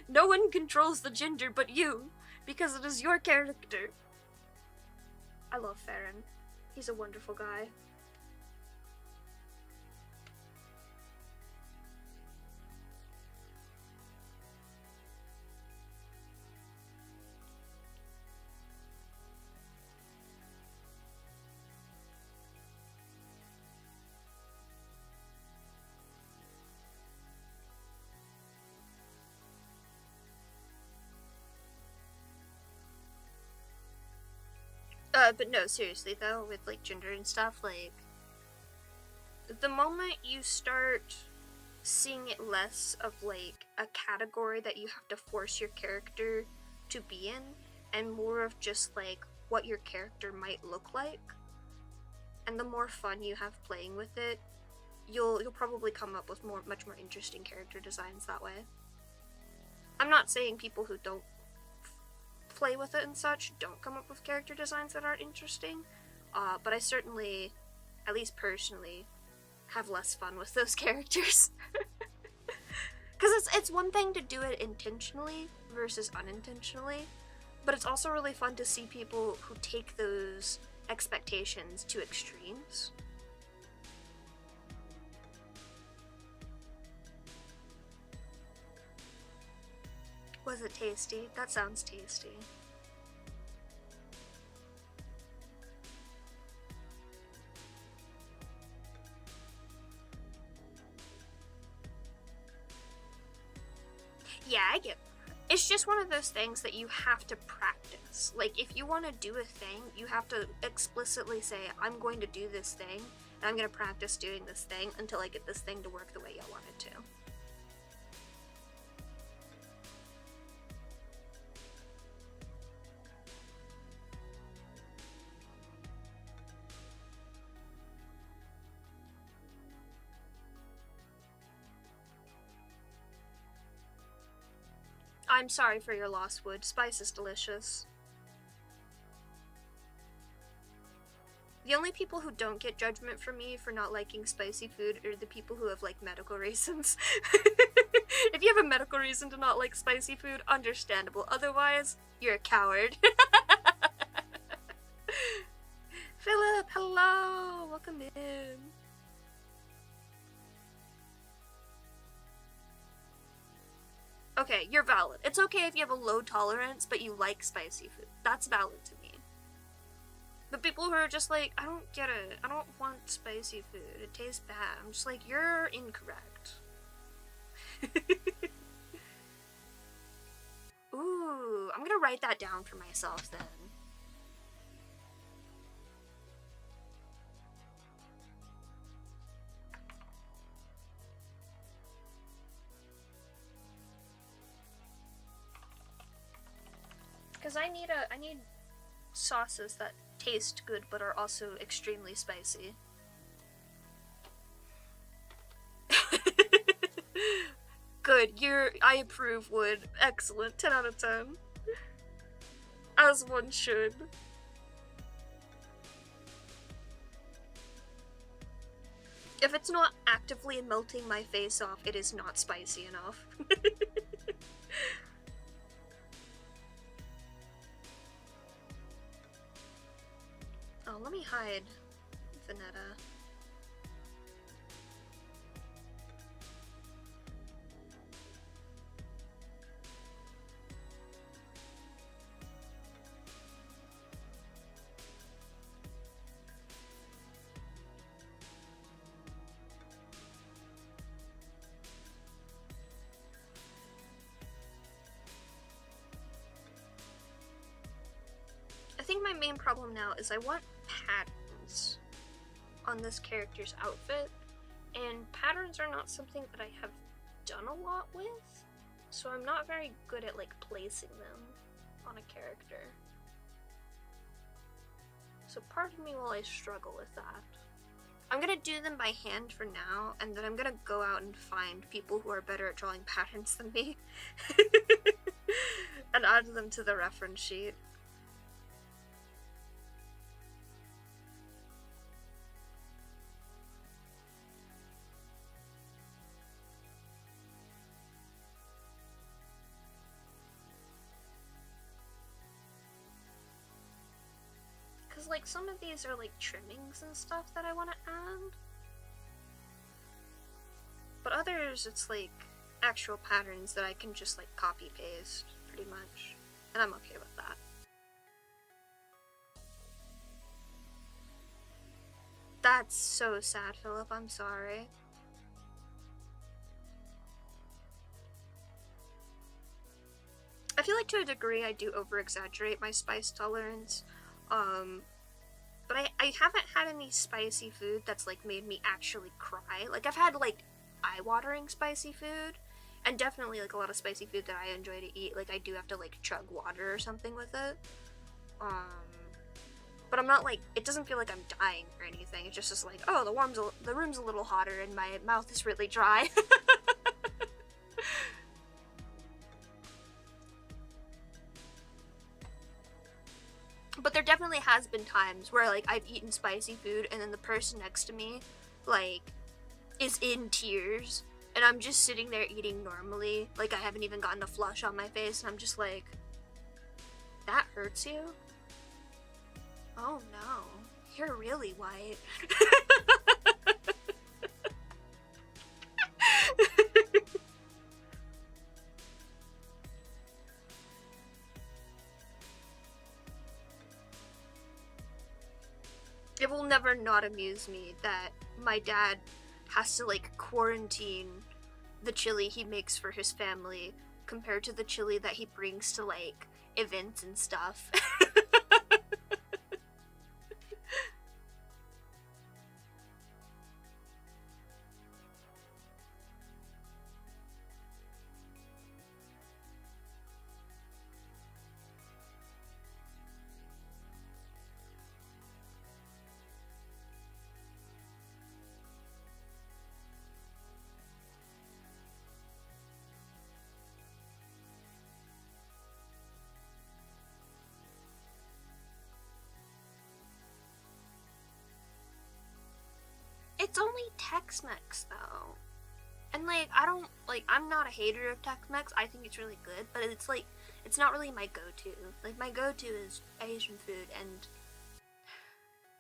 No one controls the gender but you, because it is your character. I love Farron. He's a wonderful guy. But no, seriously though, with like gender and stuff, like, the moment you start seeing it less of like a category that you have to force your character to be in, and more of just like what your character might look like, and the more fun you have playing with it, you'll probably come up with much more interesting character designs that way. I'm not saying people who don't play with it and such don't come up with character designs that are interesting, but I certainly, at least personally, have less fun with those characters. Because it's one thing to do it intentionally versus unintentionally, but it's also really fun to see people who take those expectations to extremes. Was it tasty? That sounds tasty. Yeah, I get that. It's just one of those things that you have to practice. Like, if you want to do a thing, you have to explicitly say, I'm going to do this thing, and I'm going to practice doing this thing until I get this thing to work the way I want it to. I'm sorry for your loss, Wood. Spice is delicious. The only people who don't get judgment from me for not liking spicy food are the people who have, like, medical reasons. If you have a medical reason to not like spicy food, understandable. Otherwise, you're a coward. Philip, hello! Welcome in. Okay, you're valid. It's okay if you have a low tolerance, but you like spicy food. That's valid to me. But people who are just like, I don't get it. I don't want spicy food. It tastes bad. I'm just like, you're incorrect. Ooh, I'm gonna write that down for myself then. Because I need sauces that taste good but are also extremely spicy. Good, I approve, Wood. Excellent, 10 out of 10. As one should. If it's not actively melting my face off, it is not spicy enough. Oh, let me hide Vanetta. I think my main problem now is I want patterns on this character's outfit, and patterns are not something that I have done a lot with, so I'm not very good at like placing them on a character. So pardon me while I struggle with that. I'm gonna do them by hand for now, and then I'm gonna go out and find people who are better at drawing patterns than me and add them to the reference sheet. like, some of these are, like, trimmings and stuff that I want to add. But others, it's, like, actual patterns that I can just, like, copy-paste, pretty much. And I'm okay with that. That's so sad, Philip. I'm sorry. I feel like to a degree I do over-exaggerate my spice tolerance. But I haven't had any spicy food that's, like, made me actually cry. Like, I've had, like, eye-watering spicy food, and definitely, like, a lot of spicy food that I enjoy to eat. Like, I do have to, like, chug water or something with it. But I'm not, like, it doesn't feel like I'm dying or anything. It's just like, oh, the room's a little hotter and my mouth is really dry. But there definitely has been times where, like, I've eaten spicy food and then the person next to me, like, is in tears, and I'm just sitting there eating normally, like, I haven't even gotten a flush on my face, and I'm just like, that hurts you? Oh no, you're really white. It will never not amuse me that my dad has to, like, quarantine the chili he makes for his family compared to the chili that he brings to, like, events and stuff. It's only Tex-Mex, though. And, like, I'm not a hater of Tex-Mex. I think it's really good, but it's, like, it's not really my go-to. Like, my go-to is Asian food, and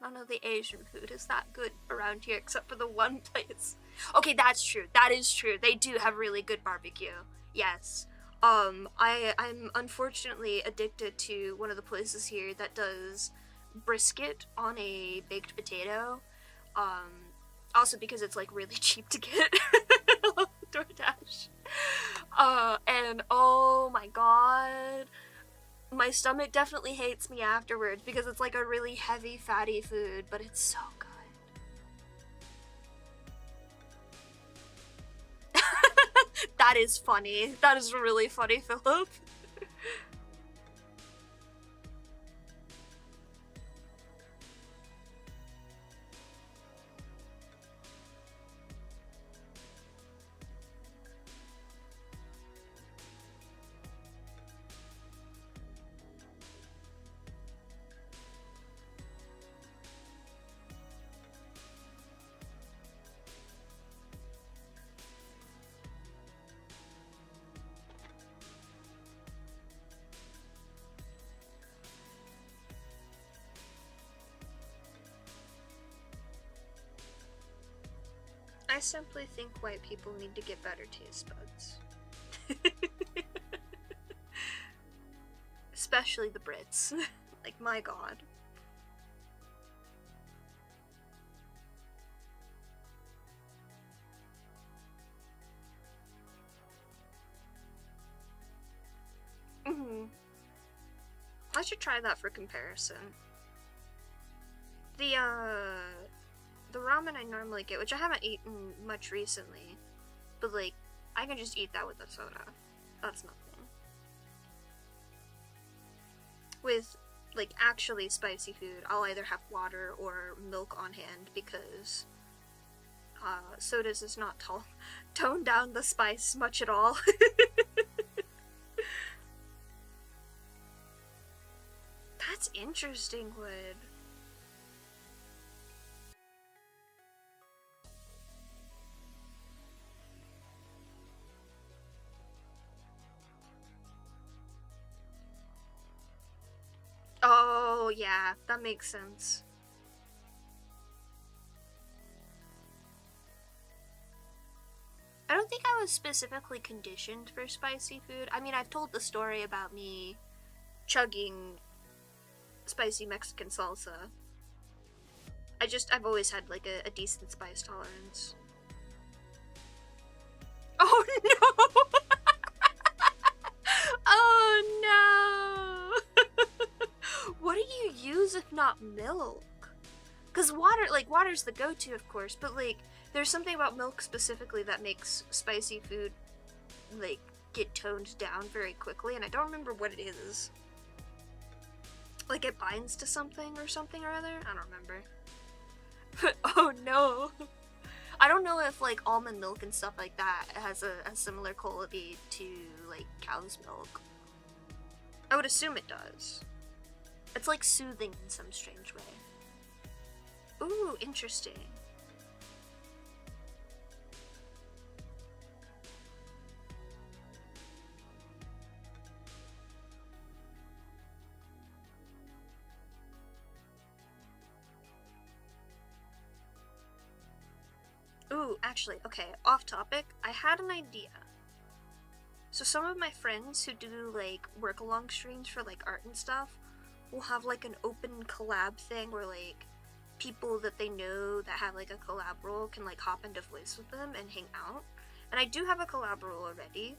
none of the Asian food is that good around here except for the one place. Okay, that's true. That is true. They do have really good barbecue. Yes. I'm unfortunately addicted to one of the places here that does brisket on a baked potato. Also because it's, like, really cheap to get. DoorDash. And oh my god. My stomach definitely hates me afterwards because it's, like, a really heavy, fatty food, but it's so good. That is funny. That is really funny, Philip. I simply think white people need to get better taste buds. Especially the Brits. Like, my god. I should try that for comparison. The ramen I normally get, which I haven't eaten much recently, but, like, I can just eat that with a soda. That's nothing. With, like, actually spicy food, I'll either have water or milk on hand because sodas does not tone down the spice much at all. That's interesting, Wood. Oh, Oh, yeah, that makes sense. I don't think I was specifically conditioned for spicy food. I mean, I've told the story about me chugging spicy Mexican salsa. I've always had like a decent spice tolerance. Oh no! Oh no! What do you use if not milk? Because water's the go-to, of course, but like, there's something about milk specifically that makes spicy food, like, get toned down very quickly, and I don't remember what it is. Like, it binds to something or other? I don't remember. Oh no! I don't know if, like, almond milk and stuff like that has a similar quality to, like, cow's milk. I would assume it does. It's, like, soothing in some strange way. Ooh, interesting. Ooh, actually, okay, off topic, I had an idea. So some of my friends who do, like, work-along streams for, like, art and stuff will have, like, an open collab thing where, like, people that they know that have, like, a collab role can, like, hop into voice with them and hang out. And I do have a collab role already.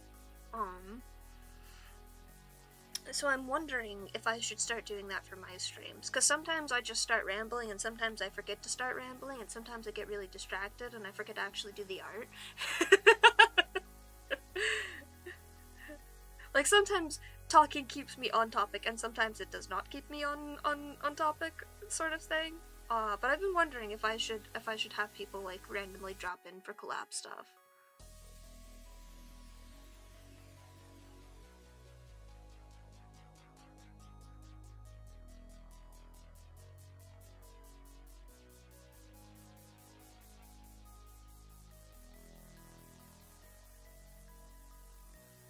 So I'm wondering if I should start doing that for my streams, because sometimes I just start rambling and sometimes I forget to start rambling and sometimes I get really distracted and I forget to actually do the art. Like, sometimes talking keeps me on topic and sometimes it does not keep me on topic, sort of thing. But I've been wondering if I should have people, like, randomly drop in for collab stuff.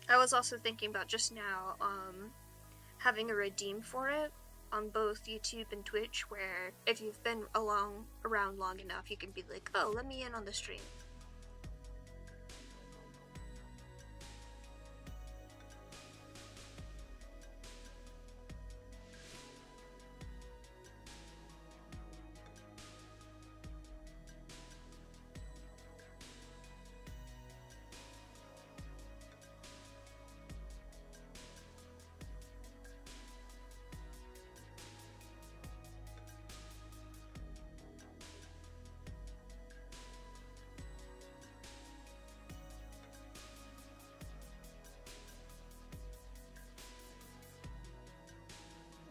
I was also thinking about just now, having a redeem for it on both YouTube and Twitch, where if you've been around long enough, you can be like, oh, let me in on the stream.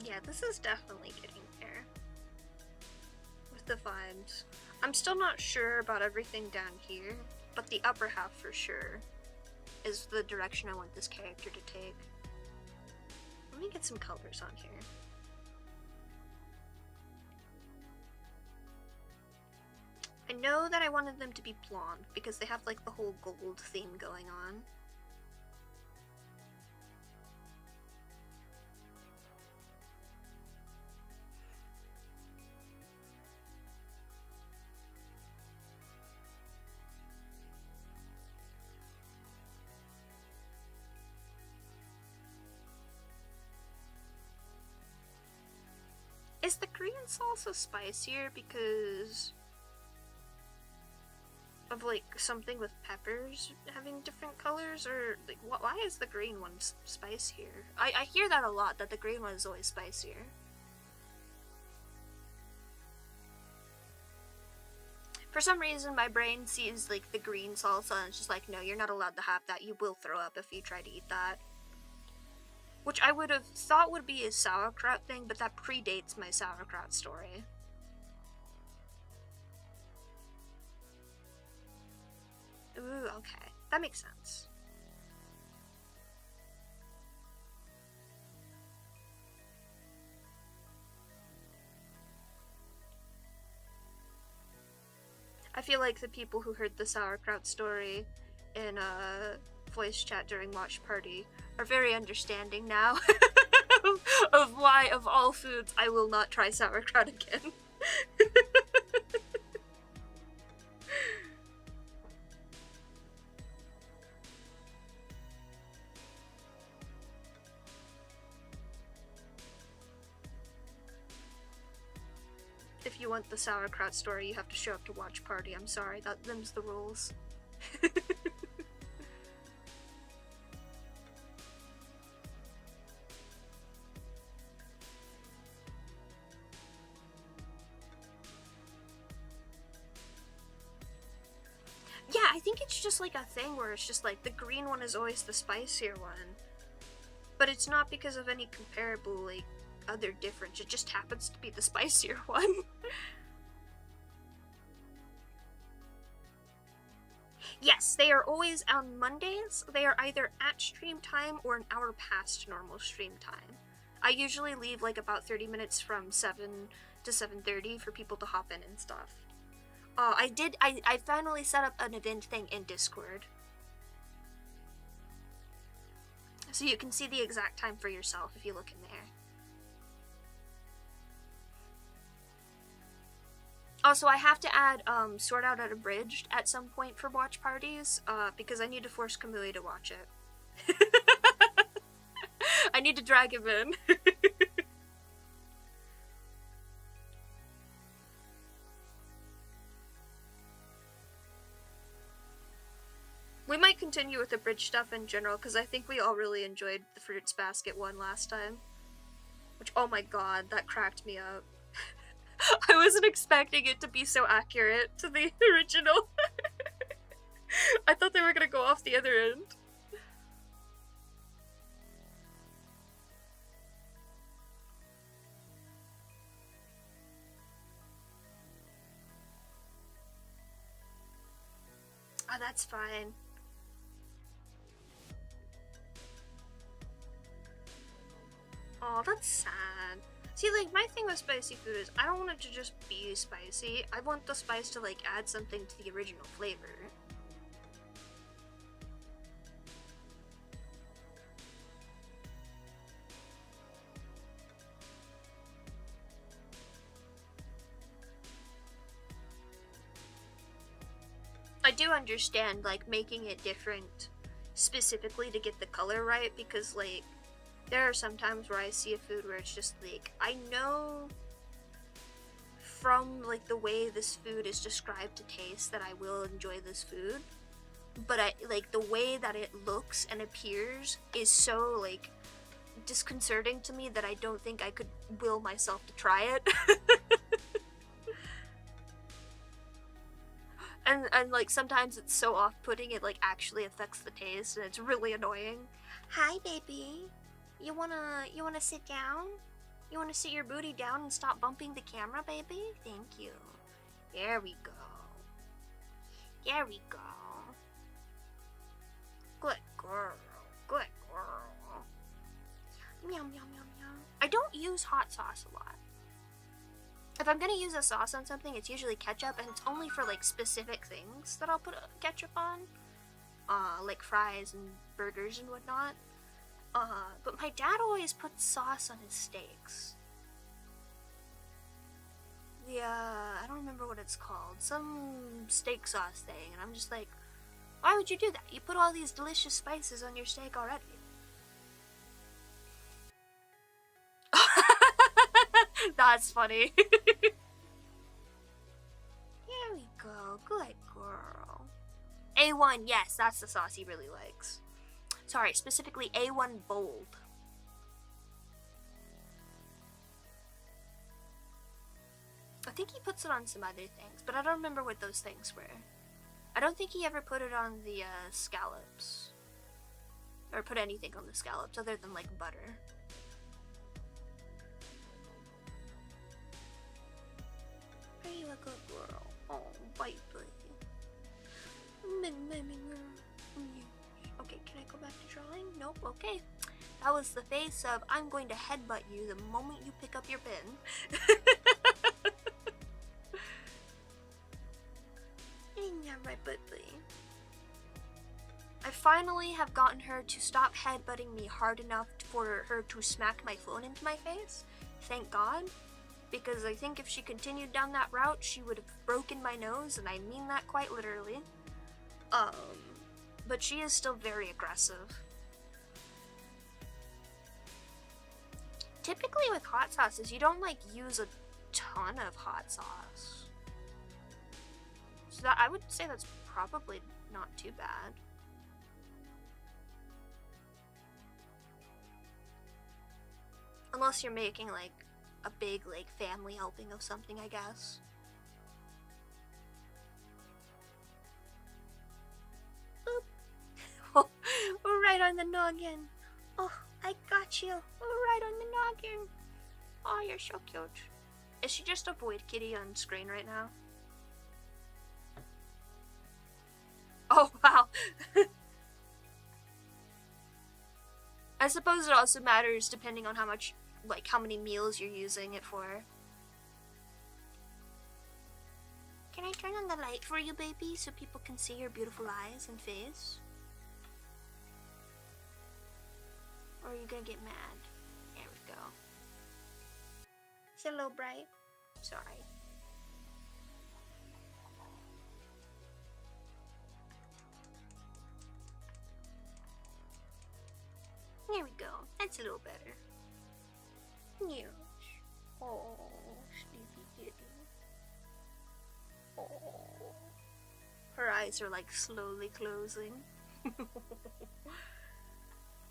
Yeah, this is definitely getting there with the vibes. I'm still not sure about everything down here, but the upper half for sure is the direction I want this character to take. Let me get some colors on here. I know that I wanted them to be blonde because they have like the whole gold theme going on. Is the green salsa spicier because of like something with peppers having different colors, or like why is the green one spicier? I hear that a lot, that the green one is always spicier. For some reason my brain sees like the green salsa and it's just like, no, you're not allowed to have that, you will throw up if you try to eat that. Which I would have thought would be a sauerkraut thing, but that predates my sauerkraut story. Ooh, okay. That makes sense. I feel like the people who heard the sauerkraut story in voice chat during watch party are very understanding now of why, of all foods, I will not try sauerkraut again. If you want the sauerkraut story, you have to show up to watch party. I'm sorry, them's the rules. Yeah, I think it's just like a thing where it's just like the green one is always the spicier one. But it's not because of any comparable, like, other difference. It just happens to be the spicier one. Yes, they are always on Mondays. They are either at stream time or an hour past normal stream time. I usually leave like about 30 minutes from 7 to 7:30 for people to hop in and stuff. I finally set up an event thing in Discord. So you can see the exact time for yourself if you look in there. Also, I have to add Sword Out at Abridged at some point for watch parties, because I need to force Kamui to watch it. I need to drag him in. We might continue with the bridge stuff in general, because I think we all really enjoyed the Fruits Basket one last time. Which, oh my god, that cracked me up. I wasn't expecting it to be so accurate to the original. I thought they were gonna go off the other end. Oh, that's fine. Oh, that's sad. See, like, my thing with spicy food is I don't want it to just be spicy. I want the spice to, like, add something to the original flavor. I do understand, like, making it different specifically to get the color right, because, like, there are some times where I see a food where it's just like, I know from like the way this food is described to taste that I will enjoy this food, but I like the way that it looks and appears is so like disconcerting to me that I don't think I could will myself to try it. and like sometimes it's so off-putting it like actually affects the taste and it's really annoying. Hi baby. You wanna sit down? You wanna sit your booty down and stop bumping the camera, baby? Thank you. There we go. There we go. Good girl. Good girl. Meow, meow, meow, meow. I don't use hot sauce a lot. If I'm gonna use a sauce on something, it's usually ketchup, and it's only for like specific things that I'll put ketchup on. Like fries and burgers and whatnot. But my dad always puts sauce on his steaks. I don't remember what it's called. Some steak sauce thing. And I'm just like, why would you do that? You put all these delicious spices on your steak already. That's funny. Here we go. Good girl. A1, yes, that's the sauce he really likes. Sorry, specifically A1 Bold. I think he puts it on some other things, but I don't remember what those things were. I don't think he ever put it on the scallops. Or put anything on the scallops other than like butter. Are you a good girl? Oh, baby. Okay, can I go back to drawing? Nope, okay. That was the face of I'm going to headbutt you the moment you pick up your pen. Yeah, right, baby. I finally have gotten her to stop headbutting me hard enough for her to smack my phone into my face. Thank God. Because I think if she continued down that route, she would have broken my nose, and I mean that quite literally. But she is still very aggressive. Typically with hot sauces, you don't like use a ton of hot sauce. So that, I would say that's probably not too bad. Unless you're making like a big like family helping of something, I guess. Boop. We're right on the noggin. Oh, I got you. We're right on the noggin. Oh, you're so cute. Is she just a void kitty on screen right now? Oh, wow. I suppose it also matters depending on how much, like, how many meals you're using it for. Can I turn on the light for you, baby, so people can see your beautiful eyes and face? Or are you gonna get mad? There we go. Is it a little bright? Sorry. There we go. That's a little better. Yes. Oh, sleepy kitty. Oh. Her eyes are like slowly closing.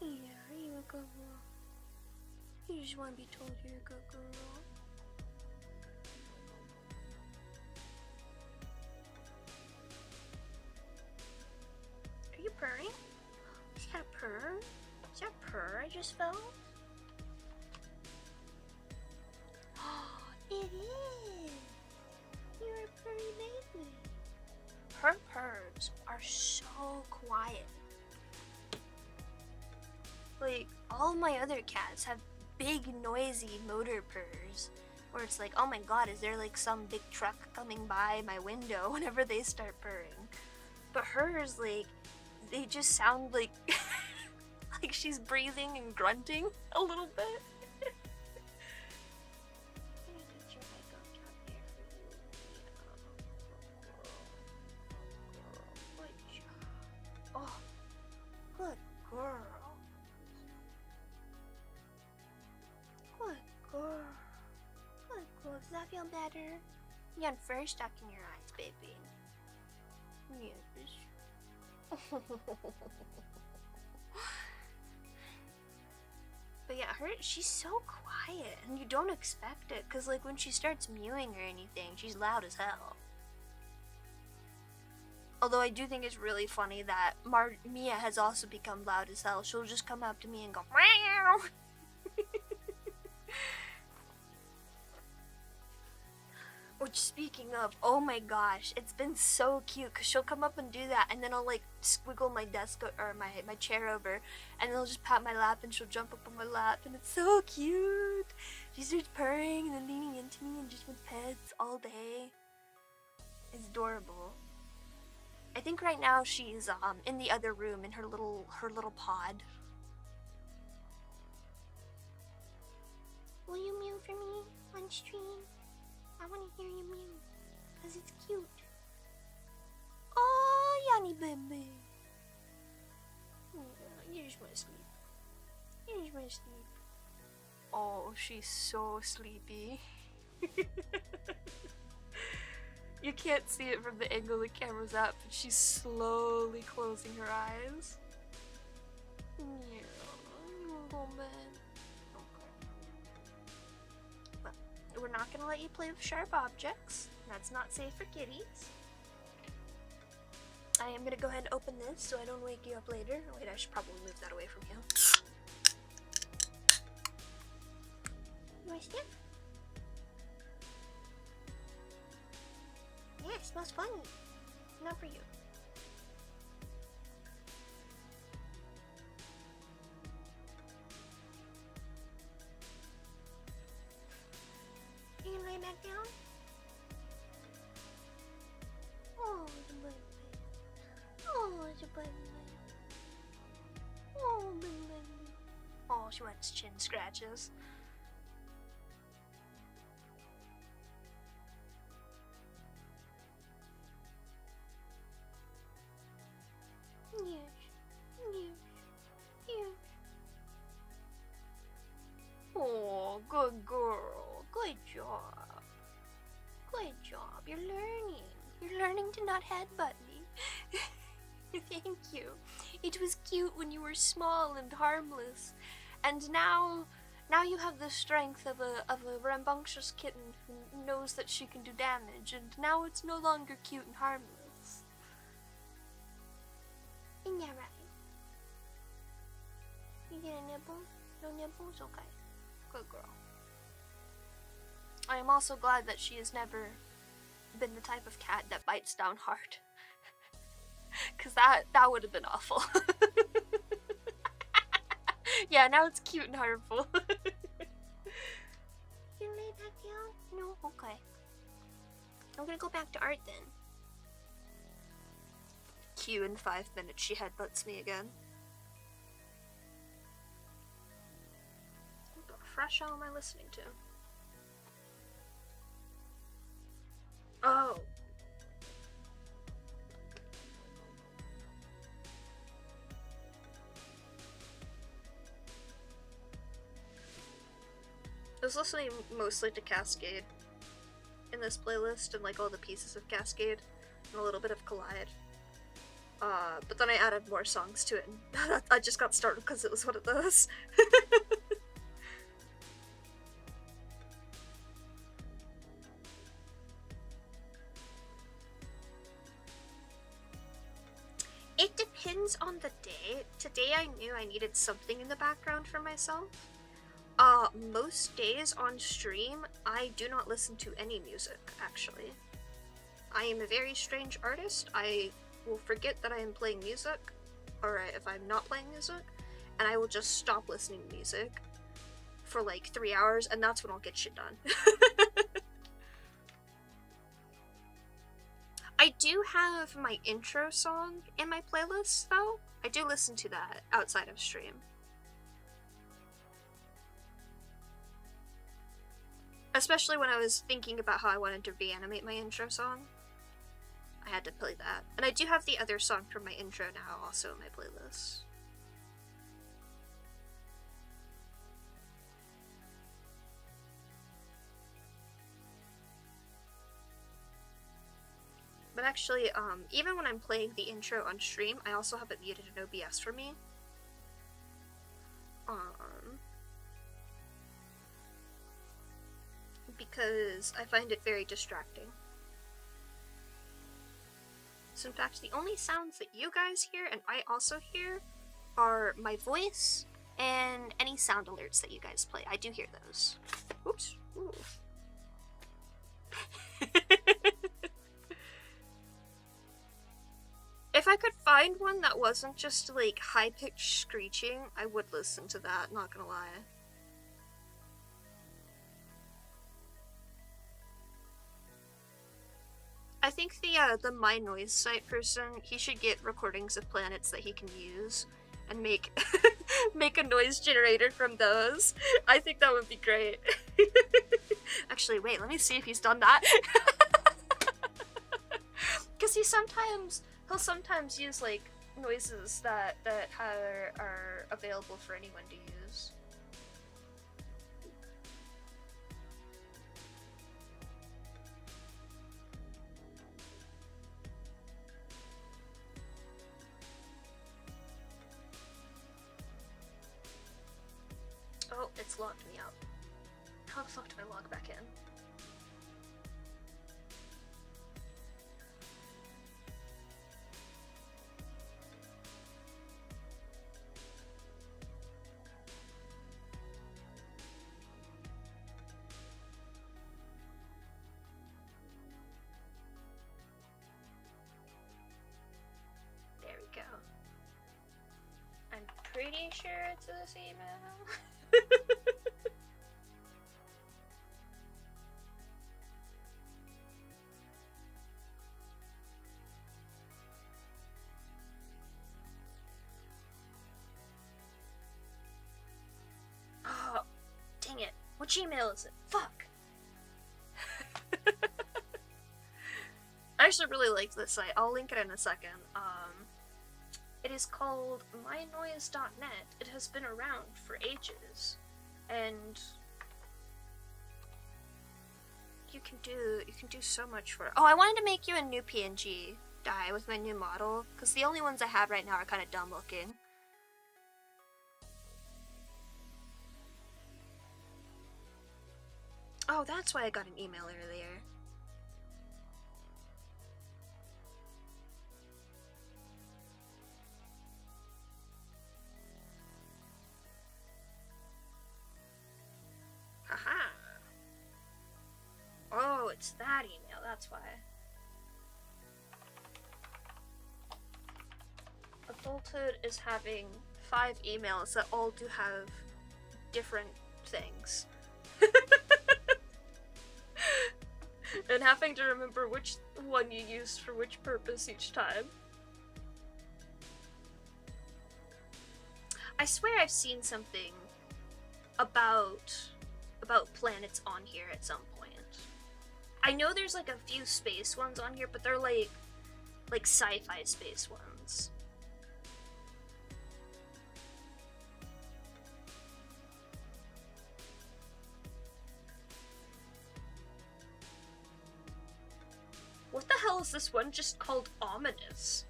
Yeah, you're a good girl. You just want to be told you're a good girl. Are you purring? Is that a purr? Is that a purr I just felt? Oh, it is! You're a purry baby. Her purrs are so quiet. Like, all my other cats have big, noisy motor purrs. Where it's like, oh my god, is there like some big truck coming by my window whenever they start purring? But hers, like, they just sound like like she's breathing and grunting a little bit. Oh, good girl. Good girl. Good girl. Does that feel better? You got fur stuck in your eyes, baby. Yes. But yeah, she's so quiet, and you don't expect it, because like when she starts mewing or anything, she's loud as hell. Although I do think it's really funny that Mia has also become loud as hell. She'll just come up to me and go, meow. Which, speaking of, oh my gosh, it's been so cute, because she'll come up and do that, and then I'll like squiggle my desk or my chair over, and then I'll just pat my lap and she'll jump up on my lap, and it's so cute. She starts purring and then leaning into me and just wants pets all day. It's adorable. I think right now she's in the other room in her little pod. Will you mew for me on stream? I want to hear you mew, because it's cute. Oh, Yanni baby. Oh, you just want to sleep. You just want to sleep. Oh, she's so sleepy. You can't see it from the angle the camera's at, but she's slowly closing her eyes. Yeah, you want to go to bed? We're not going to let you play with sharp objects. That's not safe for kitties. I am going to go ahead and open this so I don't wake you up later. Wait, I should probably move that away from you. You want to sniff? Yeah, it smells funny. Not for you. Can you lay back down? Oh, it's a baby. Oh, it's a baby. cat's chin scratches. Oh, good girl. Good job. Good job. You're learning. You're learning to not headbutt me. Thank you. It was cute when you were small and harmless. And now you have the strength of a rambunctious kitten who knows that she can do damage, and now it's no longer cute and harmless. Isn't that right? You get a nibble? No nipples? Okay. Good girl. I am also glad that she has never been the type of cat that bites down hard. Cause that would have been awful. Yeah, now it's cute and harmful. You lay back down? No? Okay. I'm gonna go back to art then. Cue in 5 minutes, she headbutts me again. What the fresh hell am I listening to? Oh. I was listening mostly to Cascade in this playlist, and like all the pieces of Cascade and a little bit of Collide. But then I added more songs to it, and I just got started because it was one of those. It depends on the day. Today I knew I needed something in the background for myself. Most days on stream, I do not listen to any music, actually. I am a very strange artist. I will forget that I am playing music, or if I'm not playing music, and I will just stop listening to music for like 3 hours, and that's when I'll get shit done. I do have my intro song in my playlist, though. I do listen to that outside of stream. Especially when I was thinking about how I wanted to reanimate my intro song. I had to play that. And I do have the other song from my intro now also in my playlist. But actually, even when I'm playing the intro on stream, I also have it muted in OBS for me. Because I find it very distracting. So in fact, the only sounds that you guys hear, and I also hear, are my voice and any sound alerts that you guys play. I do hear those. Oops. Ooh. If I could find one that wasn't just like high-pitched screeching, I would listen to that, not gonna lie. I think the My Noise site person, he should get recordings of planets that he can use and make make a noise generator from those. I think that would be great. Actually, wait, let me see if he's done that. Because he'll sometimes use like noises that are available for anyone to use. Oh, it's locked me out. How the fuck do I log back in? There we go. I'm pretty sure it's this email. Which email is it? Fuck. I actually really like this site. I'll link it in a second. It is called mynoise.net. It has been around for ages, and you can do so much for it. Oh, I wanted to make you a new PNG die with my new model, because the only ones I have right now are kind of dumb looking. Oh, that's why I got an email earlier. Haha. Oh, it's that email, that's why. Adulthood is having 5 emails that all do have different things. And having to remember which one you used for which purpose each time. I swear I've seen something about planets on here at some point. I know there's like a few space ones on here, but they're like sci-fi space ones. What the hell is this one just called ominous?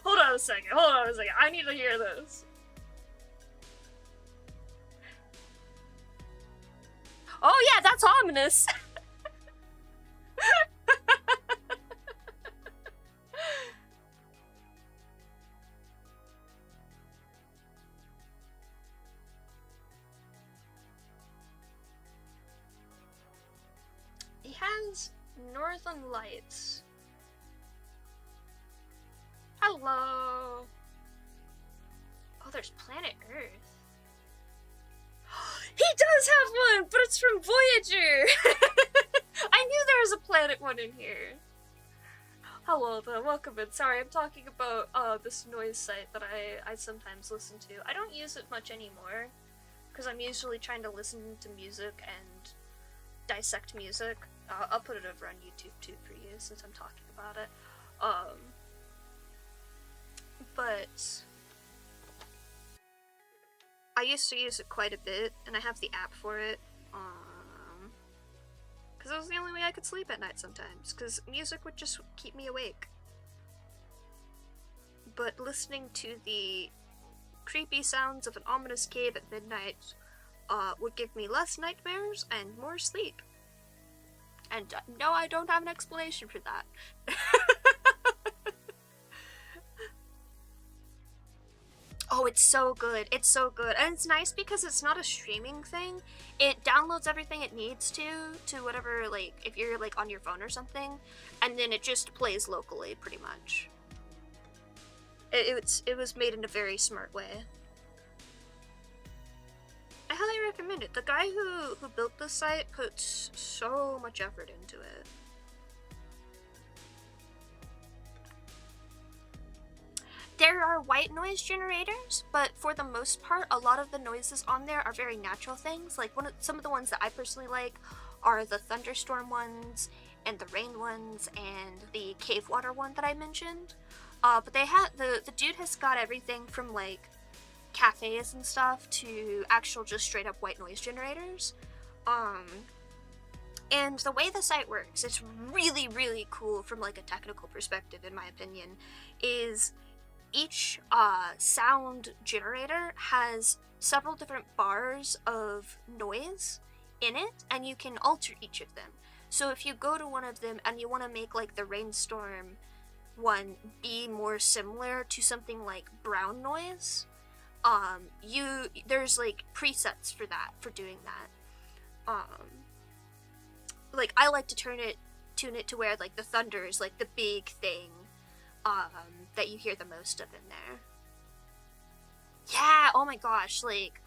Hold on a second, I need to hear this. Oh yeah, that's ominous! He has Northern Lights. Hello! Oh, there's Planet Earth. He does have one, but it's from Voyager! I knew there was a planet one in here. Hello there, welcome in. Sorry, I'm talking about this noise site that I sometimes listen to. I don't use it much anymore, because I'm usually trying to listen to music and dissect music. I'll put it over on YouTube too for you, since I'm talking about it. But I used to use it quite a bit, and I have the app for it, because it was the only way I could sleep at night sometimes, because music would just keep me awake. But listening to the creepy sounds of an ominous cave at midnight would give me less nightmares and more sleep. And no, I don't have an explanation for that. Oh, it's so good. It's so good. And it's nice because it's not a streaming thing. It downloads everything it needs to whatever, like, if you're, like, on your phone or something, and then it just plays locally, pretty much. It was made in a very smart way. I highly recommend it. The guy who built this site puts so much effort into it. There are white noise generators, but for the most part, a lot of the noises on there are very natural things. Like some of the ones that I personally like are the thunderstorm ones, and the rain ones, and the cave water one that I mentioned. But they have the dude has got everything from like cafes and stuff to actual just straight up white noise generators. And the way the site works, it's really, really cool from like a technical perspective, in my opinion, is each sound generator has several different bars of noise in it, and you can alter each of them. So if you go to one of them and you want to make like the rainstorm one be more similar to something like brown noise, there's like presets for that, for doing that. Like I like to tune it to where like the thunder is like the big thing that you hear the most of in there. Yeah, oh my gosh, like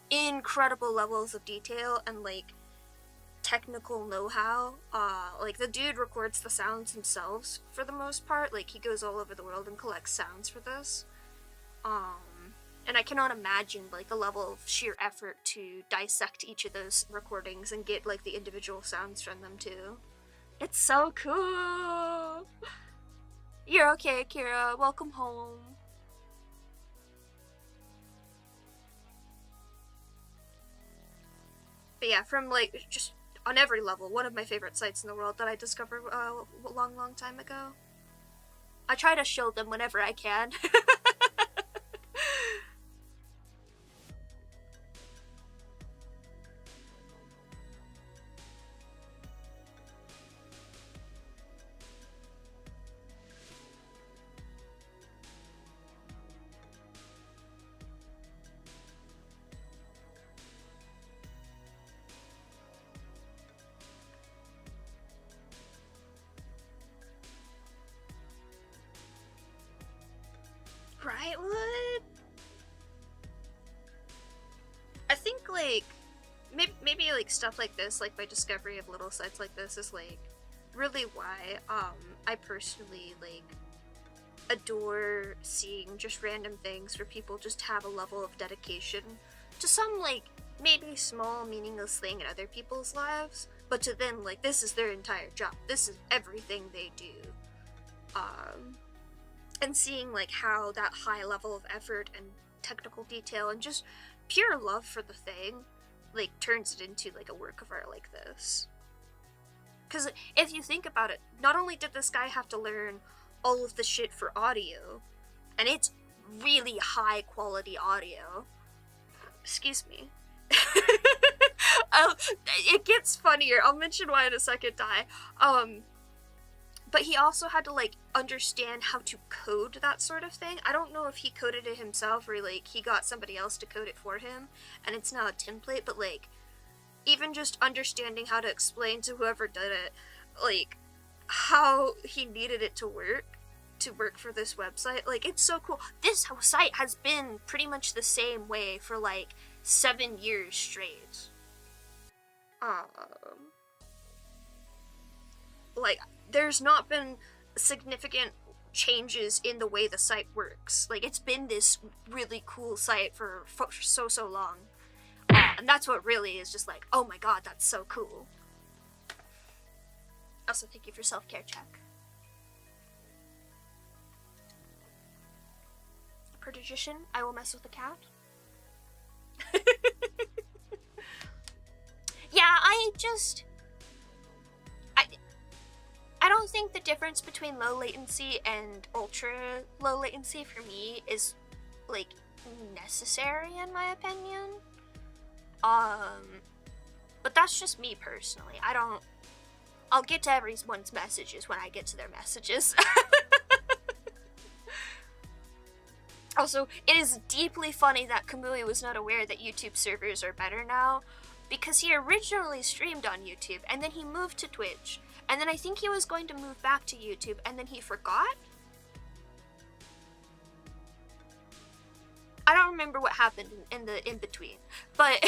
incredible levels of detail and like technical know-how. Like the dude records the sounds himself for the most part. Like he goes all over the world and collects sounds for this. And I cannot imagine, like, the level of sheer effort to dissect each of those recordings and get, like, the individual sounds from them, too. It's so cool! You're okay, Kira. Welcome home. But yeah, from, like, just on every level, one of my favorite sites in the world that I discovered a long time ago. I try to shield them whenever I can. Right, what? I think, like, maybe like stuff like this, like my discovery of little sites like this is like really why I personally like adore seeing just random things where people just have a level of dedication to some like maybe small meaningless thing in other people's lives, but to them like this is their entire job, this is everything they do. And seeing like how that high level of effort and technical detail and just pure love for the thing like turns it into like a work of art like this. Because if you think about it, not only did this guy have to learn all of the shit for audio, and it's really high quality audio. Excuse me. It gets funnier. I'll mention why in a second, Di. But he also had to like understand how to code that sort of thing. I don't know if he coded it himself or like he got somebody else to code it for him and it's now a template, but like even just understanding how to explain to whoever did it like how he needed it to work for this website, like it's so cool. This site has been pretty much the same way for like 7 years straight. Like there's not been significant changes in the way the site works. Like it's been this really cool site for so long, and that's what really is just like, oh my god, that's so cool. Also, thank you for self-care check. Per tradition, I will mess with the cat. Yeah, I don't think the difference between low latency and ultra low latency for me is like necessary in my opinion. But that's just me personally. I'll get to everyone's messages when I get to their messages. Also, it is deeply funny that Kamui was not aware that YouTube servers are better now, because he originally streamed on YouTube, and then he moved to Twitch, and then I think he was going to move back to YouTube, and then he forgot? I don't remember what happened in the in-between, but...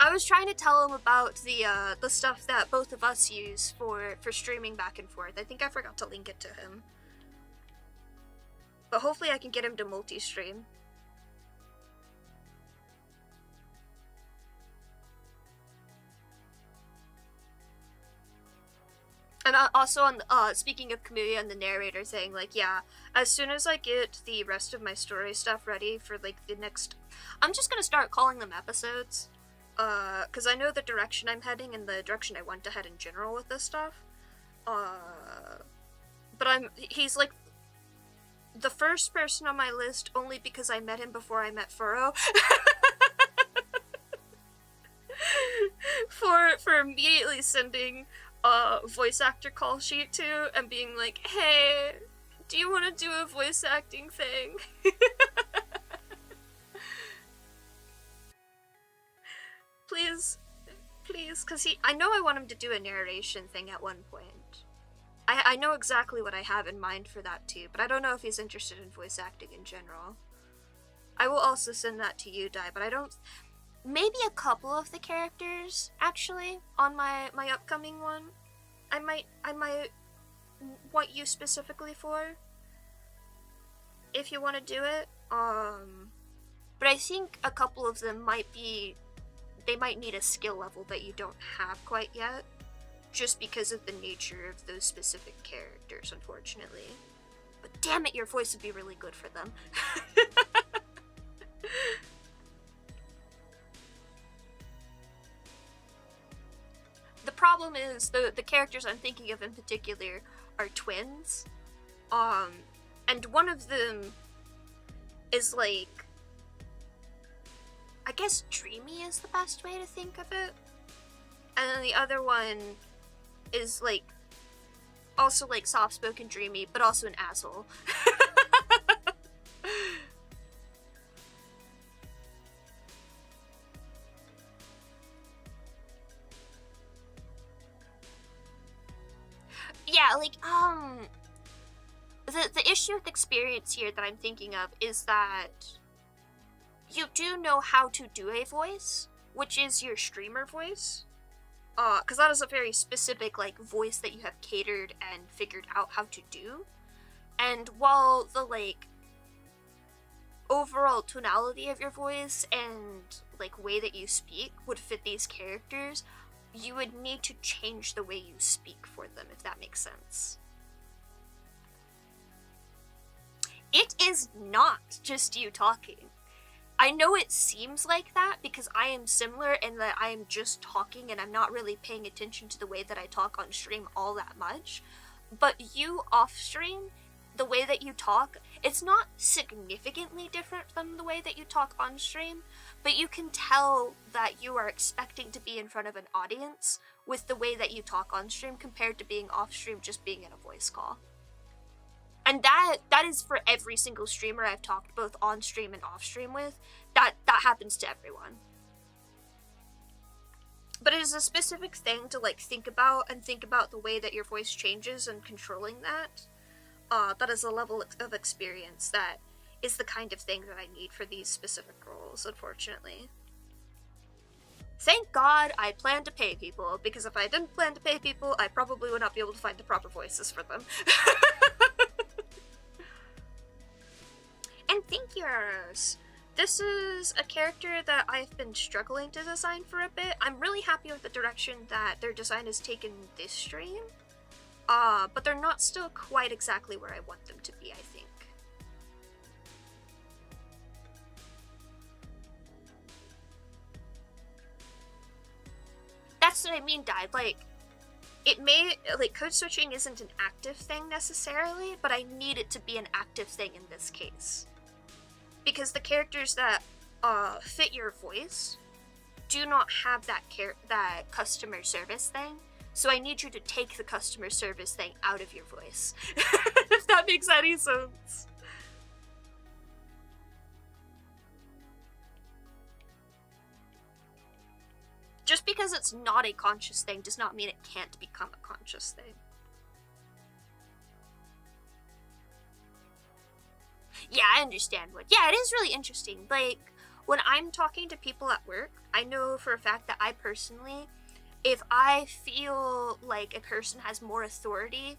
I was trying to tell him about the stuff that both of us use for streaming back and forth. I think I forgot to link it to him. But hopefully I can get him to multi-stream. And also, on speaking of Kamui and the narrator saying, like, yeah, as soon as I get the rest of my story stuff ready for, like, the next... I'm just gonna start calling them episodes. Because I know the direction I'm heading and the direction I want to head in general with this stuff. But he's like the first person on my list only because I met him before I met Furo. for immediately sending a voice actor call sheet to and being like, hey, do you want to do a voice acting thing? Please, because I know I want him to do a narration thing at one point. I know exactly what I have in mind for that too, but I don't know if he's interested in voice acting in general. I will also send that to you, Dai, but I don't... Maybe a couple of the characters, actually, on my upcoming one. I might want you specifically for, if you want to do it. But I think a couple of them they might need a skill level that you don't have quite yet, just because of the nature of those specific characters, unfortunately. But damn it, your voice would be really good for them. The problem is, the characters I'm thinking of in particular are twins. And one of them is like, I guess dreamy is the best way to think of it. And then the other one is like, also like soft-spoken dreamy, but also an asshole. Yeah, like, the issue with experience here that I'm thinking of is that you do know how to do a voice, which is your streamer voice. Because that is a very specific, like, voice that you have catered and figured out how to do. And while the, like, overall tonality of your voice and, like, way that you speak would fit these characters, you would need to change the way you speak for them, if that makes sense. It is not just you talking. I know it seems like that because I am similar in that I am just talking and I'm not really paying attention to the way that I talk on stream all that much. But you off stream, the way that you talk, it's not significantly different from the way that you talk on stream, but you can tell that you are expecting to be in front of an audience with the way that you talk on stream compared to being off stream just being in a voice call. And that is for every single streamer I've talked both on stream and off stream with. That happens to everyone. But it is a specific thing to like think about the way that your voice changes and controlling that. That is a level of experience that is the kind of thing that I need for these specific roles, unfortunately. Thank God I plan to pay people, because if I didn't plan to pay people, I probably would not be able to find the proper voices for them. And thank you, Eros. This is a character that I've been struggling to design for a bit. I'm really happy with the direction that their design has taken this stream. But they're not still quite exactly where I want them to be, I think. That's what I mean, Died. Like, it may, like, code switching isn't an active thing necessarily, but I need it to be an active thing in this case. Because the characters that fit your voice do not have that customer service thing, so I need you to take the customer service thing out of your voice. If that makes any sense. Just because it's not a conscious thing does not mean it can't become a conscious thing. Yeah, I understand what. Yeah, it is really interesting. Like, when I'm talking to people at work, I know for a fact that I personally, if I feel like a person has more authority,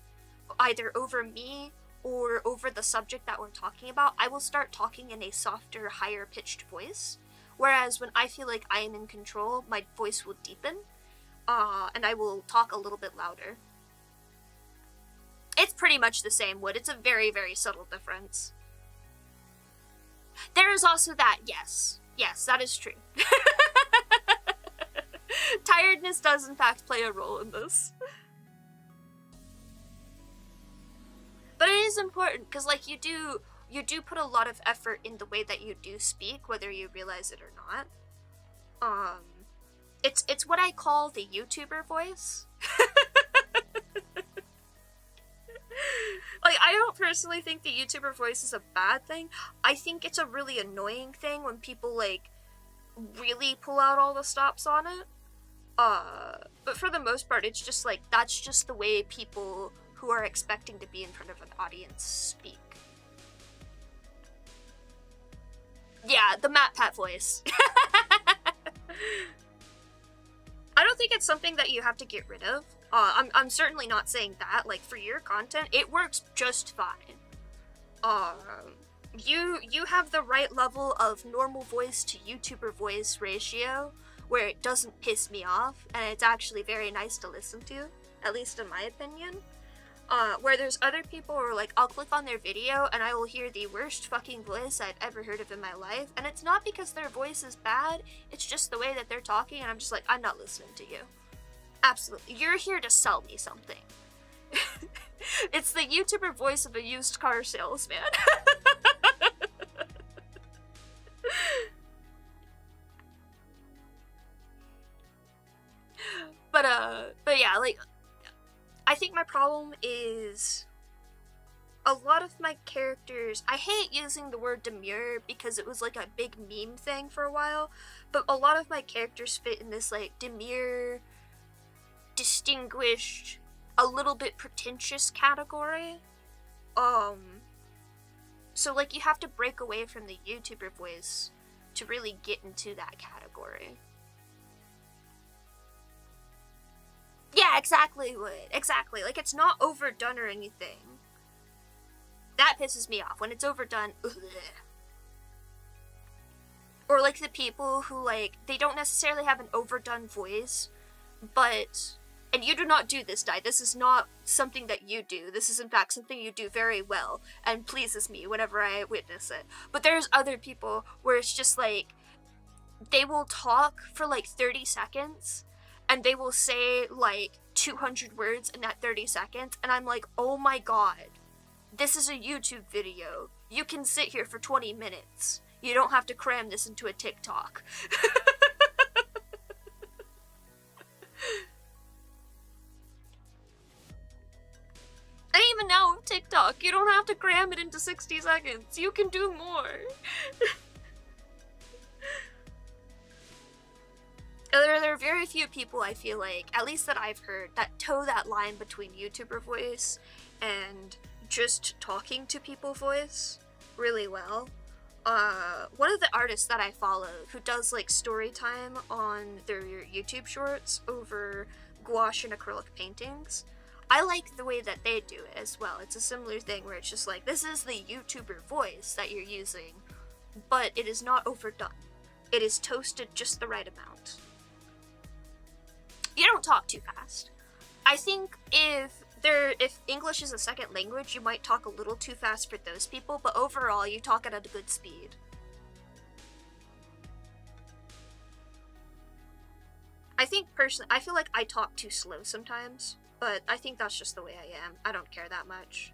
either over me or over the subject that we're talking about, I will start talking in a softer, higher pitched voice. Whereas when I feel like I am in control, my voice will deepen, and I will talk a little bit louder. It's pretty much the same wood. It's a very, very subtle difference. There is also that, yes. Yes, that is true. Tiredness does in fact play a role in this. But it is important, because like you do put a lot of effort in the way that you do speak, whether you realize it or not. It's what I call the YouTuber voice. Like, I don't personally think the YouTuber voice is a bad thing. I think it's a really annoying thing when people, like, really pull out all the stops on it. But for the most part, it's just, like, that's just the way people who are expecting to be in front of an audience speak. Yeah, the Matt Pat voice. I don't think it's something that you have to get rid of. I'm certainly not saying that. Like, for your content, it works just fine. You have the right level of normal voice to YouTuber voice ratio where it doesn't piss me off, and it's actually very nice to listen to, at least in my opinion. Where there's other people who are like, I'll click on their video and I will hear the worst fucking voice I've ever heard of in my life, and it's not because their voice is bad, it's just the way that they're talking, and I'm just like, I'm not listening to you. Absolutely. You're here to sell me something. It's the YouTuber voice of a used car salesman. But yeah, like, I think my problem is a lot of my characters, I hate using the word demure because it was like a big meme thing for a while, but a lot of my characters fit in this like demure, distinguished, a little bit pretentious category. So like you have to break away from the YouTuber voice to really get into that category. Yeah, exactly, Wood. Exactly. Like, it's not overdone or anything. That pisses me off. When it's overdone, ugh. Or, like, the people who, like, they don't necessarily have an overdone voice, but... And you do not do this, Dai. This is not something that you do. This is, in fact, something you do very well and pleases me whenever I witness it. But there's other people where it's just, like, they will talk for, like, 30 seconds, and they will say, like, 200 words in that 30 seconds, and I'm like, oh my god, this is a YouTube video. You can sit here for 20 minutes. You don't have to cram this into a TikTok. And even now with TikTok, you don't have to cram it into 60 seconds. You can do more. There are very few people, I feel like, at least that I've heard, that toe that line between YouTuber voice and just talking to people voice really well. One of the artists that I follow who does like story time on their YouTube shorts over gouache and acrylic paintings, I like the way that they do it as well. It's a similar thing where it's just like, this is the YouTuber voice that you're using, but it is not overdone. It is toasted just the right amount. You don't talk too fast. I think if English is a second language, you might talk a little too fast for those people, but overall, you talk at a good speed. I think personally, I feel like I talk too slow sometimes, but I think that's just the way I am. I don't care that much.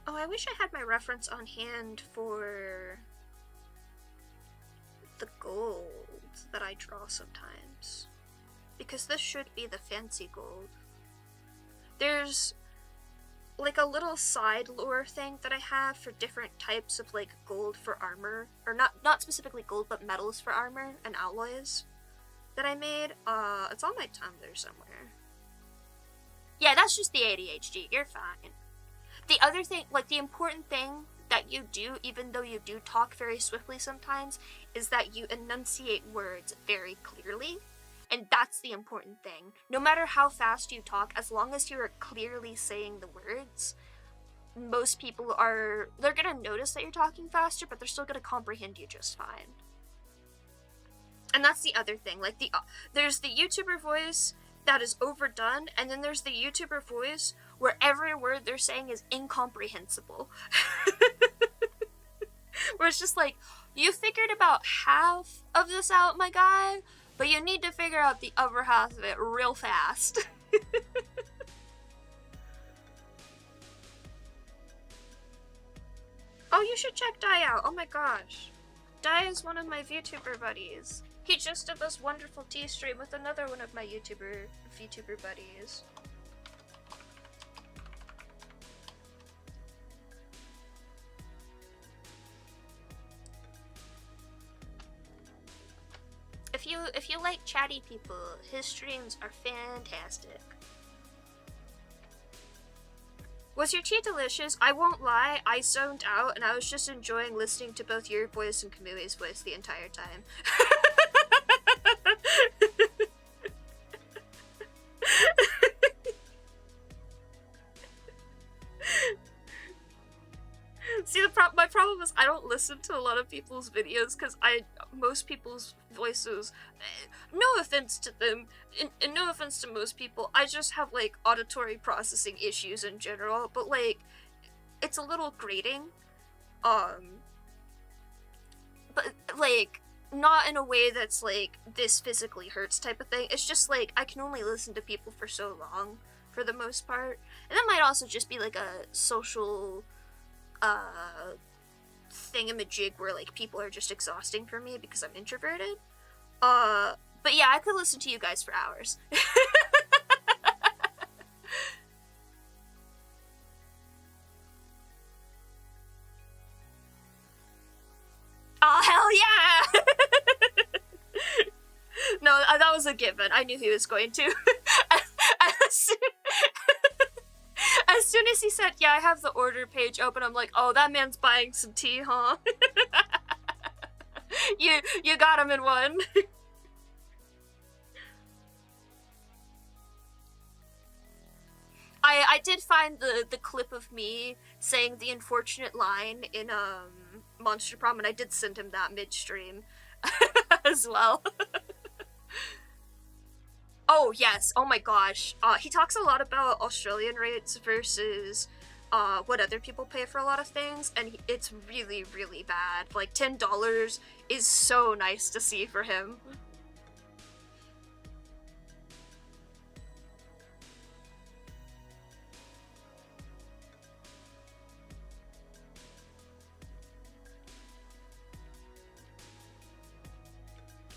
Oh, I wish I had my reference on hand for the gold that I draw sometimes. Because this should be the fancy gold. There's like a little side lore thing that I have for different types of like gold for armor. Or not specifically gold, but metals for armor and alloys that I made. It's on my Tumblr somewhere. Yeah, that's just the ADHD. You're fine. The other thing, like the important thing that you do, even though you do talk very swiftly sometimes, is that you enunciate words very clearly. And that's the important thing. No matter how fast you talk, as long as you're clearly saying the words, most people they're gonna notice that you're talking faster, but they're still gonna comprehend you just fine. And that's the other thing, like there's the YouTuber voice that is overdone, and then there's the YouTuber voice where every word they're saying is incomprehensible. Where it's just like, you figured about half of this out, my guy, but you need to figure out the other half of it real fast. Oh, you should check Dai out. Oh my gosh. Dai is one of my VTuber buddies. He just did this wonderful tea stream with another one of my VTuber buddies. If you like chatty people, his streams are fantastic. Was your tea delicious? I won't lie, I zoned out and I was just enjoying listening to both your voice and Kamui's voice the entire time. See, my problem is I don't listen to a lot of people's videos because most people's voices, no offense to them, and no offense to most people, I just have, like, auditory processing issues in general, but, like, it's a little grating, but, like, not in a way that's, like, this physically hurts type of thing. It's just, like, I can only listen to people for so long, for the most part, and that might also just be, like, a social thingamajig where, like, people are just exhausting for me because I'm introverted. But yeah, I could listen to you guys for hours. Oh, hell yeah! No, that was a given. I knew he was going to. As soon as he said, yeah, I have the order page open, I'm like, oh, that man's buying some tea, huh? You got him in one. I did find the clip of me saying the unfortunate line in Monster Prom, and I did send him that midstream as well. Oh, yes. Oh my gosh. He talks a lot about Australian rates versus what other people pay for a lot of things, and it's really, really bad. Like, $10 is so nice to see for him.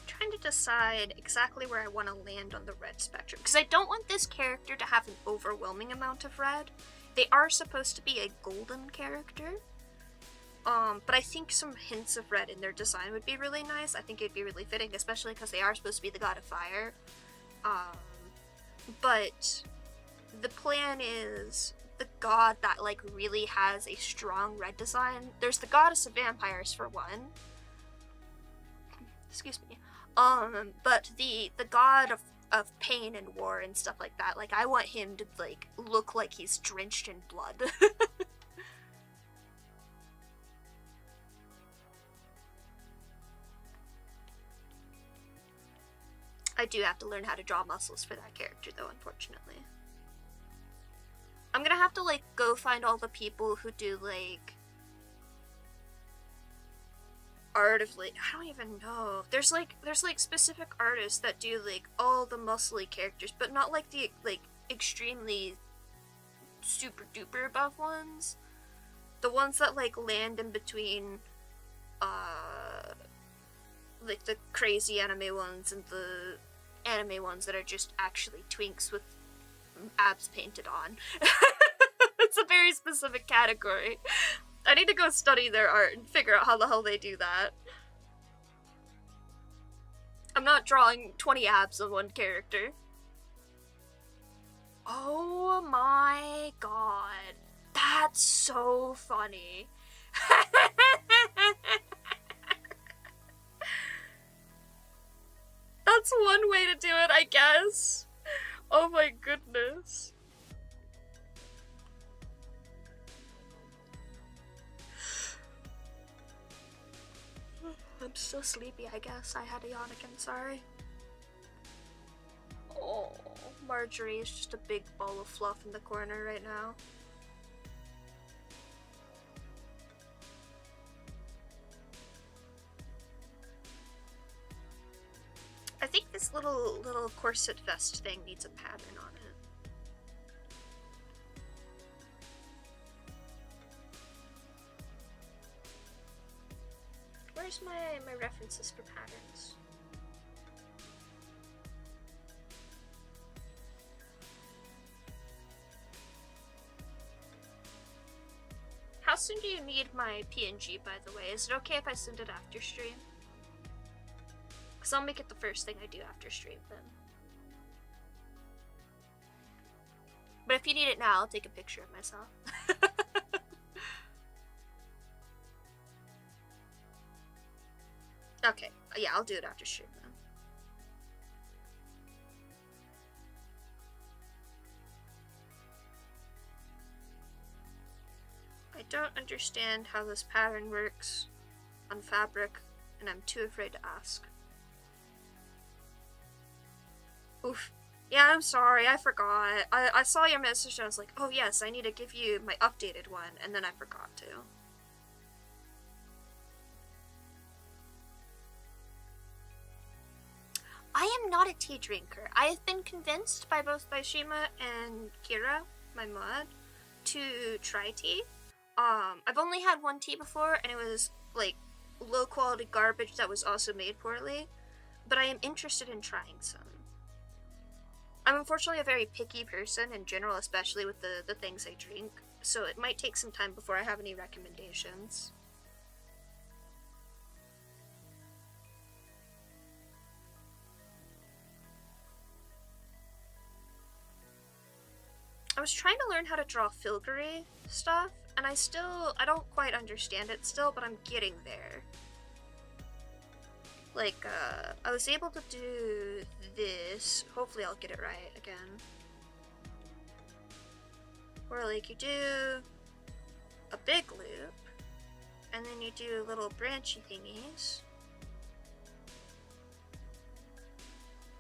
Trying to decide exactly where I want to land on the red spectrum, because I don't want this character to have an overwhelming amount of red. They are supposed to be a golden character, but I think some hints of red in their design would be really nice. I think it'd be really fitting, especially because they are supposed to be the god of fire. But the plan is the god that, like, really has a strong red design. There's the goddess of vampires for one. Excuse me. But the god of pain and war and stuff like that, like, I want him to, like, look like he's drenched in blood. I do have to learn how to draw muscles for that character, though, unfortunately. I'm gonna have to, like, go find all the people who do, like, art of, like, I don't even know. There's like specific artists that do, like, all the muscly characters, but not like the, like, extremely super duper buff ones. The ones that, like, land in between like the crazy anime ones and the anime ones that are just actually twinks with abs painted on. It's a very specific category. I need to go study their art and figure out how the hell they do that. I'm not drawing 20 abs on one character. Oh my god. That's so funny. That's one way to do it, I guess. Oh my goodness. I'm still sleepy, I guess. I had a yawn again, sorry. Oh, Marjorie is just a big ball of fluff in the corner right now. I think this little corset vest thing needs a pattern on it. Where's my references for patterns? How soon do you need my PNG, by the way? Is it okay if I send it after stream? Because I'll make it the first thing I do after stream then. But if you need it now, I'll take a picture of myself. Okay, yeah, I'll do it after stream then. I don't understand how this pattern works on fabric, and I'm too afraid to ask. Oof. Yeah, I'm sorry, I forgot. I saw your message and I was like, oh yes, I need to give you my updated one, and then I forgot to. I am not a tea drinker. I have been convinced by both Shima and Kira, my mod, to try tea. I've only had one tea before, and it was like low quality garbage that was also made poorly, but I am interested in trying some. I'm unfortunately a very picky person in general, especially with the things I drink, so it might take some time before I have any recommendations. I was trying to learn how to draw filigree stuff, and I don't quite understand it still, but I'm getting there. Like, I was able to do this. Hopefully I'll get it right again. Where, like, you do a big loop, and then you do little branchy thingies.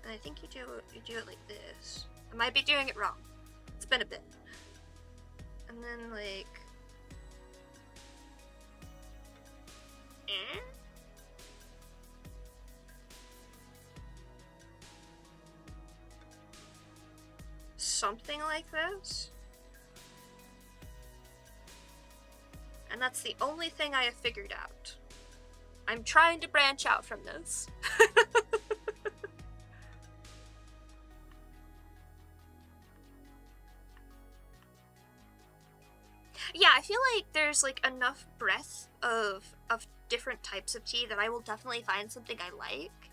And I think you do it like this. I might be doing it wrong. It's been a bit. And then, like... something like this. And that's the only thing I have figured out. I'm trying to branch out from this. Yeah, I feel like there's like enough breadth of different types of tea that I will definitely find something I like.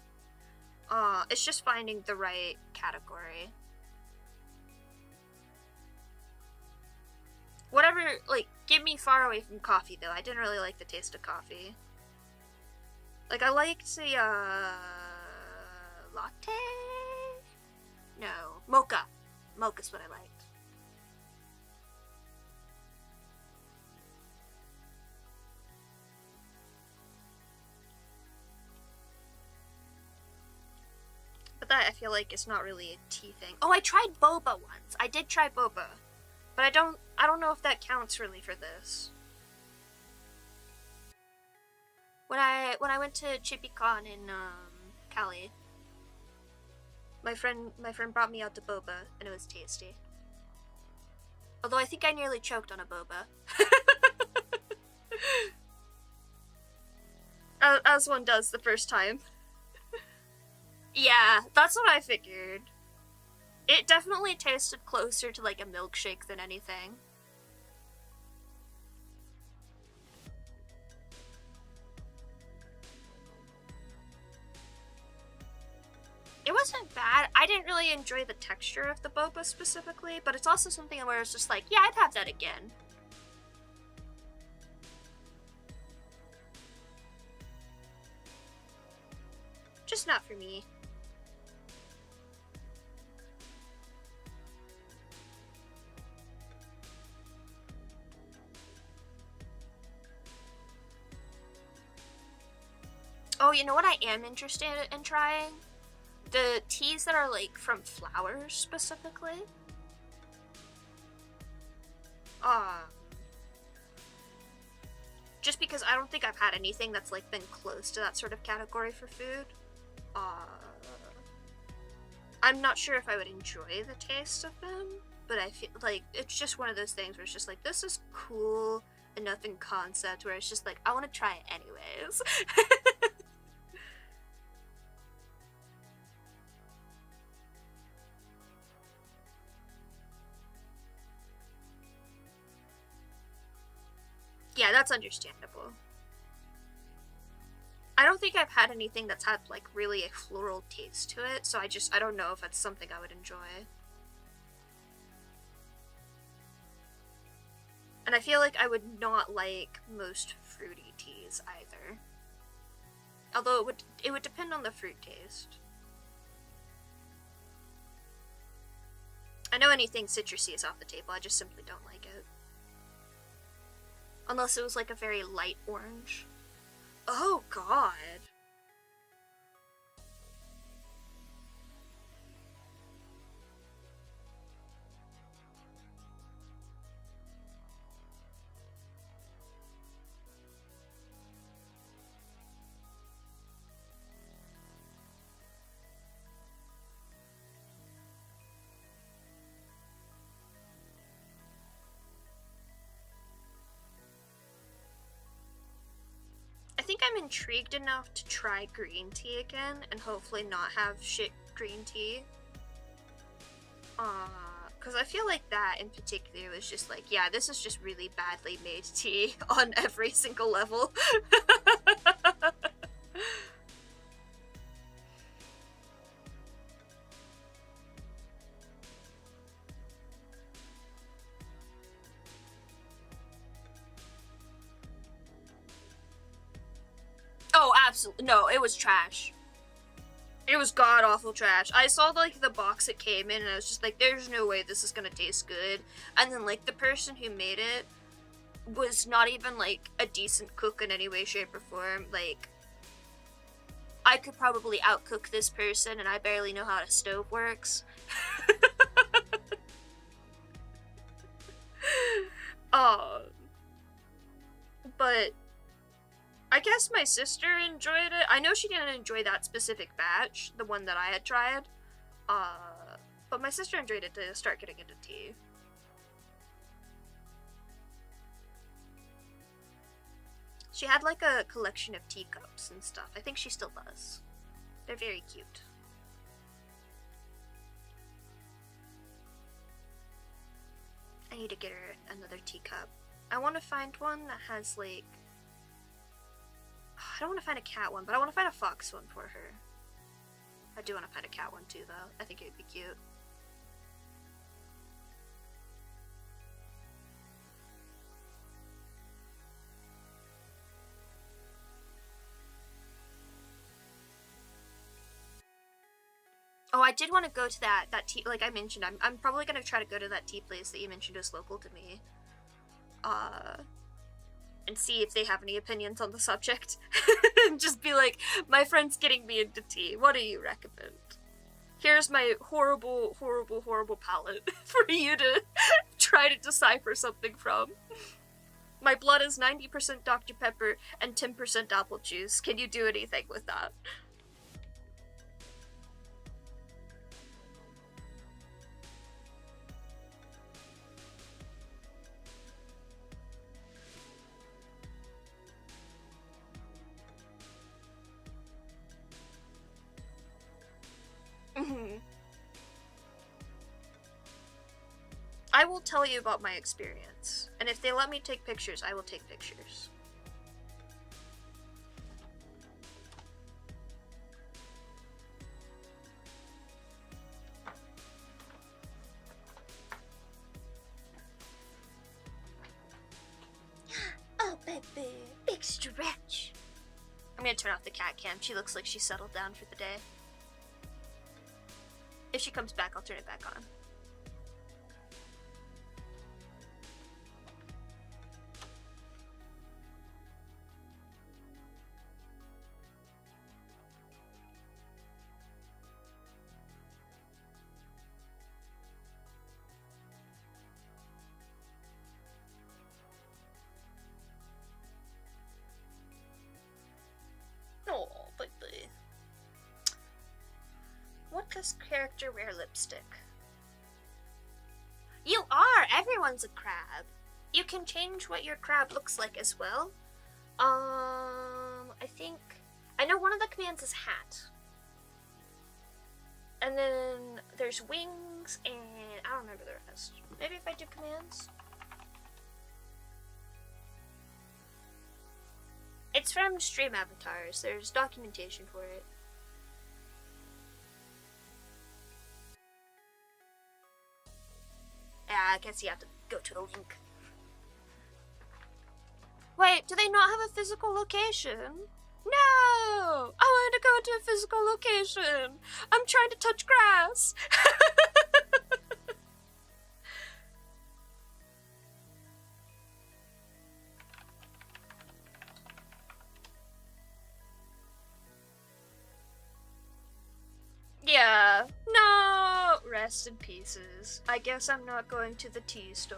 It's just finding the right category. Whatever, like, get me far away from coffee, though. I didn't really like the taste of coffee. Like, I liked the, latte? No, mocha. Mocha's what I liked. But that, I feel like, is not really a tea thing. Oh, I tried boba once. I did try boba. But I don't know if that counts really for this. When I went to ChippyCon in Cali, my friend brought me out to boba, and it was tasty. Although I think I nearly choked on a boba. As one does the first time. Yeah, that's what I figured. It definitely tasted closer to like a milkshake than anything. It wasn't bad. I didn't really enjoy the texture of the boba specifically, but it's also something where it's just like, yeah, I'd have that again. Just not for me. Oh, you know what I am interested in trying? The teas that are like from flowers specifically. Just because I don't think I've had anything that's like been close to that sort of category for food. I'm not sure if I would enjoy the taste of them, but I feel like it's just one of those things where it's just like, this is cool enough in concept where it's just like, I want to try it anyways. Yeah, that's understandable. I don't think I've had anything that's had like really a floral taste to it, so I don't know if it's something I would enjoy. And I feel like I would not like most fruity teas either. Although it would depend on the fruit taste. I know anything citrusy is off the table, I just simply don't like it. Unless it was like a very light orange. Oh god. I think I'm intrigued enough to try green tea again and hopefully not have shit green tea. Because I feel like that in particular was just like, yeah, this is just really badly made tea on every single level. Oh, absolutely. No, it was trash. It was god-awful trash. I saw, like, the box it came in, and I was just like, there's no way this is gonna taste good. And then, like, the person who made it was not even, like, a decent cook in any way, shape, or form. Like, I could probably outcook this person, and I barely know how a stove works. But I guess my sister enjoyed it. I know she didn't enjoy that specific batch, the one that I had tried. But my sister enjoyed it to start getting into tea. She had like a collection of teacups and stuff. I think she still does. They're very cute. I need to get her another teacup. I want to find one that has like... I don't want to find a cat one, but I want to find a fox one for her. I do want to find a cat one too, though. I think it would be cute. Oh, I did want to go to that tea, like I mentioned, I'm probably going to try to go to that tea place that you mentioned was local to me. And see if they have any opinions on the subject. And just be like, my friend's getting me into tea. What do you recommend? Here's my horrible, horrible, horrible palette for you to try to decipher something from. My blood is 90% Dr. Pepper and 10% apple juice. Can you do anything with that? I will tell you about my experience, and if they let me take pictures, I will take pictures. Oh, baby, big stretch. I'm gonna turn off the cat cam. She looks like she's settled down for the day. If she comes back, I'll turn it back on. Oh, baby. What does character wear lipstick? You are! Everyone's a crab. You can change what your crab looks like as well. I think... I know one of the commands is hat. And then there's wings, and I don't remember the rest. Maybe if I do commands? It's from Stream Avatars. There's documentation for it. Yeah, I guess you have to go to the link. Wait, do they not have a physical location? No! I want to go to a physical location! I'm trying to touch grass! Yeah, no! Rest in pieces. I guess I'm not going to the tea store.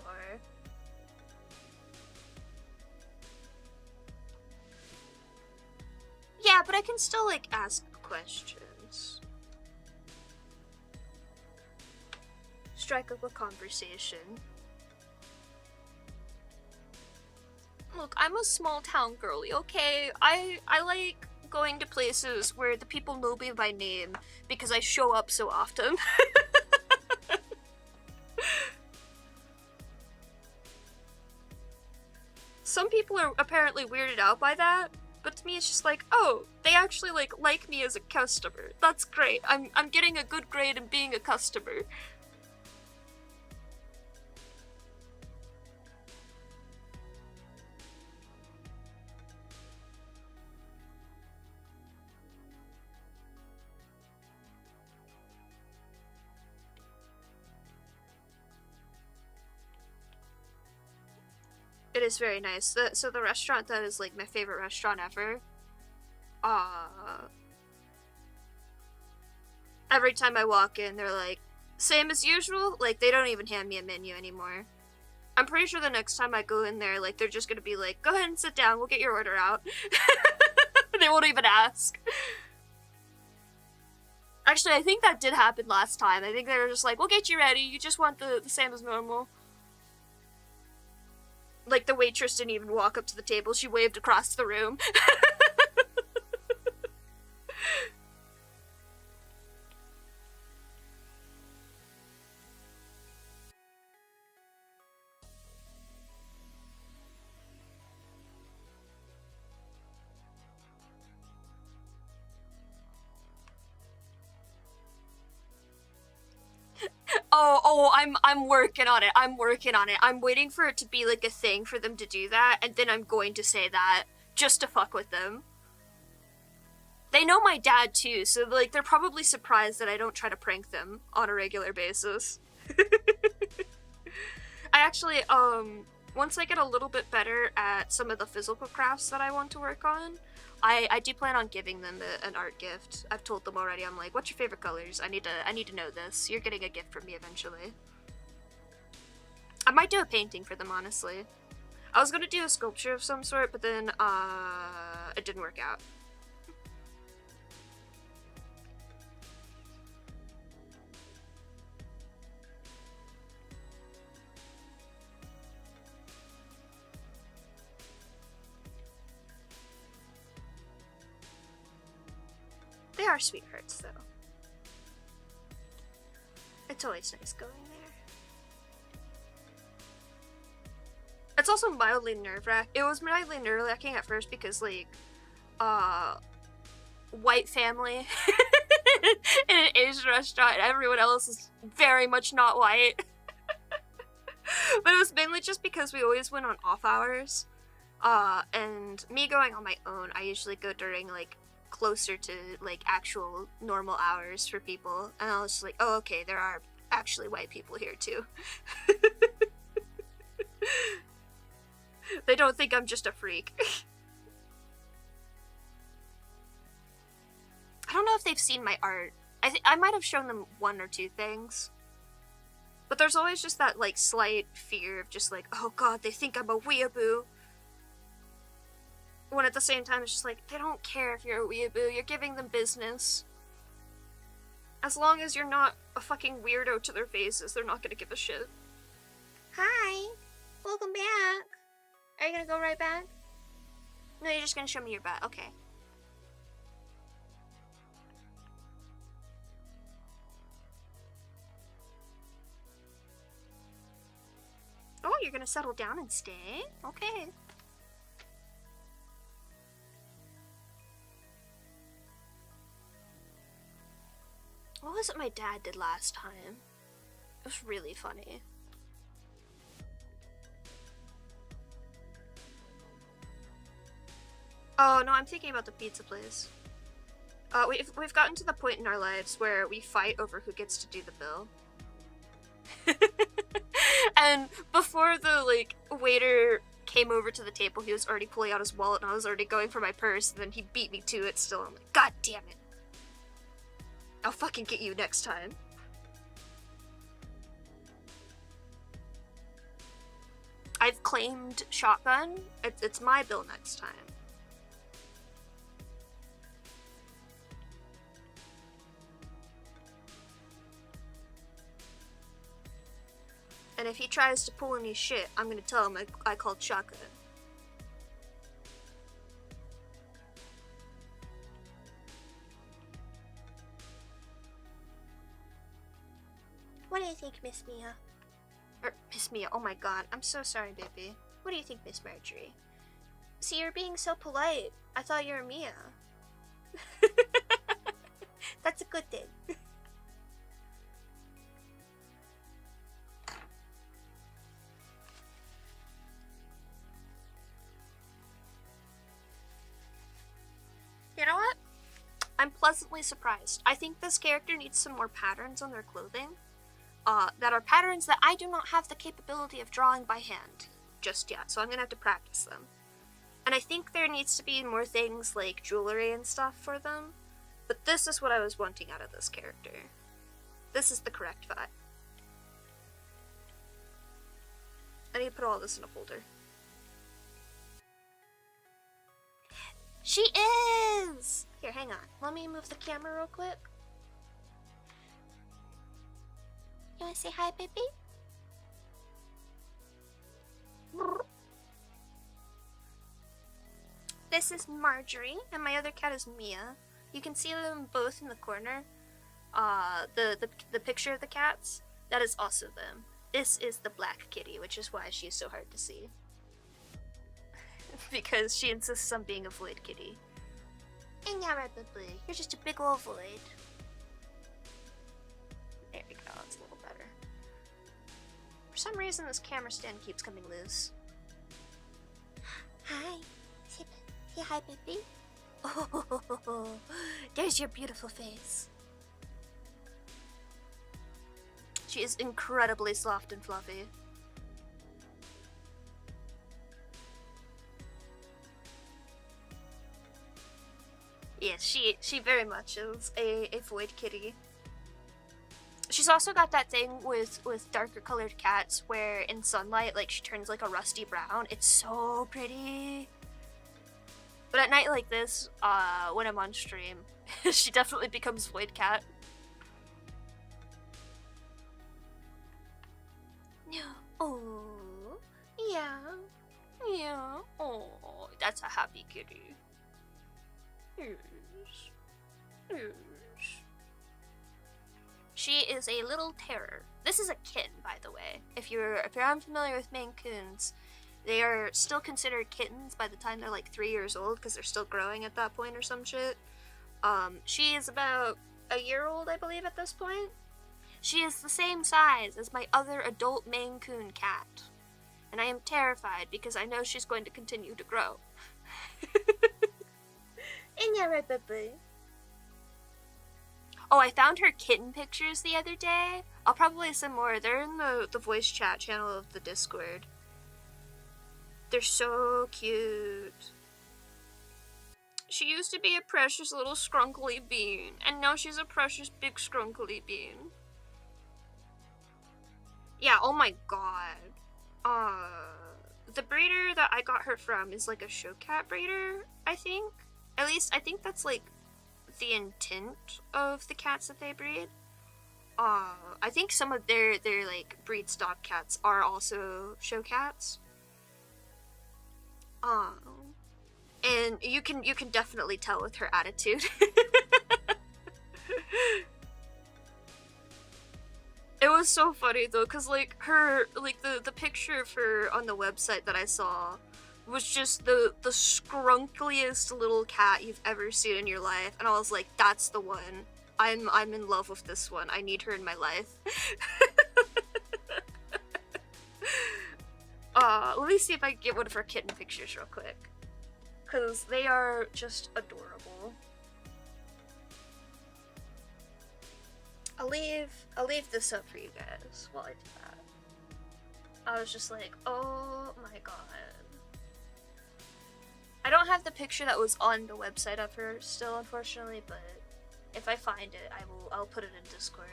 Yeah, but I can still, like, ask questions. Strike up a conversation. Look, I'm a small town girly, okay? I like going to places where the people know me by name because I show up so often. Some people are apparently weirded out by that, but to me it's just like, oh, they actually like me as a customer. That's great. I'm getting a good grade in being a customer. It is very nice. So the restaurant that is like my favorite restaurant ever. Every time I walk in, they're like, same as usual. Like they don't even hand me a menu anymore. I'm pretty sure the next time I go in there, like they're just gonna be like, go ahead and sit down. We'll get your order out. They won't even ask. Actually, I think that did happen last time. I think they were just like, we'll get you ready. You just want the same as normal. Like, the waitress didn't even walk up to the table. She waved across the room. Oh, I'm working on it. I'm working on it. I'm waiting for it to be like a thing for them to do that, and then I'm going to say that just to fuck with them. They know my dad too, so like they're probably surprised that I don't try to prank them on a regular basis. I actually, once I get a little bit better at some of the physical crafts that I want to work on, I do plan on giving them an art gift. I've told them already. I'm like, what's your favorite colors? I need to know this. You're getting a gift from me eventually. I might do a painting for them, honestly. I was gonna do a sculpture of some sort, but then it didn't work out. They are sweethearts, though. It's always nice going there. It's also mildly nerve-wracking. It was mildly nerve-wracking at first because, like, white family in an Asian restaurant, and everyone else is very much not white. But it was mainly just because we always went on off hours. And me going on my own, I usually go during, like, closer to like actual normal hours for people, and I was just like, oh, okay, there are actually white people here too. They don't think I'm just a freak. I don't know if they've seen my art. I might have shown them one or two things, but there's always just that like slight fear of just like, oh god, they think I'm a weeaboo. When at the same time it's just like, they don't care if you're a weeaboo, you're giving them business. As long as you're not a fucking weirdo to their faces, they're not gonna give a shit. Hi! Welcome back! Are you gonna go right back? No, you're just gonna show me your butt, okay. Oh, you're gonna settle down and stay? Okay. What was it my dad did last time? It was really funny. Oh no, I'm thinking about the pizza place. We've gotten to the point in our lives where we fight over who gets to do the bill. And before the like waiter came over to the table, he was already pulling out his wallet and I was already going for my purse, and then he beat me to it still. I'm like, God damn it. I'll fucking get you next time. I've claimed shotgun. It's my bill next time. And if he tries to pull any shit, I'm gonna tell him I called shotgun. What do you think, Miss Mia? Miss Mia, oh my god, I'm so sorry, baby. What do you think, Miss Marjorie? See, you're being so polite. I thought you were Mia. That's a good thing. You know what? I'm pleasantly surprised. I think this character needs some more patterns on their clothing. That are patterns that I do not have the capability of drawing by hand just yet, so I'm gonna have to practice them. And I think there needs to be more things like jewelry and stuff for them, but this is what I was wanting out of this character. This is the correct vibe. I need to put all this in a folder. She is! Here, hang on. Let me move the camera real quick. You wanna say hi, baby? This is Marjorie, and my other cat is Mia. You can see them both in the corner. The picture of the cats, that is also them. This is the black kitty, which is why she is so hard to see. Because she insists on being a void kitty. And yeah, right, baby. You're just a big old void. There we go, it's a little better. For some reason, this camera stand keeps coming loose. Hi. Say hi, baby. Oh, there's your beautiful face. She is incredibly soft and fluffy. Yes, she very much is a void kitty. She's also got that thing with darker colored cats where in sunlight, like, she turns like a rusty brown. It's so pretty. But at night like this, when I'm on stream, she definitely becomes void cat. No. Oh. Yeah. Yeah. Oh, that's a happy kitty. Yes. Yes. She is a little terror. This is a kitten, by the way. If you're unfamiliar with Maine Coons, they are still considered kittens by the time they're like 3 years old because they're still growing at that point or some shit. She is about a year old, I believe, at this point. She is the same size as my other adult Maine Coon cat. And I am terrified because I know she's going to continue to grow. Ain't that right, baby? Oh, I found her kitten pictures the other day. I'll probably send more. They're in the voice chat channel of the Discord. They're so cute. She used to be a precious little scrunkly bean, and now she's a precious big scrunkly bean. Yeah, oh my god. The breeder that I got her from is like a show cat breeder, I think. At least, I think that's like the intent of the cats that they breed. I think some of their like breed stock cats are also show cats. And you can definitely tell with her attitude. It was so funny though, cause like her, like the picture of her on the website that I saw was just the scrunkliest little cat you've ever seen in your life, and I was like, that's the one. I'm in love with this one. I need her in my life. Let me see if I can get one of her kitten pictures real quick. because they are just adorable. I'll leave this up for you guys while I do that. I was just like, oh my god. I don't have the picture that was on the website of her still, unfortunately, but if I find it, I'll put it in Discord.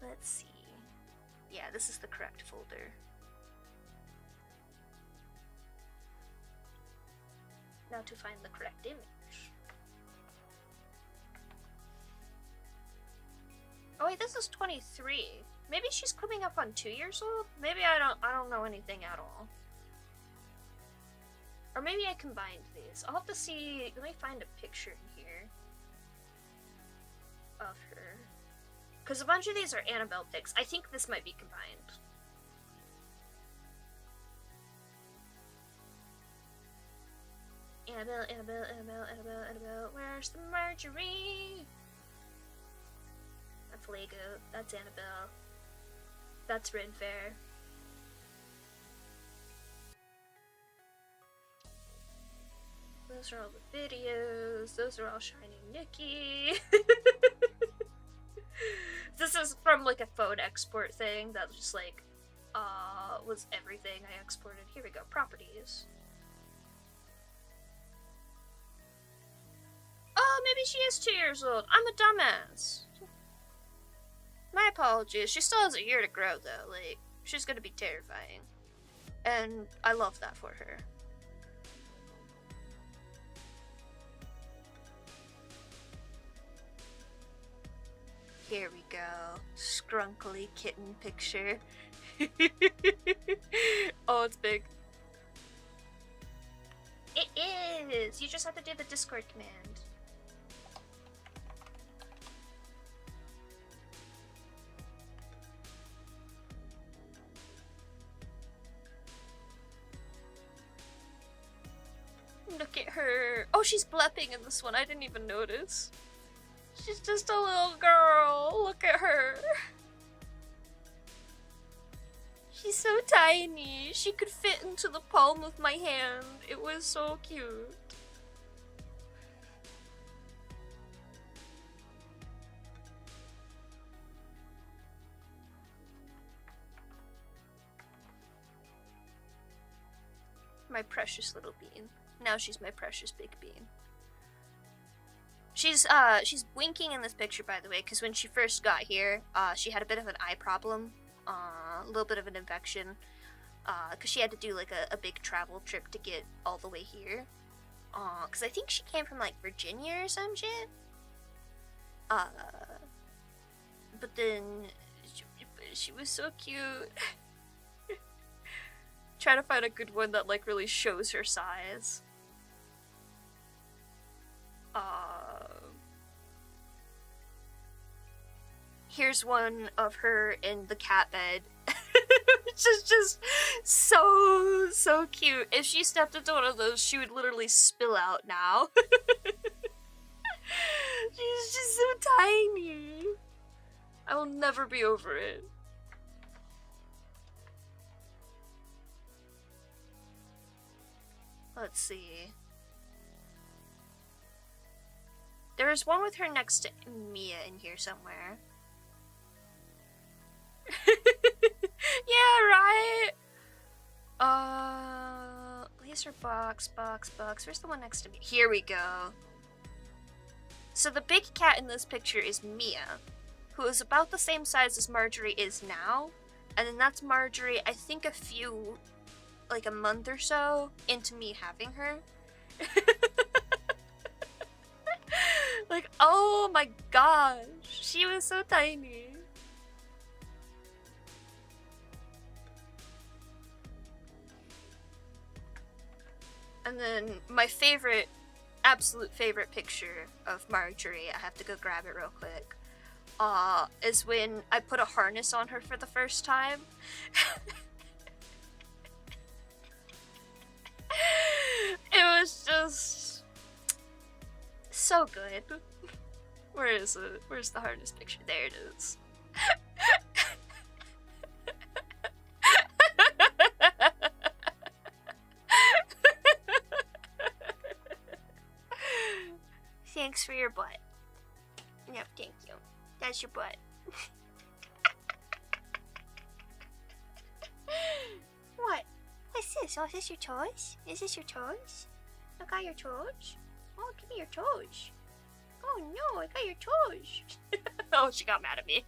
Let's see. Yeah, this is the correct folder. Now to find the correct image. Oh wait, this is 23. Maybe she's coming up on 2 years old? Maybe I don't know anything at all. Or maybe I combined these. I'll have to see. Let me find a picture in here of her. Because a bunch of these are Annabelle pics. I think this might be combined. Annabelle. Where's the Marjorie? That's Lego. That's Annabelle. That's Red Fair. Those are all the videos. Those are all Shiny Nikki. This is from like a phone export thing that just like was everything I exported. Here we go. Properties. Oh, maybe she is 2 years old. I'm a dumbass. My apologies. She still has a year to grow though. Like, she's gonna be terrifying. And I love that for her. Here we go. Scrunkly kitten picture. Oh, it's big. It is! You just have to do the Discord command. Look at her. Oh, she's blepping in this one. I didn't even notice. She's just a little girl. Look at her. She's so tiny. She could fit into the palm of my hand. It was so cute. My precious little bean. Now she's my precious big bean. She's winking in this picture, by the way, because when she first got here, she had a bit of an eye problem. A little bit of an infection. Because she had to do, like, a big travel trip to get all the way here. Because I think she came from, like, Virginia or some shit. But then, she was so cute. Trying to find a good one that, like, really shows her size. Here's one of her in the cat bed. Which is just so cute. If she stepped into one of those, she would literally spill out now. She's just so tiny. I will never be over it. Let's see. There's one with her next to Mia in here somewhere. Yeah, right? Laser box. Where's the one next to me? Here we go. So the big cat in this picture is Mia, who is about the same size as Marjorie is now. And then that's Marjorie, I think like a month or so into me having her. Like, oh my gosh, she was so tiny. And then my favorite, absolute favorite picture of Marjorie, I have to go grab it real quick, is when I put a harness on her for the first time. It was just so good. Where is it? Where's the harness picture? There it is. Thanks for your butt. Yep, thank you. That's your butt. What? What's this? Oh, is this your toes? Is this your toes? I got your toes? Oh, give me your toes. Oh no, I got your toes. Oh, she got mad at me.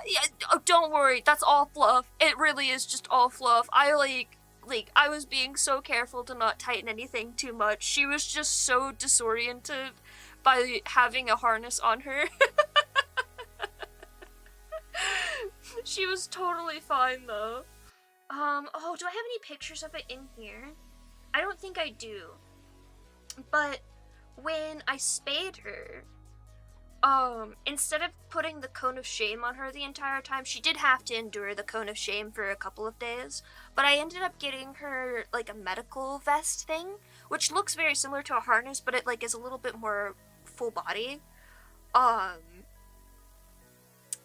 Yeah, oh, don't worry, that's all fluff. It really is just all fluff. I I was being so careful to not tighten anything too much. She was just so disoriented by having a harness on her. She was totally fine though. Oh, do I have any pictures of it in here? I don't think I do. But when I spayed her, instead of putting the cone of shame on her the entire time, she did have to endure the cone of shame for a couple of days, but I ended up getting her, like, a medical vest thing, which looks very similar to a harness, but it, like, is a little bit more full body.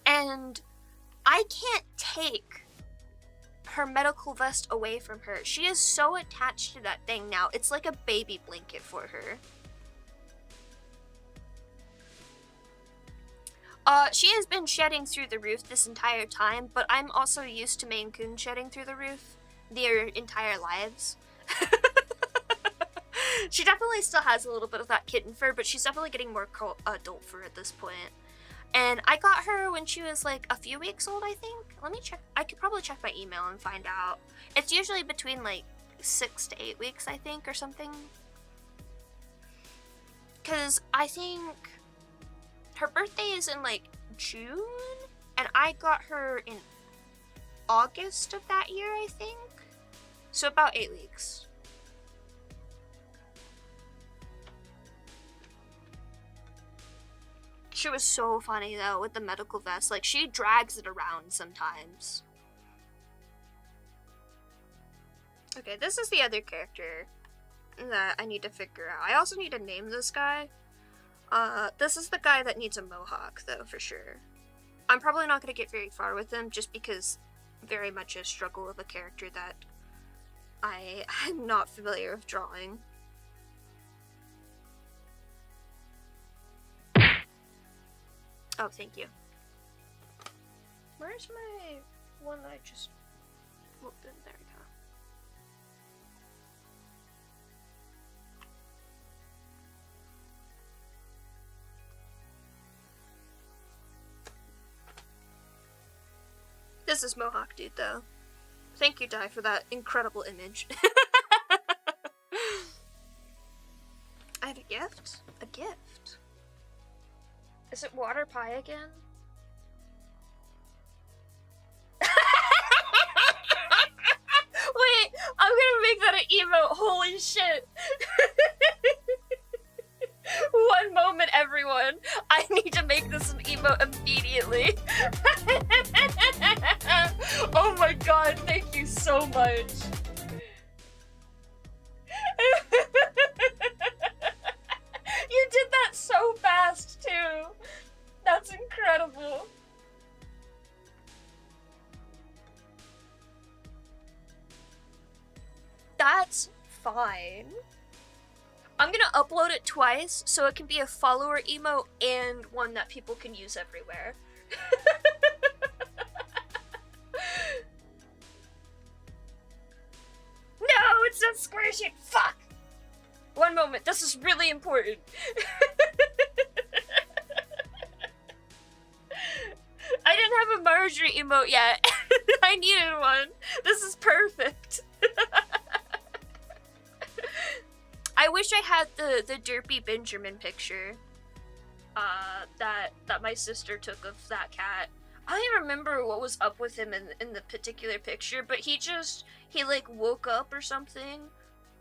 And I can't take her medical vest away from her. She is so attached to that thing now. It's like a baby blanket for her. She has been shedding through the roof this entire time, but I'm also used to Maine Coon shedding through the roof their entire lives. She definitely still has a little bit of that kitten fur, but she's definitely getting more adult fur at this point. And I got her when she was like a few weeks old, I think. Let me check. I could probably check my email and find out. It's usually between like 6 to 8 weeks, I think, or something. Because I think her birthday is in like June, and I got her in August of that year, I think. So about 8 weeks. She was so funny though with the medical vest. Like, she drags it around sometimes. Okay, this is the other character that I need to figure out. I also need to name this guy. This is the guy that needs a mohawk though, for sure. I'm probably not going to get very far with him just because very much a struggle of a character that I am not familiar with drawing. Oh, thank you. Where's my one that I just looked in? There we go. This is Mohawk Dude, though. Thank you, Dai, for that incredible image. I have a gift? A gift? Is it water pie again? Wait, I'm gonna make that an emote. Holy shit. One moment, everyone. I need to make this an emote immediately. Oh my god, thank you so much. You did that so fast, too. That's incredible. That's fine. I'm gonna upload it twice so it can be a follower emote and one that people can use everywhere. No, it's not squishing. Fuck! One moment, this is really important. I didn't have a Marjorie emote yet. I needed one. This is perfect. I wish I had the derpy Benjamin picture that my sister took of that cat. I don't even remember what was up with him in the particular picture, but he like woke up or something,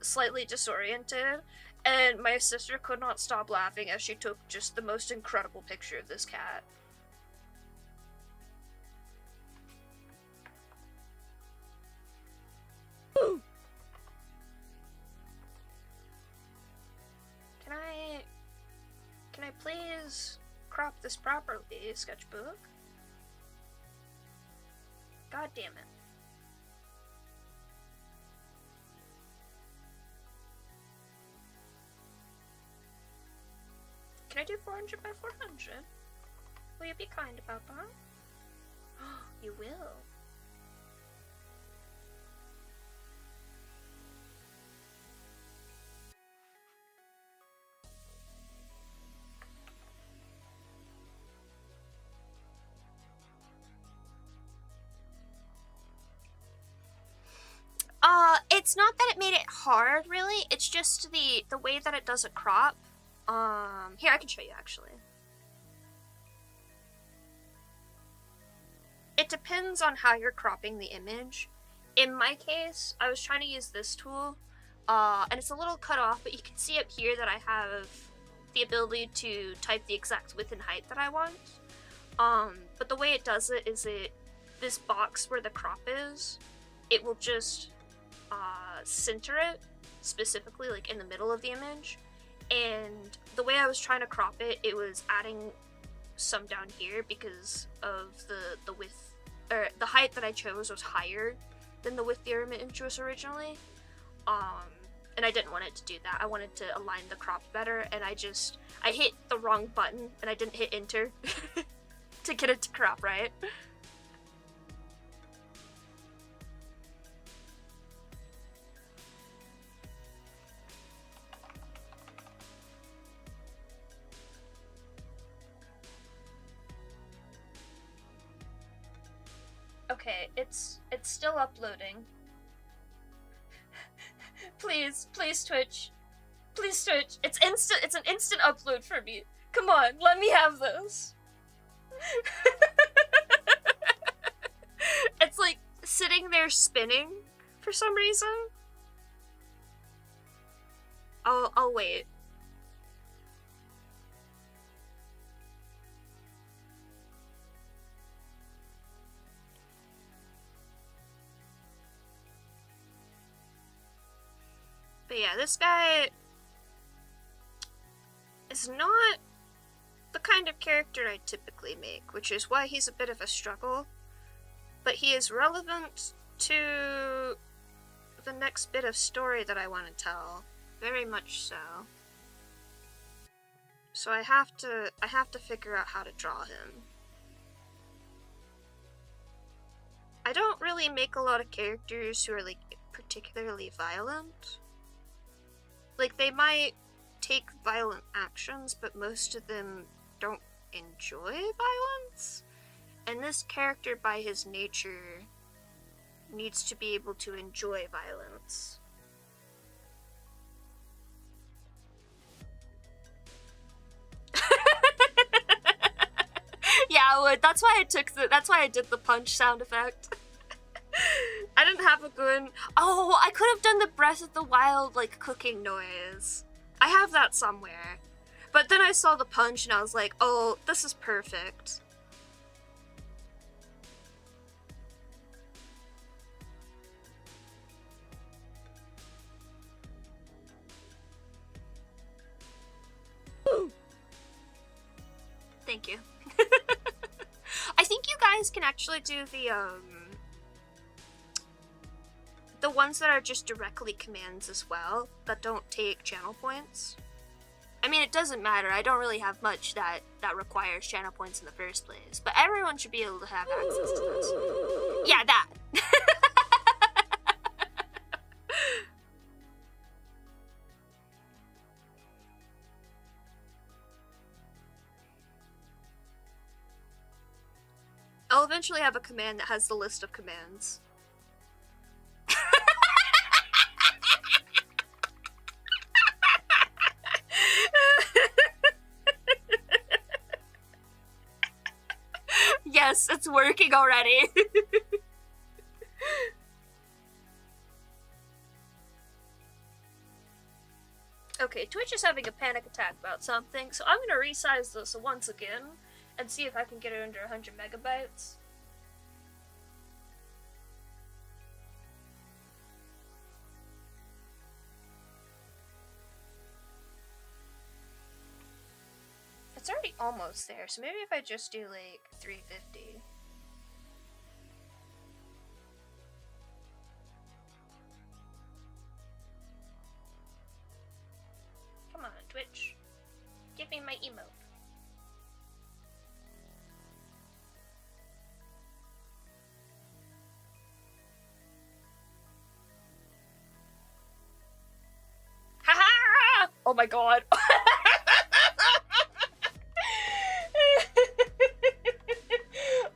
slightly disoriented, and my sister could not stop laughing as she took just the most incredible picture of this cat. Ooh. Can I please crop this properly, sketchbook? God damn it. Can I do 400 by 400? Will you be kind about that? You will. It's not that it made it hard, really. It's just the way that it does a crop. Here, I can show you, actually. It depends on how you're cropping the image. In my case, I was trying to use this tool, and it's a little cut off, but you can see up here that I have the ability to type the exact width and height that I want. But the way it does it is this box where the crop is, it will just center it specifically, like in the middle of the image. And the way I was trying to crop it, it was adding some down here because of the width, or the height that I chose was higher than the width the image was originally. And I didn't want it to do that. I wanted to align the crop better, and I hit the wrong button, and I didn't hit enter to get it to crop right. Okay, it's still uploading. Please, Twitch. Please, Twitch. It's an instant upload for me. Come on, let me have this. It's like sitting there spinning for some reason. I'll wait. But yeah, this guy is not the kind of character I typically make, which is why he's a bit of a struggle. But he is relevant to the next bit of story that I want to tell, very much so. So I have to figure out how to draw him. I don't really make a lot of characters who are like particularly violent. Like, they might take violent actions, but most of them don't enjoy violence. And this character, by his nature, needs to be able to enjoy violence. Yeah, I would. That's why I did the punch sound effect. I didn't have a good... Oh, I could have done the Breath of the Wild, like, cooking noise. I have that somewhere. But then I saw the punch and I was like, oh, this is perfect. Ooh. Thank you. I think you guys can actually do the ones that are just directly commands as well, that don't take channel points. I mean, it doesn't matter. I don't really have much that requires channel points in the first place, but everyone should be able to have access to this. Yeah, that. I'll eventually have a command that has the list of commands. Yes, it's working already. Okay, Twitch is having a panic attack about something, so I'm gonna resize this once again and see if I can get it under 100 megabytes. It's already almost there, so maybe if I just do like 350. Come on, Twitch. Give me my emote. Oh my god.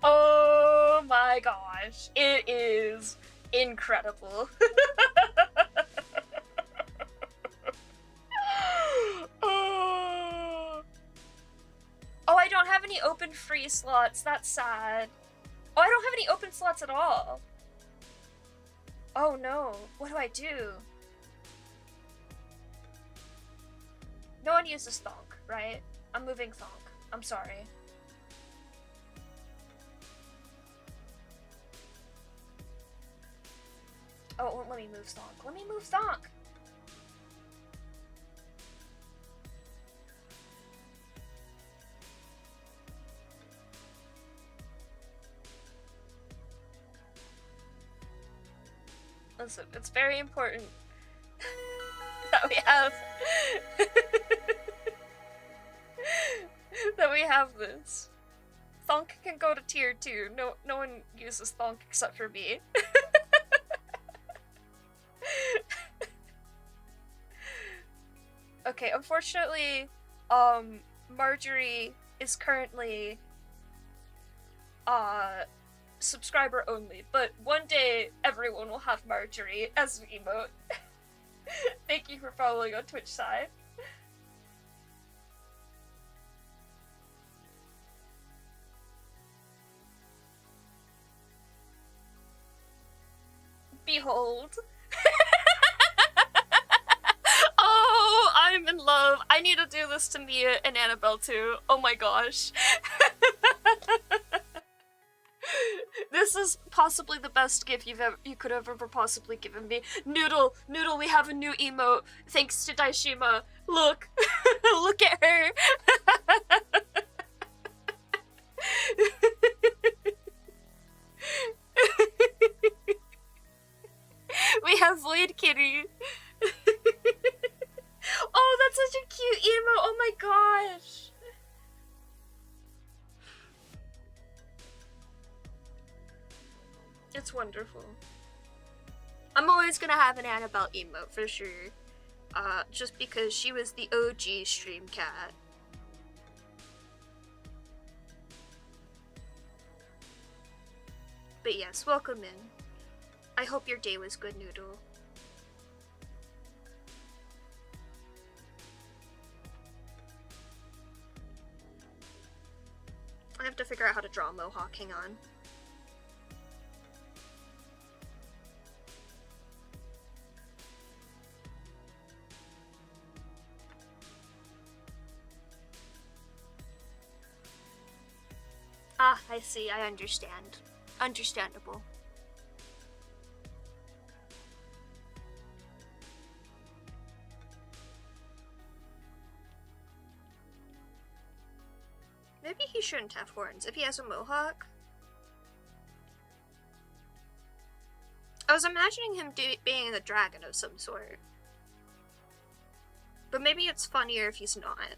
Oh my gosh. It is incredible. Oh, I don't have any open free slots. That's sad. Oh, I don't have any open slots at all. Oh no. What do I do? No one uses thonk, right? I'm moving thonk. I'm sorry. Oh, it won't let me move thonk. Let me move thonk! Listen, it's very important that we have that we have this. Thonk can go to tier 2. No one uses thonk except for me. Okay, unfortunately, Marjorie is currently subscriber only, but one day everyone will have Marjorie as an emote. Thank you for following on Twitch side. Behold. Oh, I'm in love. I need to do this to Mia and Annabelle too. Oh my gosh. This is possibly the best gift you could have ever possibly given me. Noodle, we have a new emote thanks to Daishima. Look. Look at her. We have Void Kitty. Oh, that's such a cute emote. Oh my gosh. It's wonderful. I'm always gonna have an Annabelle emote for sure. Just because she was the OG stream cat. But yes, welcome in. I hope your day was good, Noodle. I have to figure out how to draw a mohawk, hang on. Ah, I see, I understand. Understandable. Maybe he shouldn't have horns if he has a mohawk. I was imagining him being a dragon of some sort. But maybe it's funnier if he's not.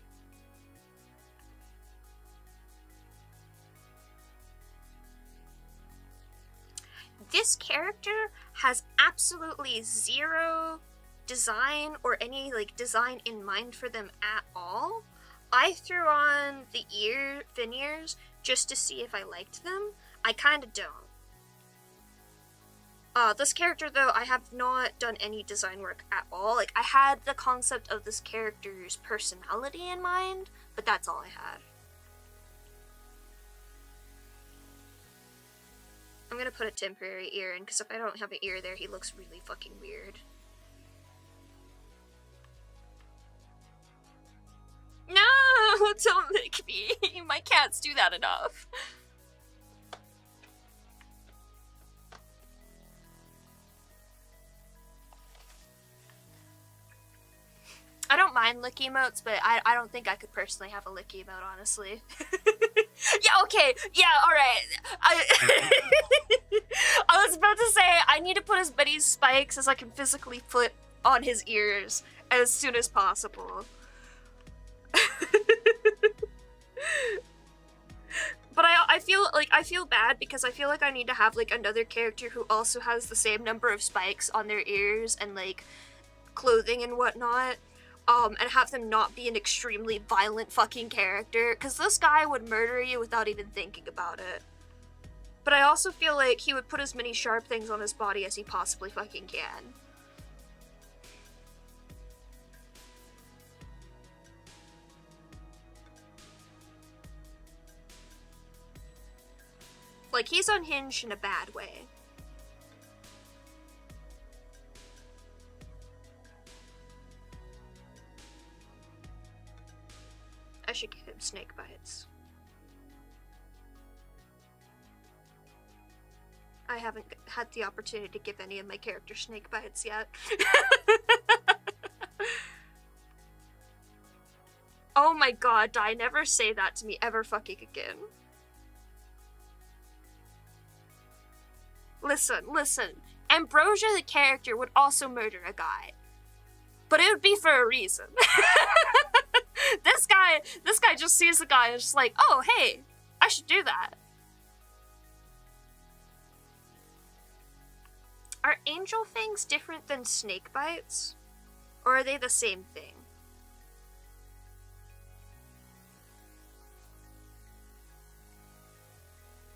This character has absolutely zero design or any like design in mind for them at all. I threw on the ear veneers just to see if I liked them. I kinda don't. This character though, I have not done any design work at all. Like, I had the concept of this character's personality in mind, but that's all I had. I'm gonna put a temporary ear in, because if I don't have an ear there, he looks really fucking weird. No! Don't lick me! My cats do that enough. I don't mind lick emotes, but I don't think I could personally have a lick emote, honestly. Yeah, okay, yeah, alright. I was about to say, I need to put as many spikes as I can physically put on his ears as soon as possible. But I feel bad because I feel like I need to have like another character who also has the same number of spikes on their ears and like clothing and whatnot, and have them not be an extremely violent fucking character, because this guy would murder you without even thinking about it. But I also feel like he would put as many sharp things on his body as he possibly fucking can. Like, he's unhinged in a bad way. I should give him snake bites. I haven't had the opportunity to give any of my characters snake bites yet. Oh my god, Di, never say that to me ever fucking again. Listen. Ambrosia the character would also murder a guy. But it would be for a reason. This guy just sees the guy and is just like, oh, hey, I should do that. Are angel fangs different than snake bites? Or are they the same thing?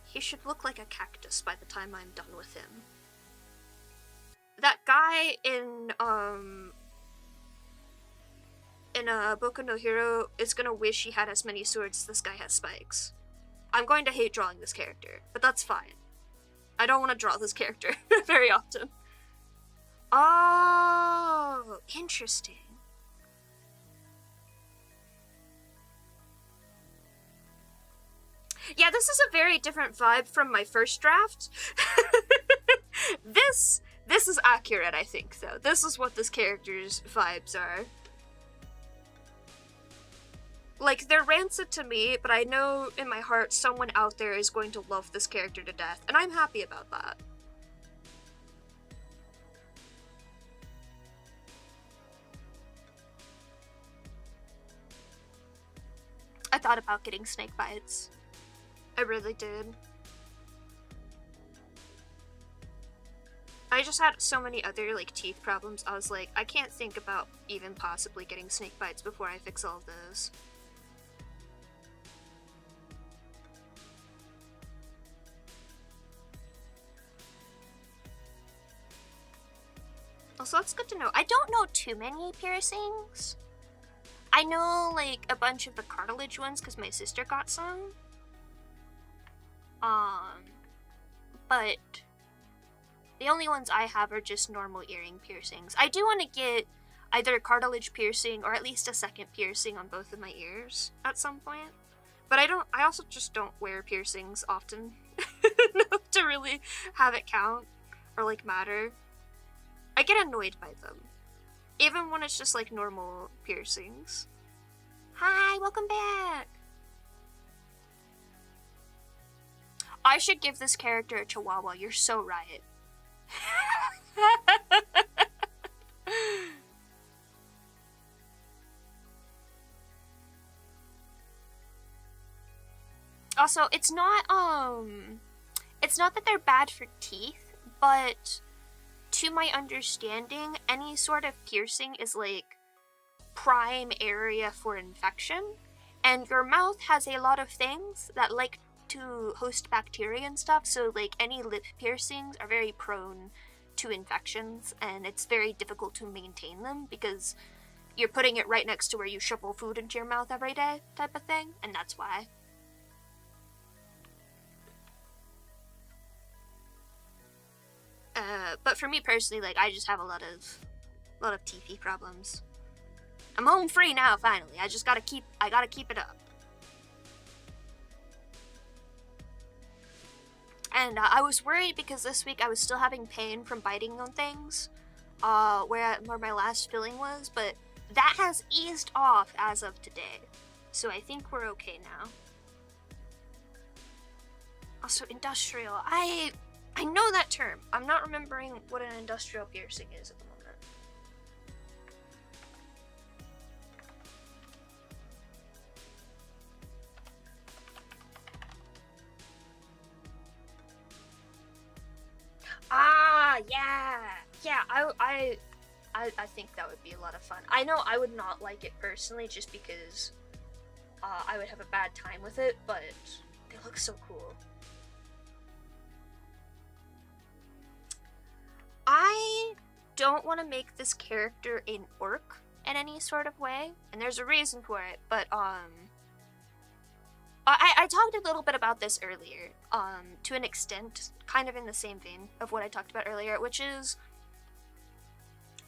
He should look like a cactus by the time I'm done with him. That guy in Boku no Hero is gonna wish he had as many swords as this guy has spikes. I'm going to hate drawing this character, but that's fine. I don't want to draw this character very often. Oh, interesting. Yeah, this is a very different vibe from my first draft. This is accurate, I think, though. This is what this character's vibes are. Like, they're rancid to me, but I know in my heart someone out there is going to love this character to death, and I'm happy about that. I thought about getting snake bites. I really did. I just had so many other, like, teeth problems. I was like, I can't think about even possibly getting snake bites before I fix all of those. Also, that's good to know. I don't know too many piercings. I know, like, a bunch of the cartilage ones because my sister got some. But the only ones I have are just normal earring piercings. I do want to get either a cartilage piercing or at least a second piercing on both of my ears at some point. But I also just don't wear piercings often enough to really have it count or, like, matter. I get annoyed by them. Even when it's just, like, normal piercings. Hi, welcome back! I should give this character a chihuahua. You're so right. Also, it's not that they're bad for teeth, but to my understanding, any sort of piercing is like prime area for infection, and your mouth has a lot of things that like to host bacteria and stuff, so like any lip piercings are very prone to infections, and it's very difficult to maintain them because you're putting it right next to where you shovel food into your mouth every day type of thing, and that's why. But for me personally, like, I just have a lot of TP problems. I'm home free now, finally. I gotta keep it up. And I was worried because this week I was still having pain from biting on things, where my last filling was, but that has eased off as of today. So I think we're okay now. Also, industrial. I know that term. I'm not remembering what an industrial piercing is at the moment. Ah, yeah. Yeah, I I think that would be a lot of fun. I know I would not like it personally just because I would have a bad time with it, but they look so cool. I don't want to make this character an orc in any sort of way, and there's a reason for it, but I talked a little bit about this earlier, to an extent, kind of in the same vein of what I talked about earlier, which is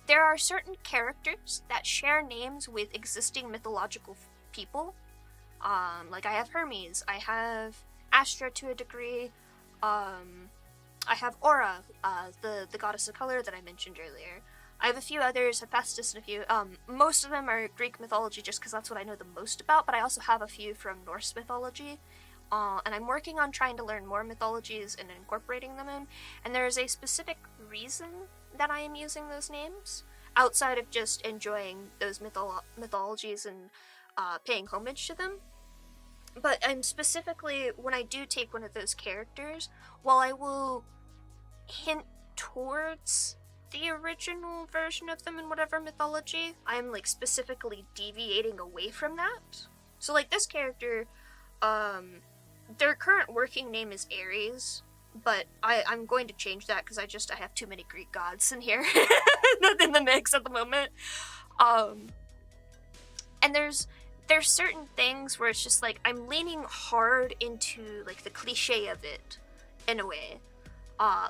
there are certain characters that share names with existing mythological people. Like I have Hermes, I have Astra to a degree, I have Aura, the goddess of color that I mentioned earlier. I have a few others, Hephaestus and a few, most of them are Greek mythology just because that's what I know the most about, but I also have a few from Norse mythology, and I'm working on trying to learn more mythologies and incorporating them in, and there is a specific reason that I am using those names, outside of just enjoying those mythologies and paying homage to them. But I'm specifically, when I do take one of those characters, while I will hint towards the original version of them in whatever mythology, I'm like specifically deviating away from that. So like this character, their current working name is Ares, but I'm going to change that because I have too many Greek gods in here in the mix at the moment. And there's certain things where it's just like I'm leaning hard into like the cliche of it in a way.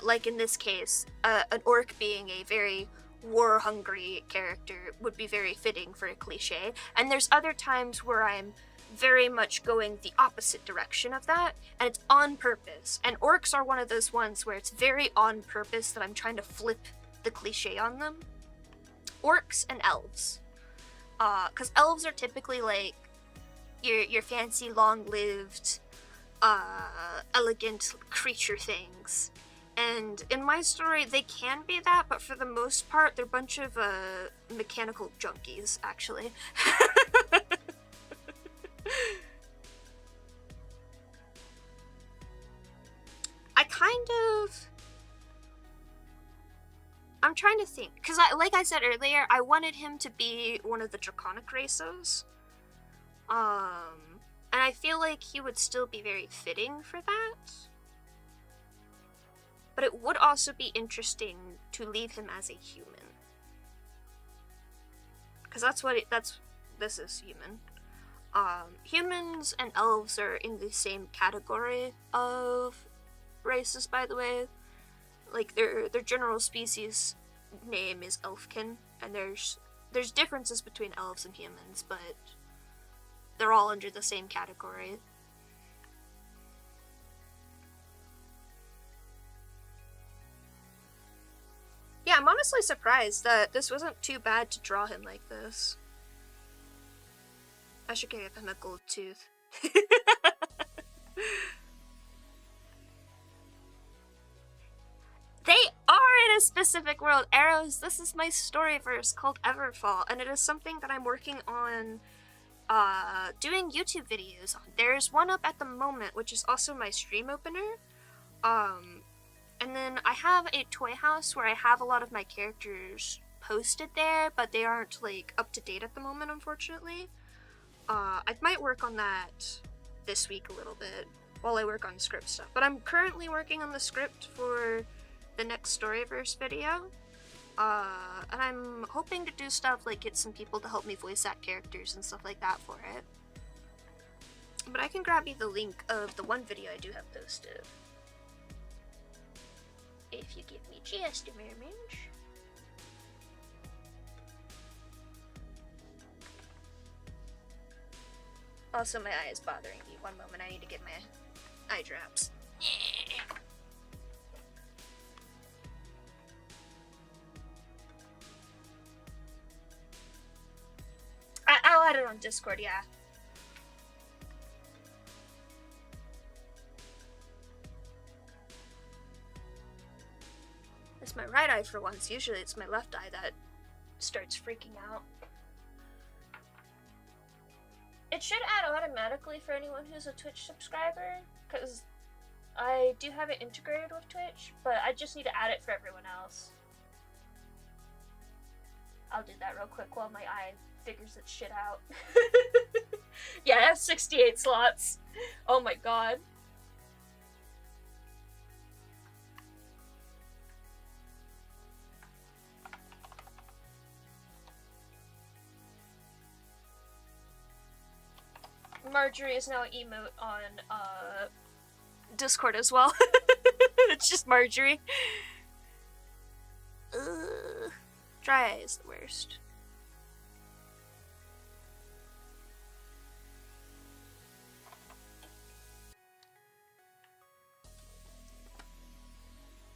Like in this case, an orc being a very war-hungry character would be very fitting for a cliche. And there's other times where I'm very much going the opposite direction of that, and it's on purpose. And orcs are one of those ones where it's very on purpose that I'm trying to flip the cliche on them. Orcs and elves. Because elves are typically like your fancy, long-lived, elegant creature things. And in my story, they can be that, but for the most part, they're a bunch of mechanical junkies, actually. I'm trying to think, because like I said earlier, I wanted him to be one of the draconic races. And I feel like he would still be very fitting for that. But it would also be interesting to leave him as a human. Because this is human. Humans and elves are in the same category of races, by the way. Like, their general species name is Elfkin, and there's differences between elves and humans, but they're all under the same category. Yeah, I'm honestly surprised that this wasn't too bad to draw him like this. I should give him a gold tooth. They are in a specific world. Arrows, this is my storyverse called Everfall, and it is something that I'm working on doing YouTube videos on. There's one up at the moment, which is also my stream opener. And then I have a toy house where I have a lot of my characters posted there, but they aren't like up to date at the moment, unfortunately. I might work on that this week a little bit while I work on script stuff. But I'm currently working on the script for the next Storyverse video. And I'm hoping to do stuff like get some people to help me voice act characters and stuff like that for it. But I can grab you the link of the one video I do have posted. If you give me just a moment. Also, my eye is bothering me. One moment, I need to get my eye drops. I'll add it on Discord, yeah. It's my right eye for once. Usually it's my left eye that starts freaking out. It should add automatically for anyone who's a Twitch subscriber, because I do have it integrated with Twitch, but I just need to add it for everyone else. I'll do that real quick while my eye figures its shit out. Yeah, I have 68 slots. Oh my god. Marjorie is now emote on Discord as well. It's just Marjorie. Ugh. Dry eye is the worst.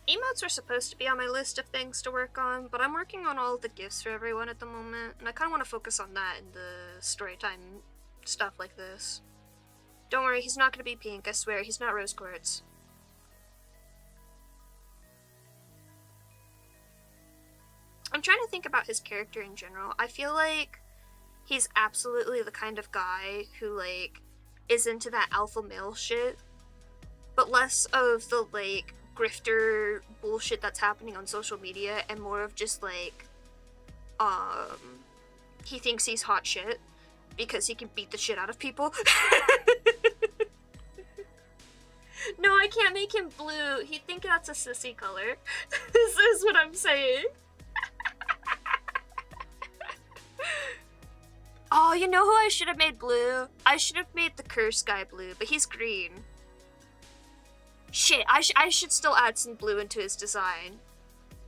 Emotes were supposed to be on my list of things to work on, but I'm working on all of the gifts for everyone at the moment, and I kind of want to focus on that in the storytime stuff like this. Don't worry, he's not going to be pink, I swear, he's not rose quartz. I'm trying to think about his character in general. I feel like he's absolutely the kind of guy who, like, is into that alpha male shit, but less of the, like, grifter bullshit that's happening on social media and more of just, like, he thinks he's hot shit because he can beat the shit out of people. No, I can't make him blue. He'd think that's a sissy color. This is what I'm saying. Oh, you know who I should have made blue? I should have made the curse guy blue, but he's green. Shit, I should still add some blue into his design.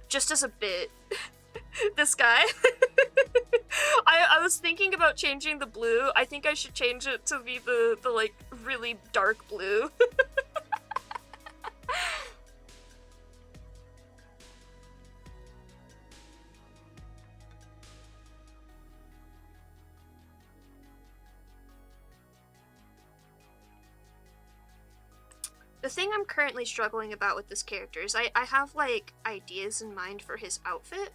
Just as a bit. This guy. I was thinking about changing the blue. I think I should change it to be the like, really dark blue. The thing I'm currently struggling about with this character is I have, like, ideas in mind for his outfit.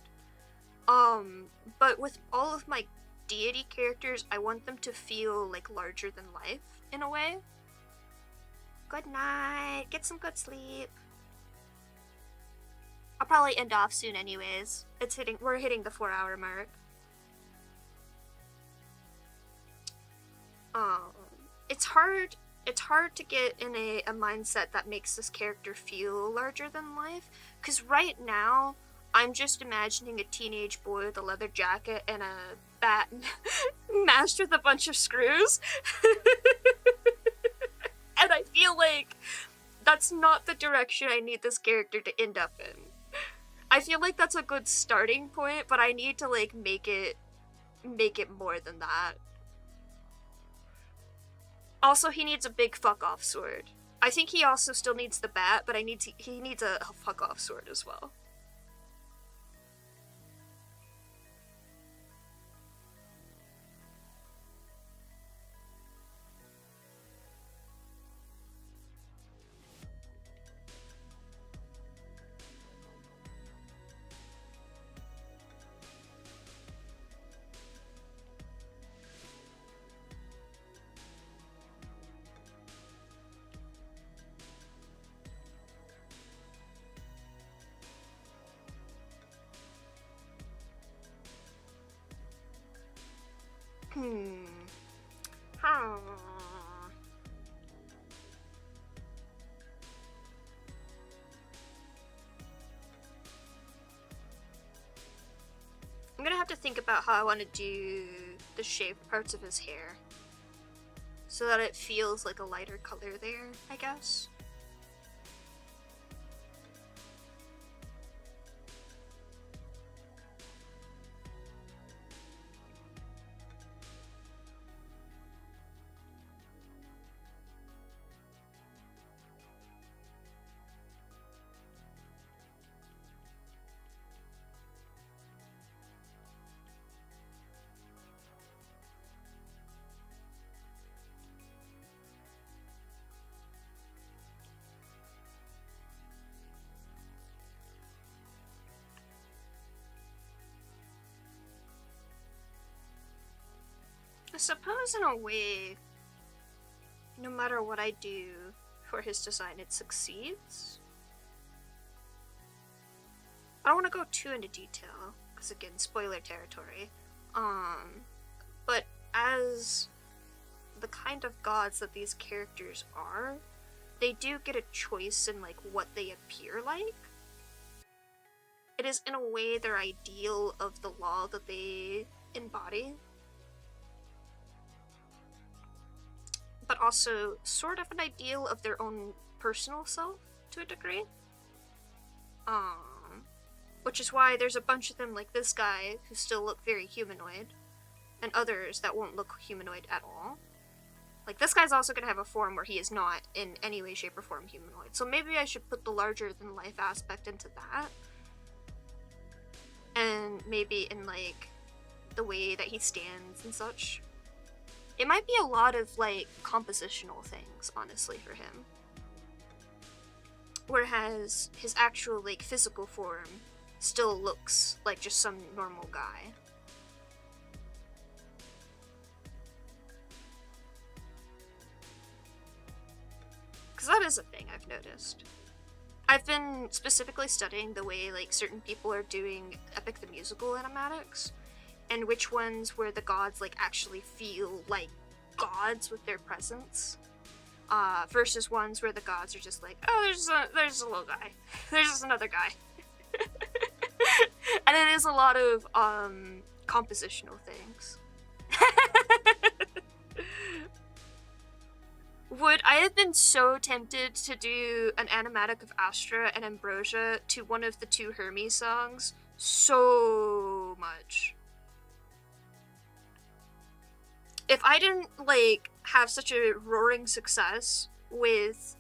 But with all of my deity characters, I want them to feel, like, larger than life, in a way. Good night. Get some good sleep. I'll probably end off soon anyways. We're hitting the 4-hour mark. It's hard to get in a mindset that makes this character feel larger than life, because right now I'm just imagining a teenage boy with a leather jacket and a bat masked with a bunch of screws. And I feel like that's not the direction I need this character to end up in. I feel like that's a good starting point, but I need to, like, make it more than that. Also, he needs a big fuck-off sword. I think he also still needs the bat, but he needs a fuck-off sword as well. I'm gonna have to think about how I want to do the shaved parts of his hair so that it feels like a lighter color there, I guess. I suppose in a way, no matter what I do for his design, it succeeds. I don't want to go too into detail. because again, spoiler territory. But as the kind of gods that these characters are, they do get a choice in, like, what they appear like. It is, in a way, their ideal of the law that they embody. But also sort of an ideal of their own personal self, to a degree. Which is why there's a bunch of them like this guy who still look very humanoid, and others that won't look humanoid at all. Like, this guy's also gonna have a form where he is not in any way, shape, or form humanoid. So maybe I should put the larger-than-life aspect into that. And maybe in, like, the way that he stands and such. It might be a lot of, like, compositional things, honestly, for him. Whereas his actual, like, physical form still looks like just some normal guy. Because that is a thing I've noticed. I've been specifically studying the way, like, certain people are doing Epic the Musical animatics, and which ones where the gods, like, actually feel like gods with their presence, versus ones where the gods are just like, oh, there's a little guy. There's just another guy. And it is a lot of, compositional things. Would I have been so tempted to do an animatic of Astra and Ambrosia to one of the 2 Hermes songs? So much. If I didn't, like, have such a roaring success with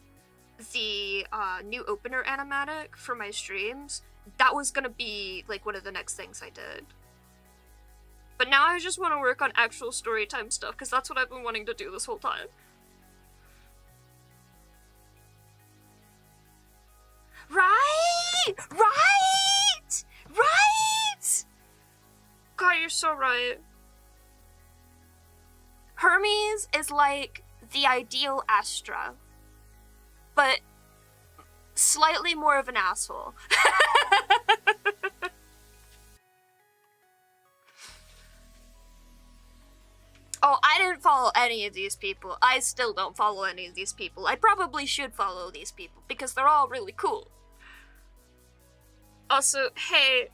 the new opener animatic for my streams, that was gonna be, like, one of the next things I did. But now I just want to work on actual storytime stuff, because that's what I've been wanting to do this whole time. Right! Right! Right! God, you're so right. Hermes is like the ideal Astra, but slightly more of an asshole. Oh, I didn't follow any of these people. I still don't follow any of these people. I probably should follow these people because they're all really cool. Also, hey,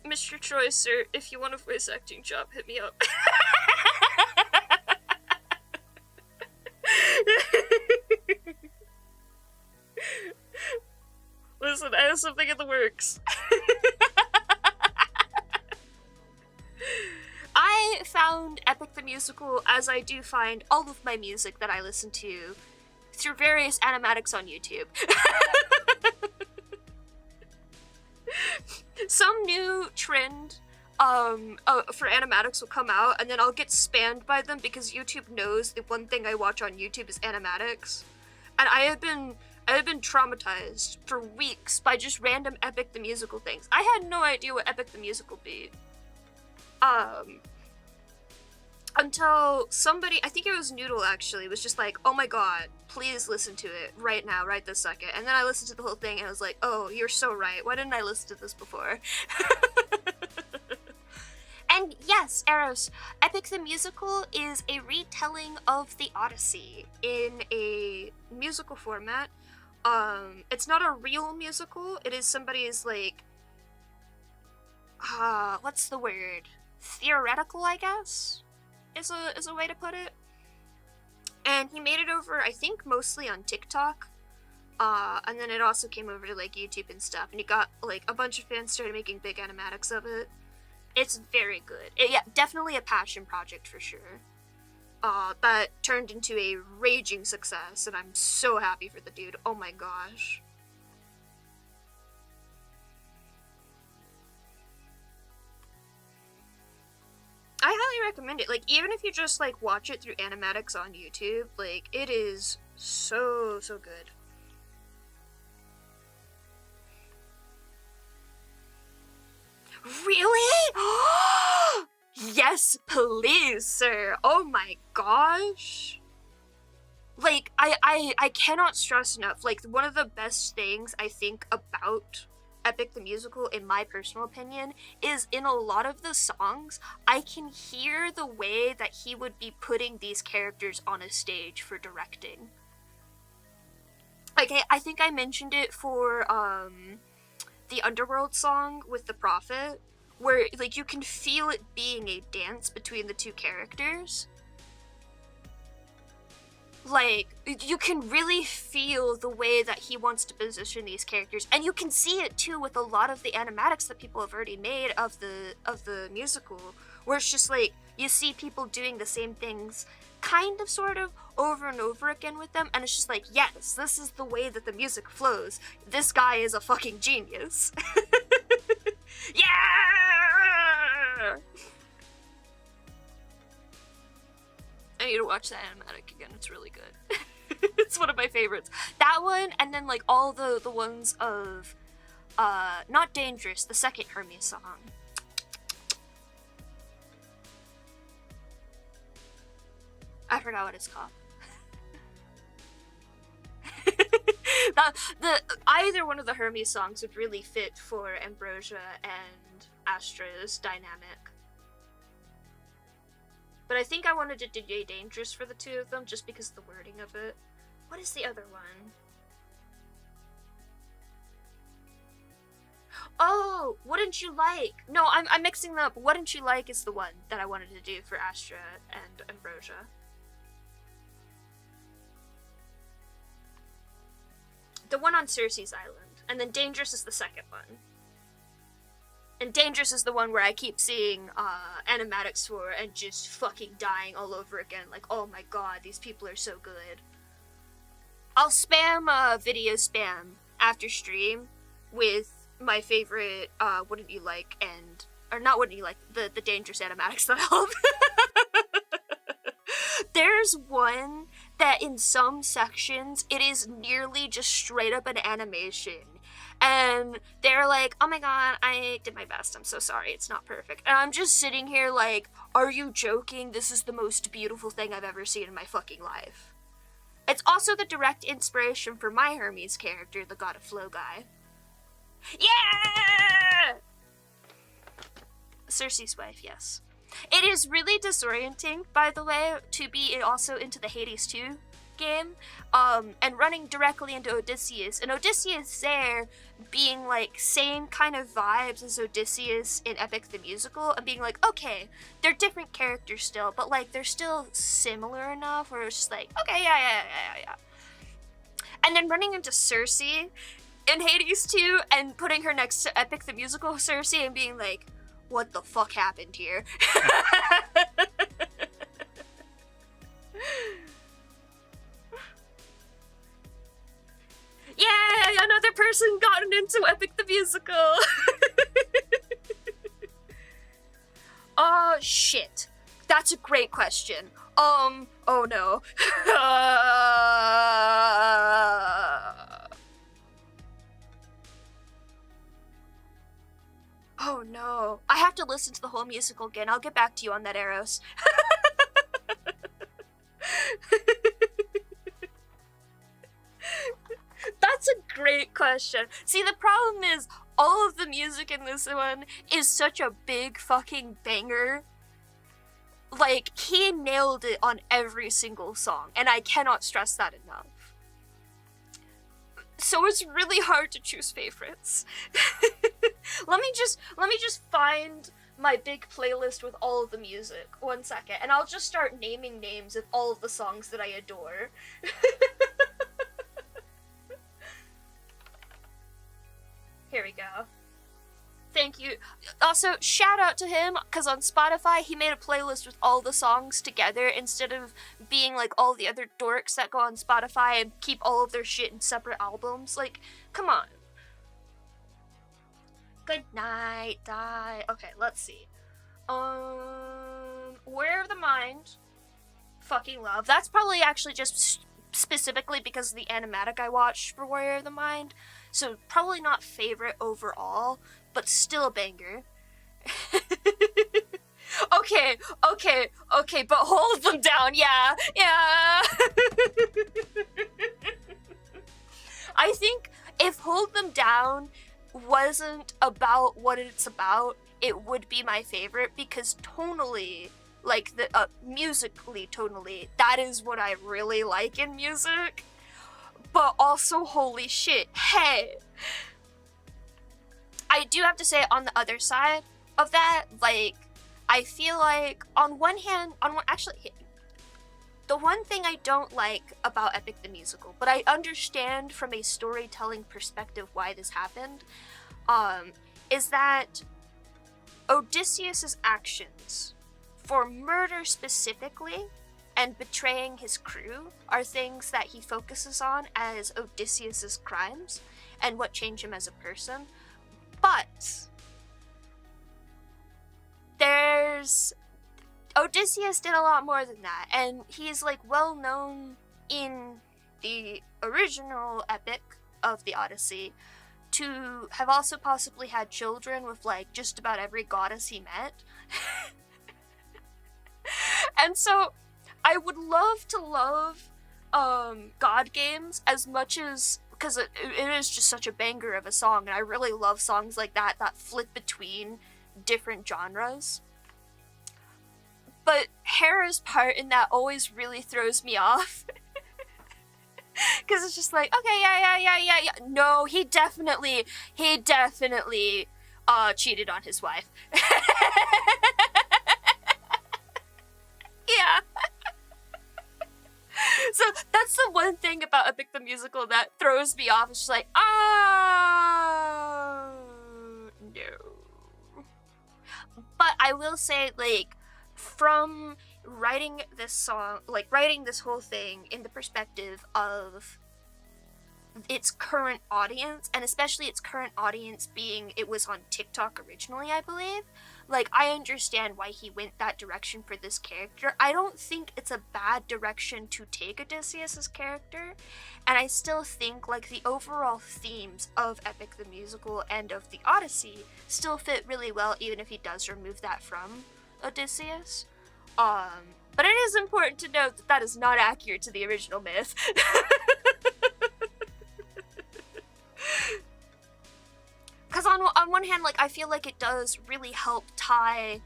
Mr. Troy, sir, if you want a voice acting job, hit me up. Listen, I have something in the works. I found Epic the Musical, as I do find all of my music that I listen to, through various animatics on YouTube. Some new trend for animatics will come out, and then I'll get spammed by them because YouTube knows the one thing I watch on YouTube is animatics. And I have been traumatized for weeks by just random Epic the Musical things. I had no idea what Epic the Musical be. Until somebody, I think it was Noodle actually, was just like, oh my god, please listen to it right now, right this second. And then I listened to the whole thing and I was like, oh, you're so right. Why didn't I listen to this before? And yes, Eros, Epic the Musical is a retelling of the Odyssey in a musical format. It's not a real musical. It is somebody's, like, what's the word? Theoretical, I guess, is a way to put it. And he made it over, I think, mostly on TikTok. And then it also came over to, like, YouTube and stuff. And he got, like, a bunch of fans started making big animatics of it. It's very good. Yeah, definitely a passion project for sure. That turned into a raging success, and I'm so happy for the dude. Oh my gosh. I highly recommend it. Like, even if you just, like, watch it through animatics on YouTube, like, it is so, so good. Really? Yes, please, sir. Oh my gosh. Like, I cannot stress enough, like, one of the best things I think about Epic the Musical, in my personal opinion, is in a lot of the songs, I can hear the way that he would be putting these characters on a stage for directing. Okay, I think I mentioned it for the Underworld song with the Prophet, where like you can feel it being a dance between the two characters. Like, you can really feel the way that he wants to position these characters, and you can see it too with a lot of the animatics that people have already made of the musical, where it's just like you see people doing the same things kind of sort of over and over again with them, and it's just like, yes, this is the way that the music flows. This guy is a fucking genius. Yeah! I need to watch that animatic again. It's really good. It's one of my favorites. That one, and then like all the ones of not Dangerous, the second Hermes song. I forgot what it's called. Either one of the Hermes songs would really fit for Ambrosia and Astra's dynamic. But I think I wanted to do Dangerous for the two of them just because of the wording of it. What is the other one? Oh, Wouldn't You Like? No, I'm mixing them up. Wouldn't You Like is the one that I wanted to do for Astra and Ambrosia. The one on Circe's Island. And then Dangerous is the second one. And Dangerous is the one where I keep seeing animatics for and just fucking dying all over again. Like, oh my god, these people are so good. I'll spam video spam after stream with my favorite Wouldn't You Like and... Or not Wouldn't You Like, the Dangerous animatics that I love. There's one that in some sections, it is nearly just straight up an animation. And they're like, oh my god, I did my best, I'm so sorry, it's not perfect. And I'm just sitting here like, are you joking? This is the most beautiful thing I've ever seen in my fucking life. It's also the direct inspiration for my Hermes character, the God of Flow guy. Yeah! Circe's wife, yes. It is really disorienting, by the way, to be also into the Hades 2 game, and running directly into Odysseus, and Odysseus there being like same kind of vibes as Odysseus in Epic the Musical, and being like, okay, they're different characters still, but like they're still similar enough where it's just like, okay, yeah. And then running into Circe in Hades 2 and putting her next to Epic the Musical Circe and being like, what the fuck happened here? Yay! Another person gotten into Epic the Musical! Shit. That's a great question. Oh no. Oh no. I have to listen to the whole musical again. I'll get back to you on that, Eros. That's a great question. See, the problem is, all of the music in this one is such a big fucking banger. Like, he nailed it on every single song, and I cannot stress that enough. So it's really hard to choose favorites. Let me just find my big playlist with all of the music. 1 second, and I'll just start naming names of all of the songs that I adore. Here we go. Thank you. Also, shout out to him, because on Spotify, he made a playlist with all the songs together instead of being like all the other dorks that go on Spotify and keep all of their shit in separate albums. Like, come on. Good night, die. Okay, let's see. Warrior of the Mind. Fucking love. That's probably actually just specifically because of the animatic I watched for Warrior of the Mind. So probably not favorite overall, but still a banger. Okay, but hold them down, yeah. I think if Hold Them Down wasn't about what it's about, it would be my favorite, because tonally, like, musically, tonally, that is what I really like in music. But also, holy shit, hey! I do have to say, on the other side of that, like, I feel like, on one hand, the one thing I don't like about Epic the Musical, but I understand from a storytelling perspective why this happened, is that Odysseus's actions, for murder specifically, and betraying his crew, are things that he focuses on as Odysseus's crimes, and what change him as a person. But Odysseus did a lot more than that, and he's, like, well known in the original epic of the Odyssey to have also possibly had children with, like, just about every goddess he met. And so, I would love to love God games as much as, because it is just such a banger of a song, and I really love songs like that flip between different genres. But Hera's part in that always really throws me off. Because it's just like, okay, yeah. No, he definitely cheated on his wife. Yeah. So that's the one thing about Epic the Musical that throws me off. It's just like, no. But I will say, like, from writing this song, like, writing this whole thing in the perspective of its current audience, and especially its current audience being, it was on TikTok originally, I believe, like, I understand why he went that direction for this character. I don't think it's a bad direction to take Odysseus's character, and I still think, like, the overall themes of Epic the Musical and of the Odyssey still fit really well, even if he does remove that from Odysseus. But it is important to note that that is not accurate to the original myth. Because on one hand, like, I feel like it does really help tie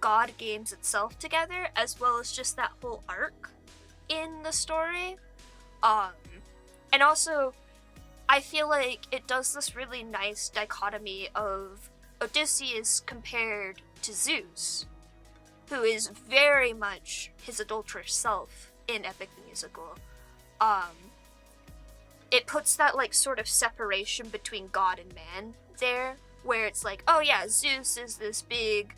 God games itself together, as well as just that whole arc in the story. And also, I feel like it does this really nice dichotomy of Odysseus compared to Zeus, who is very much his adulterous self in Epic the Musical. It puts that, like, sort of separation between God and man there, where it's like, oh yeah, Zeus is this big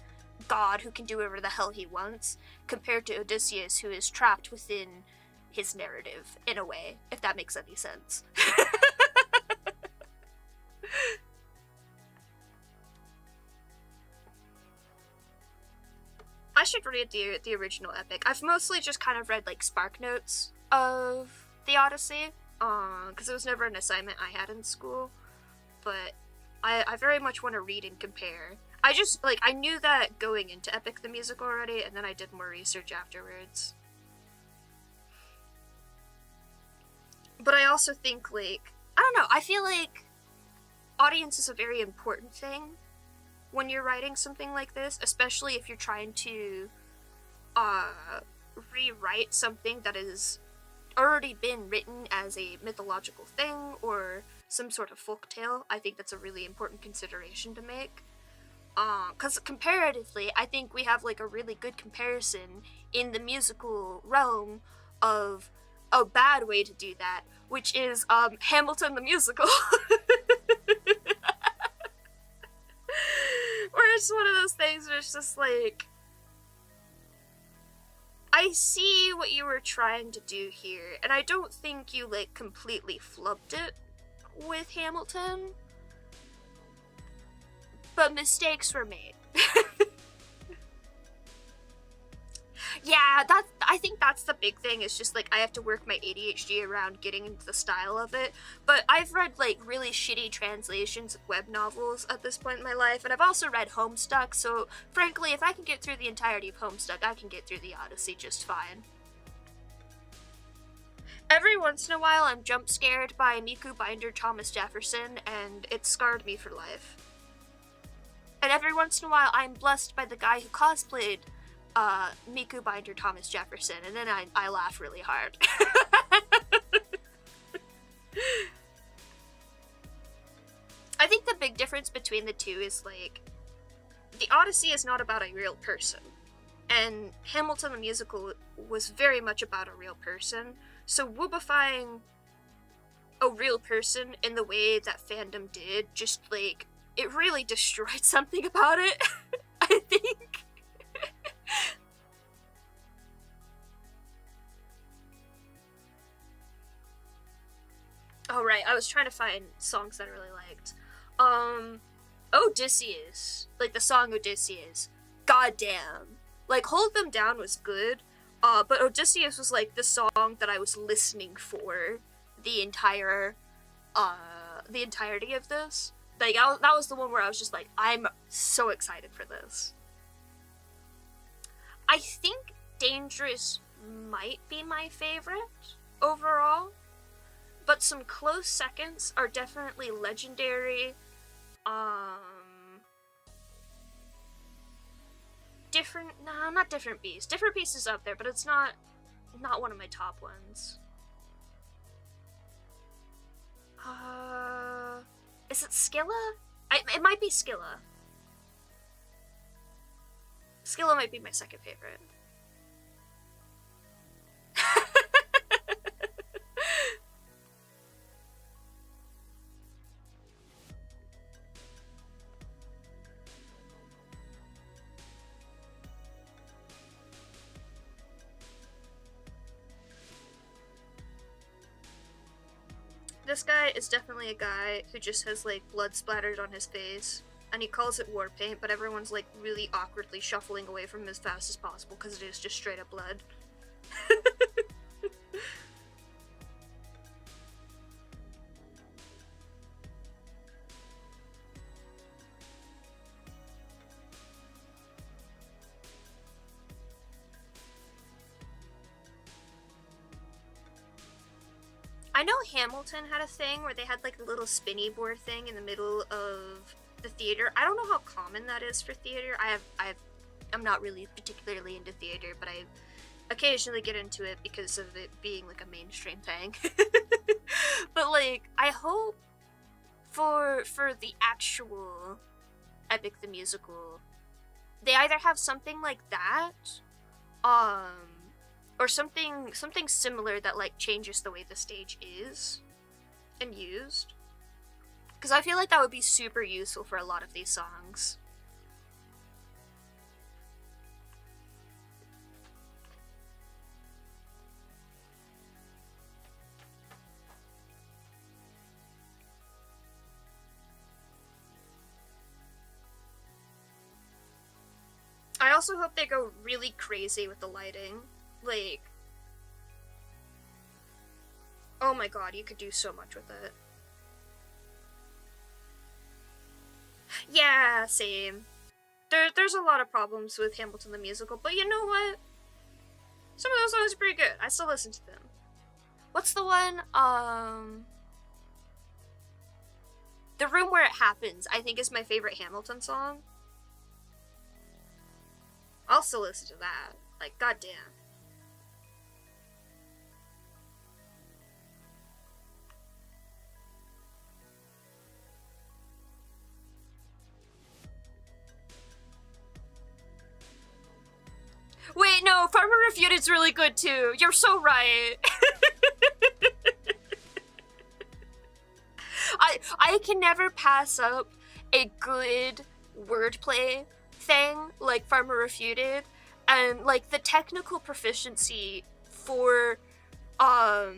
god who can do whatever the hell he wants, compared to Odysseus, who is trapped within his narrative, in a way, if that makes any sense. I should read the original epic. I've mostly just kind of read, like, spark notes of the Odyssey, because it was never an assignment I had in school, but I very much want to read and compare. I just, like, I knew that going into Epic the Musical already, and then I did more research afterwards. But I also think, like, I don't know, I feel like audience is a very important thing when you're writing something like this, especially if you're trying to rewrite something that has already been written as a mythological thing or some sort of folktale. I think that's a really important consideration to make. Because comparatively, I think we have, like, a really good comparison in the musical realm of a bad way to do that, which is Hamilton the Musical. Where it's one of those things where it's just like, I see what you were trying to do here, and I don't think you, like, completely flubbed it with Hamilton, but mistakes were made. Yeah, I think that's the big thing, is just, like, I have to work my ADHD around getting into the style of it, but I've read, like, really shitty translations of web novels at this point in my life, and I've also read Homestuck, so, frankly, if I can get through the entirety of Homestuck, I can get through the Odyssey just fine. Every once in a while, I'm jump scared by Miku Binder Thomas Jefferson, and it scarred me for life. And every once in a while, I'm blessed by the guy who cosplayed Miku Binder Thomas Jefferson, and then I laugh really hard. I think the big difference between the two is, like, the Odyssey is not about a real person, and Hamilton the Musical was very much about a real person, so woobifying a real person in the way that fandom did, just, like, it really destroyed something about it, I think. Oh, right, I was trying to find songs that I really liked. Odysseus, like the song Odysseus, goddamn. Like, Hold Them Down was good, but Odysseus was like the song that I was listening for the entirety of this. Like, that was the one where I was just like, I'm so excited for this. I think Dangerous might be my favorite overall, but some close seconds are definitely Legendary, not Different Beast. Different Beast is up there, but it's not one of my top ones. Is it Skilla? It might be Skilla. Skilla might be my second favorite. This guy is definitely a guy who just has, like, blood splattered on his face, and he calls it war paint, but everyone's, like, really awkwardly shuffling away from him as fast as possible because it is just straight up blood. I know Hamilton had a thing where they had, like, a little spinny board thing in the middle of the theater. I don't know how common that is for theater. I'm not really particularly into theater, but I occasionally get into it because of it being, like, a mainstream thing. But, like, I hope for the actual Epic the Musical, they either have something like that, or something similar that, like, changes the way the stage is and used. Because I feel like that would be super useful for a lot of these songs. I also hope they go really crazy with the lighting. Like, oh my god, you could do so much with it. Yeah, same. There's a lot of problems with Hamilton the Musical, but you know what? Some of those songs are pretty good. I still listen to them. What's the one? The Room Where It Happens, I think, is my favorite Hamilton song. I'll still listen to that. Like, goddamn. Wait, no, Farmer Refuted's really good too. You're so right. I can never pass up a good wordplay thing like Farmer Refuted, and, like, the technical proficiency for Farmer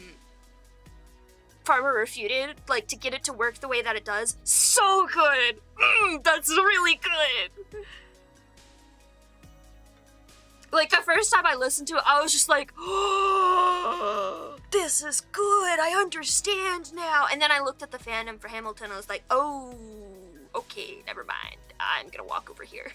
Refuted, like, to get it to work the way that it does, so good. That's really good. Like, the first time I listened to it, I was just like, oh, this is good, I understand now. And then I looked at the fandom for Hamilton, and I was like, oh, okay, never mind. I'm gonna walk over here.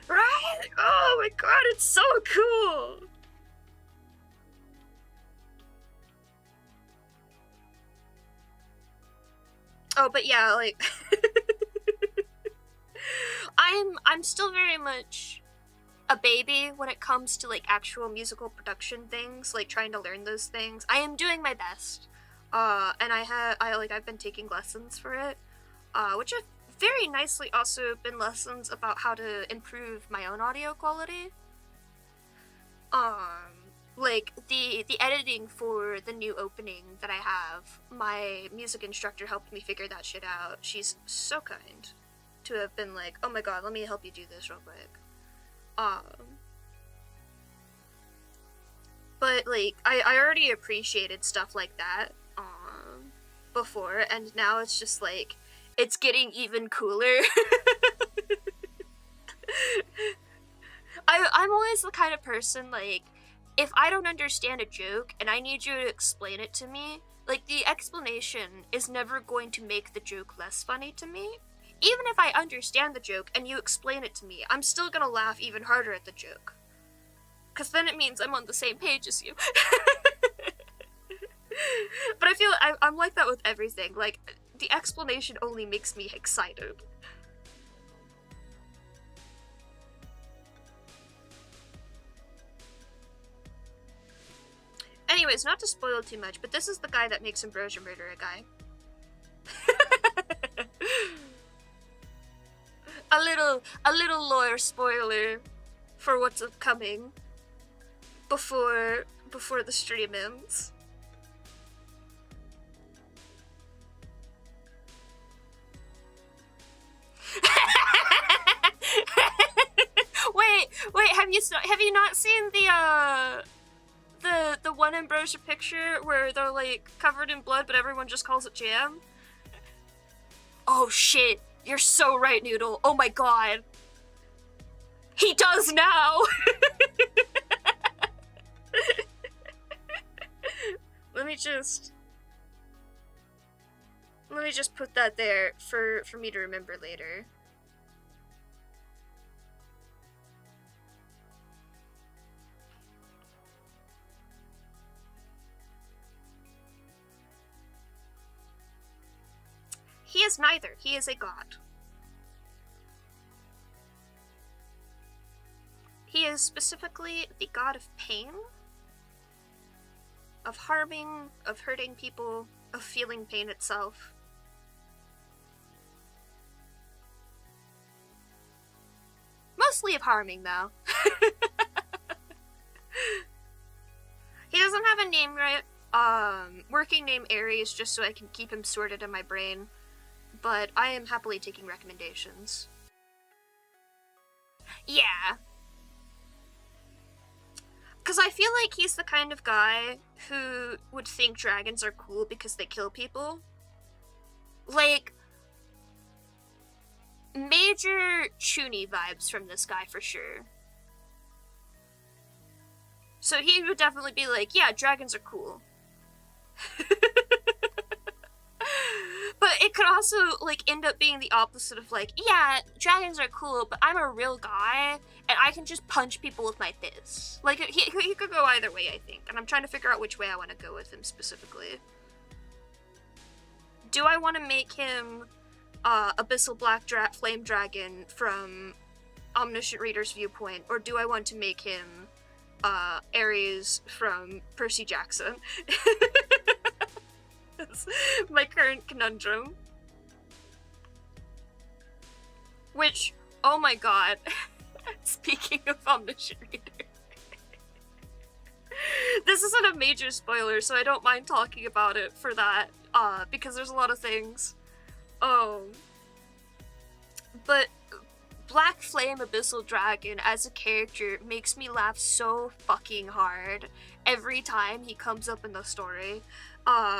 Right? Oh my god, it's so cool! Oh, but yeah, like I'm still very much a baby when it comes to like actual musical production things, like trying to learn those things. I am doing my best. And I've been taking lessons for it, which have very nicely also been lessons about how to improve my own audio quality. Like the editing for the new opening that I have, my music instructor helped me figure that shit out. She's so kind to have been like, oh my god, let me help you do this real quick. But like I already appreciated stuff like that before, and now it's just like it's getting even cooler. I'm always the kind of person, like, if I don't understand a joke and I need you to explain it to me, like, the explanation is never going to make the joke less funny to me. Even if I understand the joke and you explain it to me, I'm still gonna laugh even harder at the joke. Because then it means I'm on the same page as you. But I feel I'm like that with everything. Like, the explanation only makes me excited. Anyways, not to spoil too much, but this is the guy that makes Ambrosia murder a guy. a little lore spoiler for what's upcoming before the stream ends. wait, have you not seen the one Ambrosia picture where they're like covered in blood but everyone just calls it jam? Oh shit, you're so right, Noodle. Oh my god. He does now! Let me just put that there for me to remember later. He is neither. He is a god. He is specifically the god of pain, of harming, of hurting people, of feeling pain itself. Mostly of harming, though. He doesn't have a name right. Working name Aries, just so I can keep him sorted in my brain. But I am happily taking recommendations. Yeah. Because I feel like he's the kind of guy who would think dragons are cool because they kill people. Like, major Chuny vibes from this guy for sure. So he would definitely be like, yeah, dragons are cool. But it could also, like, end up being the opposite of, like, yeah, dragons are cool, but I'm a real guy, and I can just punch people with my fists. Like, he could go either way, I think, and I'm trying to figure out which way I want to go with him specifically. Do I want to make him Abyssal Black Flame Dragon from Omniscient Reader's viewpoint, or do I want to make him Ares from Percy Jackson? That's my current conundrum. Which, oh my god, speaking of Omniscient Reader, this isn't a major spoiler, so I don't mind talking about it for that, because there's a lot of things. But Black Flame Abyssal Dragon as a character makes me laugh so fucking hard every time he comes up in the story.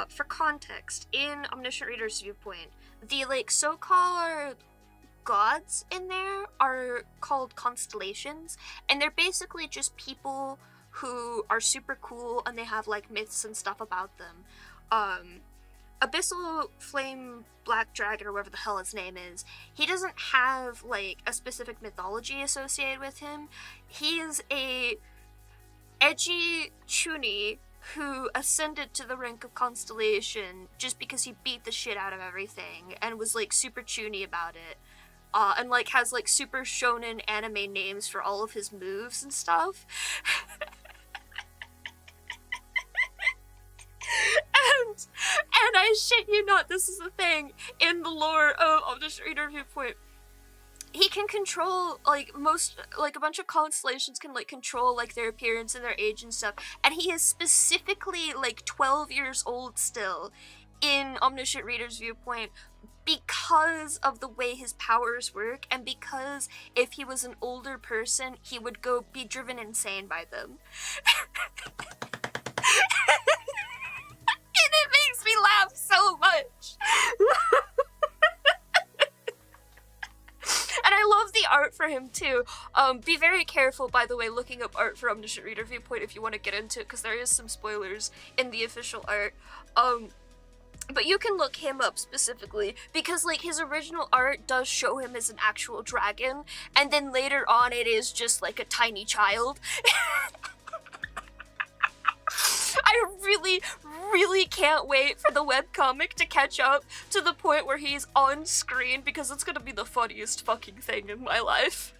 For context, in Omniscient Reader's viewpoint, the, like, so-called gods in there are called constellations, and they're basically just people who are super cool and they have, like, myths and stuff about them. Abyssal Flame Black Dragon, or whatever the hell his name is, he doesn't have, like, a specific mythology associated with him. He is a edgy chuny who ascended to the rank of Constellation just because he beat the shit out of everything and was, like, super chuny about it. And, like, has, like, super shonen anime names for all of his moves and stuff. And I shit you not, this is the thing, in the lore of the Reader Viewpoint, he can control, like, a bunch of constellations can, like, control, like, their appearance and their age and stuff, and he is specifically, like, 12 years old still in Omniscient Reader's Viewpoint because of the way his powers work, and because if he was an older person, he would be driven insane by them. And it makes me laugh so much. And I love the art for him too. Be very careful, by the way, looking up art for Omniscient Reader Viewpoint if you want to get into it, because there is some spoilers in the official art. But you can look him up specifically, because, like, his original art does show him as an actual dragon, and then later on it is just, like, a tiny child. I really, really can't wait for the webcomic to catch up to the point where he's on screen, because it's gonna be the funniest fucking thing in my life.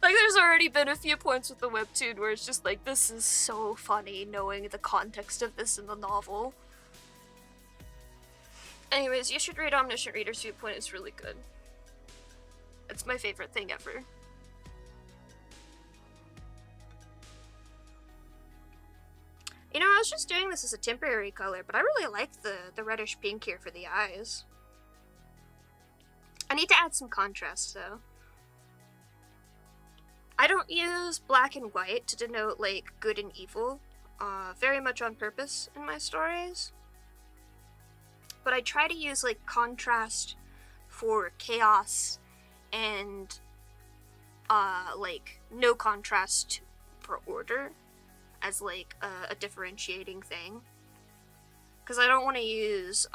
Like, there's already been a few points with the webtoon where it's just like, this is so funny knowing the context of this in the novel. Anyways, you should read Omniscient Reader's Viewpoint, it's really good. It's my favorite thing ever. You know, I was just doing this as a temporary color, but I really like the reddish pink here for the eyes. I need to add some contrast, though. I don't use black and white to denote, like, good and evil, very much on purpose in my stories. But I try to use, like, contrast for chaos and, like, no contrast for order as, like, a differentiating thing. Because I don't want to use,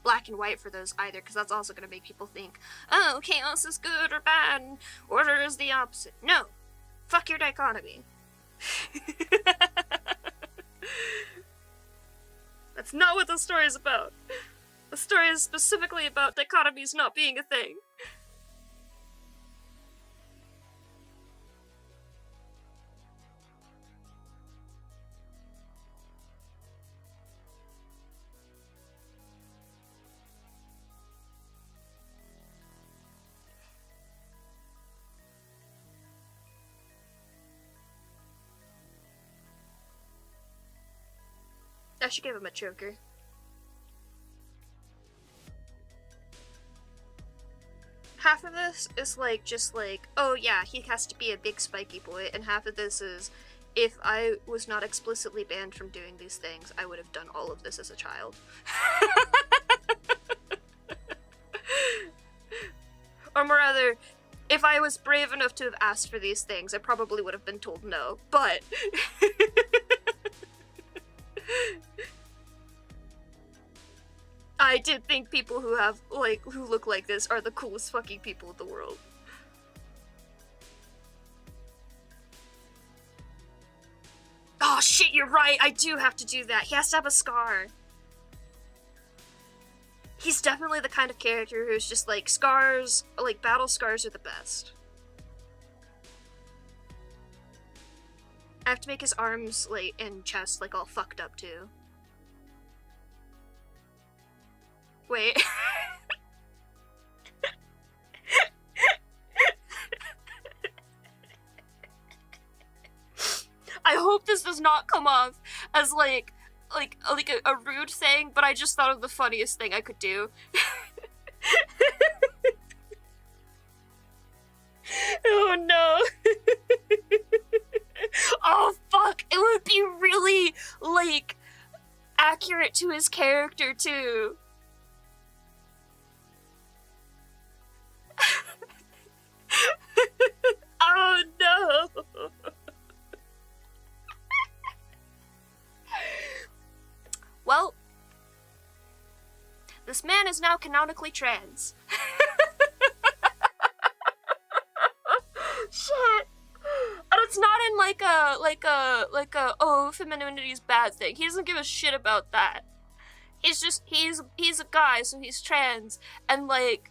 black and white for those either, because that's also going to make people think, oh, chaos is good or bad, and order is the opposite. No! Fuck your dichotomy. That's not what the story is about. The story is specifically about dichotomies not being a thing. I should give him a choker. Half of this is like, just like, oh yeah, he has to be a big spiky boy, and half of this is, if I was not explicitly banned from doing these things, I would have done all of this as a child. Or more rather, if I was brave enough to have asked for these things, I probably would have been told no, but... I did think people who have, like, who look like this are the coolest fucking people in the world. Oh shit, you're right, I do have to do that. He has to have a scar. He's definitely the kind of character who's just like, scars, like, battle scars are the best. I have to make his arms, like, and chest, like, all fucked up too. Wait. I hope this does not come off as like a rude thing, but I just thought of the funniest thing I could do. Oh no. Oh fuck, it would be really, like, accurate to his character too. Oh no! This man is now canonically trans. Shit. And it's not in like a oh, femininity is bad thing. He doesn't give a shit about that. He's a guy, so he's trans, and like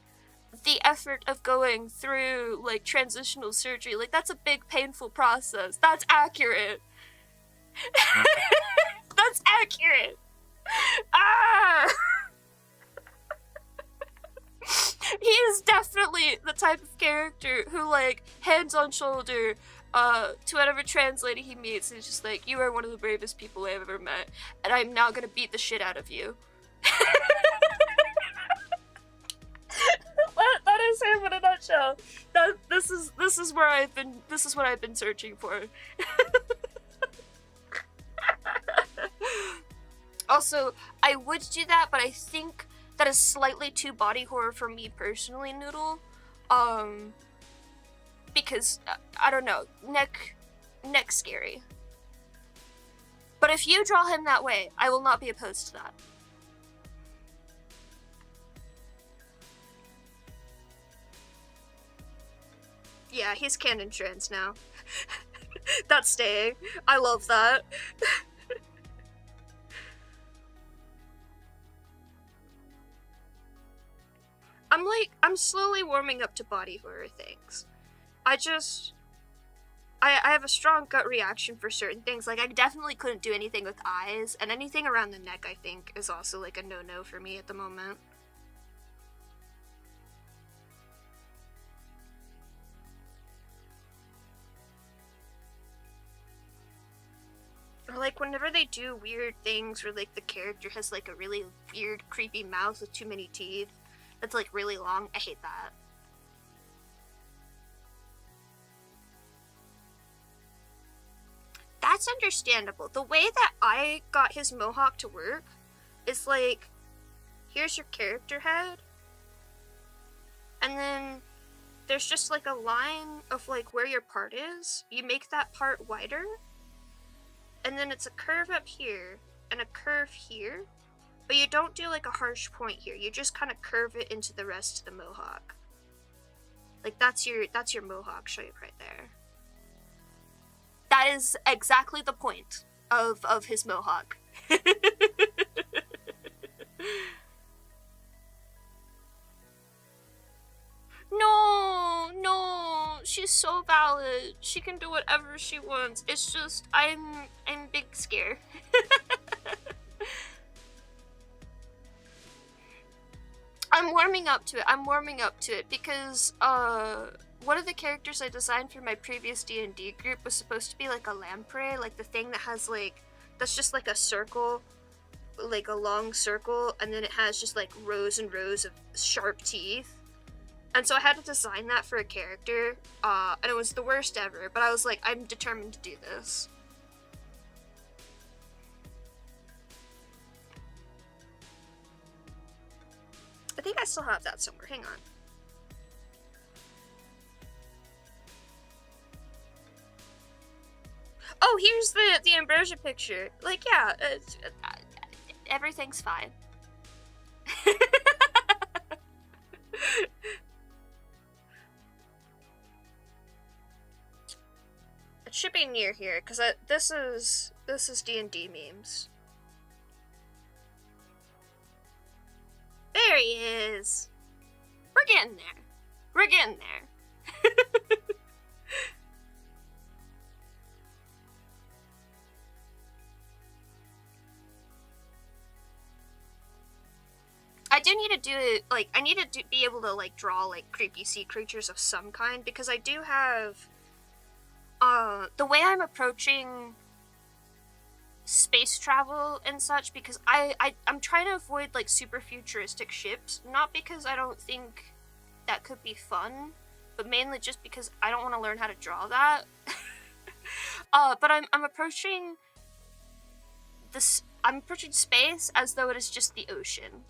the effort of going through like transitional surgery, like that's a big painful process. That's accurate. That's accurate. Ah. He is definitely the type of character who, like, hands on shoulder to whatever trans lady he meets, and is just like, you are one of the bravest people I have ever met, and I'm now gonna beat the shit out of you. That is him in a nutshell. This is what I've been searching for. Also, I would do that, but I think that is slightly too body horror for me personally, Noodle. Because, I don't know, neck scary. But if you draw him that way, I will not be opposed to that. Yeah, he's canon trans now. That's staying. I love that. I'm slowly warming up to body horror things. I have a strong gut reaction for certain things. Like, I definitely couldn't do anything with eyes, and anything around the neck, I think, is also, like, a no-no for me at the moment. Or, like, whenever they do weird things where, like, the character has, like, a really weird, creepy mouth with too many teeth that's, like, really long, I hate that. That's understandable. The way that I got his mohawk to work is, like, here's your character head, and then there's just, like, a line of, like, where your part is. You make that part wider, and then it's a curve up here, and a curve here, but you don't do, like, a harsh point here. You just kind of curve it into the rest of the mohawk. Like, that's your mohawk shape right there. That is exactly the point of his mohawk. No, she's so valid. She can do whatever she wants. It's just, I'm big scared. I'm warming up to it because, one of the characters I designed for my previous D&D group was supposed to be like a lamprey, like the thing that has like, that's just like a circle, like a long circle, and then it has just like rows and rows of sharp teeth. And so I had to design that for a character, and it was the worst ever, but I was like, I'm determined to do this. I think I still have that somewhere, hang on. Oh, here's the Ambrosia picture. Like, yeah, everything's fine. It should be near here, because this is D&D memes. There he is. We're getting there. We're getting there. I do need to do it, like, I need to be able to, like, draw, like, creepy sea creatures of some kind, because I do have, the way I'm approaching space travel and such, because I'm trying to avoid, like, super futuristic ships, not because I don't think that could be fun, but mainly just because I don't want to learn how to draw that. But I'm approaching this, I'm approaching space as though it is just the ocean.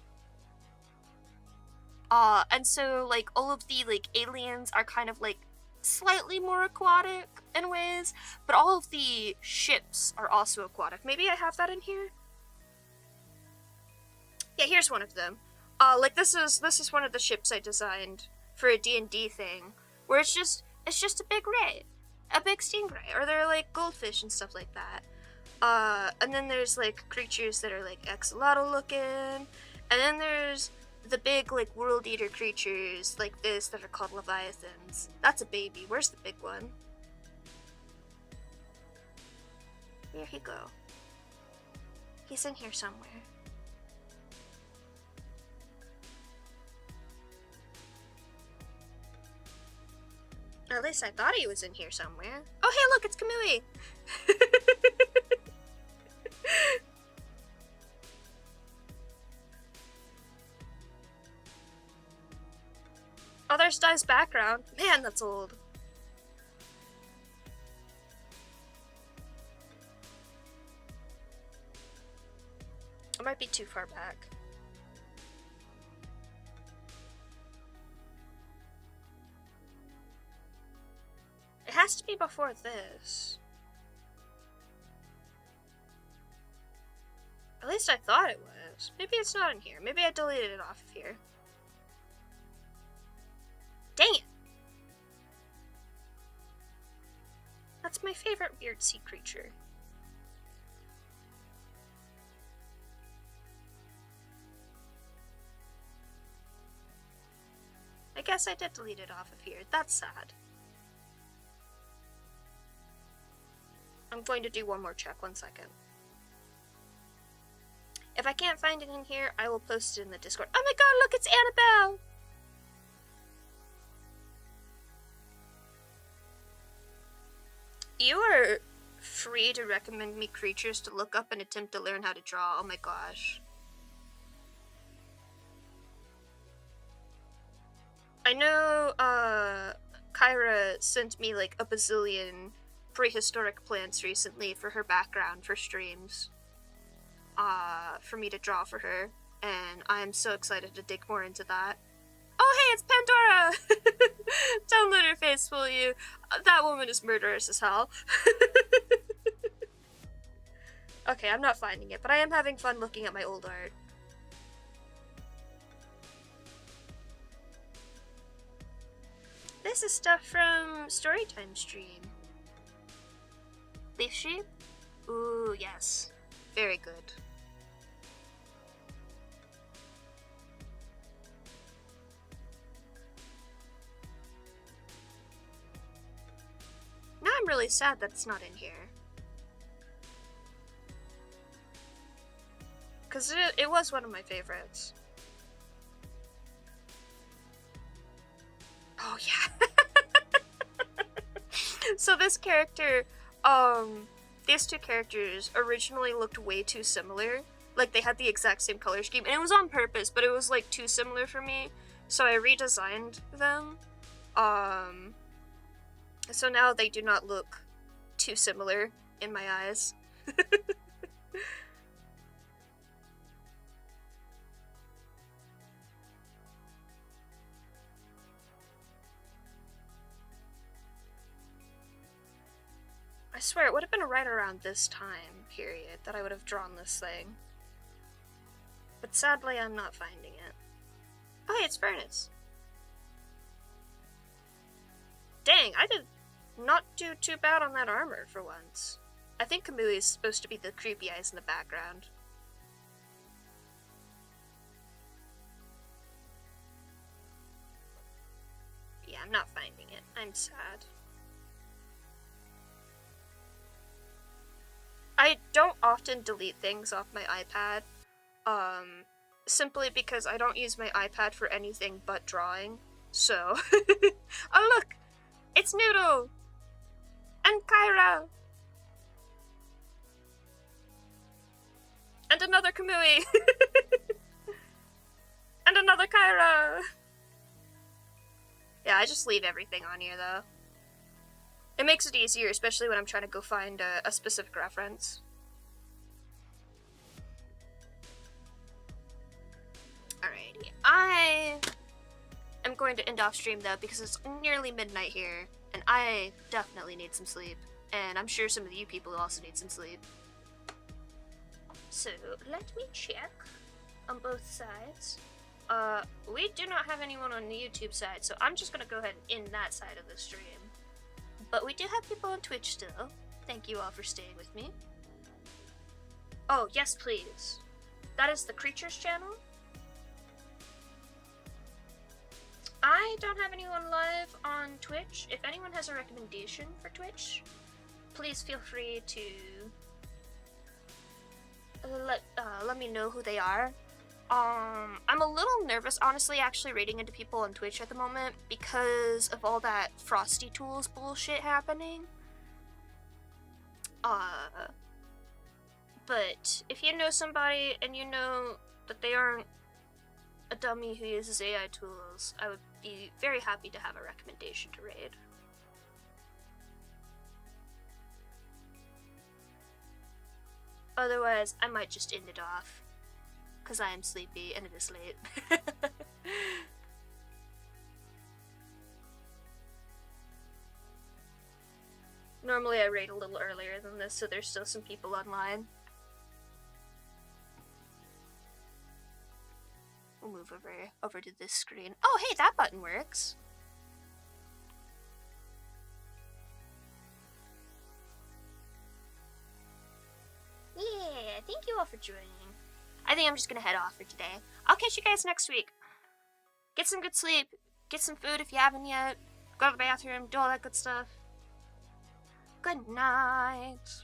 And so, like, all of the, like, aliens are kind of, like, slightly more aquatic in ways, but all of the ships are also aquatic. Maybe I have that in here? Yeah, here's one of them. Like this is one of the ships I designed for a D&D thing, where it's just a big ray, a big stingray, or they're like goldfish and stuff like that. And then there's like creatures that are like axolotl looking, and then there's the big like world eater creatures like this that are called leviathans. That's a baby. Where's the big one? Where'd he go? He's in here somewhere. Or at least I thought he was in here somewhere. Oh hey look, it's Kamui! Oh, there's Dai's background. Man, that's old. I might be too far back. It has to be before this. At least I thought it was. Maybe it's not in here. Maybe I deleted it off of here. Dang it! That's my favorite weird sea creature. I guess I did delete it off of here. That's sad. I'm going to do one more check, 1 second. If I can't find it in here, I will post it in the Discord. Oh my god, look, it's Annabelle! You are free to recommend me creatures to look up and attempt to learn how to draw. Oh my gosh. I know, Kyra sent me like a bazillion prehistoric plants recently for her background for streams. For me to draw for her, and I'm so excited to dig more into that. Oh hey, it's Pandora! Don't let her face fool you. That woman is murderous as hell. Okay, I'm not finding it, but I am having fun looking at my old art. This is stuff from Storytime stream. Leaf sheep? Ooh, yes. Very good. Now I'm really sad that it's not in here. Because it was one of my favorites. Oh yeah. So this character, these two characters originally looked way too similar. Like they had the exact same color scheme, and it was on purpose, but it was like too similar for me. So I redesigned them. So now they do not look too similar in my eyes. I swear, it would have been right around this time period that I would have drawn this thing. But sadly, I'm not finding it. Oh, hey, it's Furnace. Dang, I did not do too bad on that armor for once. I think Kamui is supposed to be the creepy eyes in the background. Yeah, I'm not finding it. I'm sad. I don't often delete things off my iPad, simply because I don't use my iPad for anything but drawing, so... Oh look! It's Noodle! And Kyra! And another Kamui! And another Kyra! Yeah, I just leave everything on here, though. It makes it easier, especially when I'm trying to go find a specific reference. Alrighty, I am going to end off stream though because it's nearly midnight here, and I definitely need some sleep. And I'm sure some of you people also need some sleep. So, let me check on both sides. We do not have anyone on the YouTube side, so I'm just gonna go ahead and end that side of the stream. But we do have people on Twitch still. Thank you all for staying with me. Oh, yes, please. That is the Creatures channel. I don't have anyone live on Twitch. If anyone has a recommendation for Twitch, please feel free to let me know who they are. I'm a little nervous, honestly, actually raiding into people on Twitch at the moment because of all that Frosty Tools bullshit happening. But if you know somebody and you know that they aren't a dummy who uses AI tools, I would be very happy to have a recommendation to raid. Otherwise, I might just end it off, because I am sleepy and it is late. Normally I raid a little earlier than this, so there's still some people online. We'll move over to this screen. Oh, hey, that button works. Yeah, thank you all for joining. I think I'm just gonna head off for today. I'll catch you guys next week. Get some good sleep. Get some food if you haven't yet. Go to the bathroom. Do all that good stuff. Good night.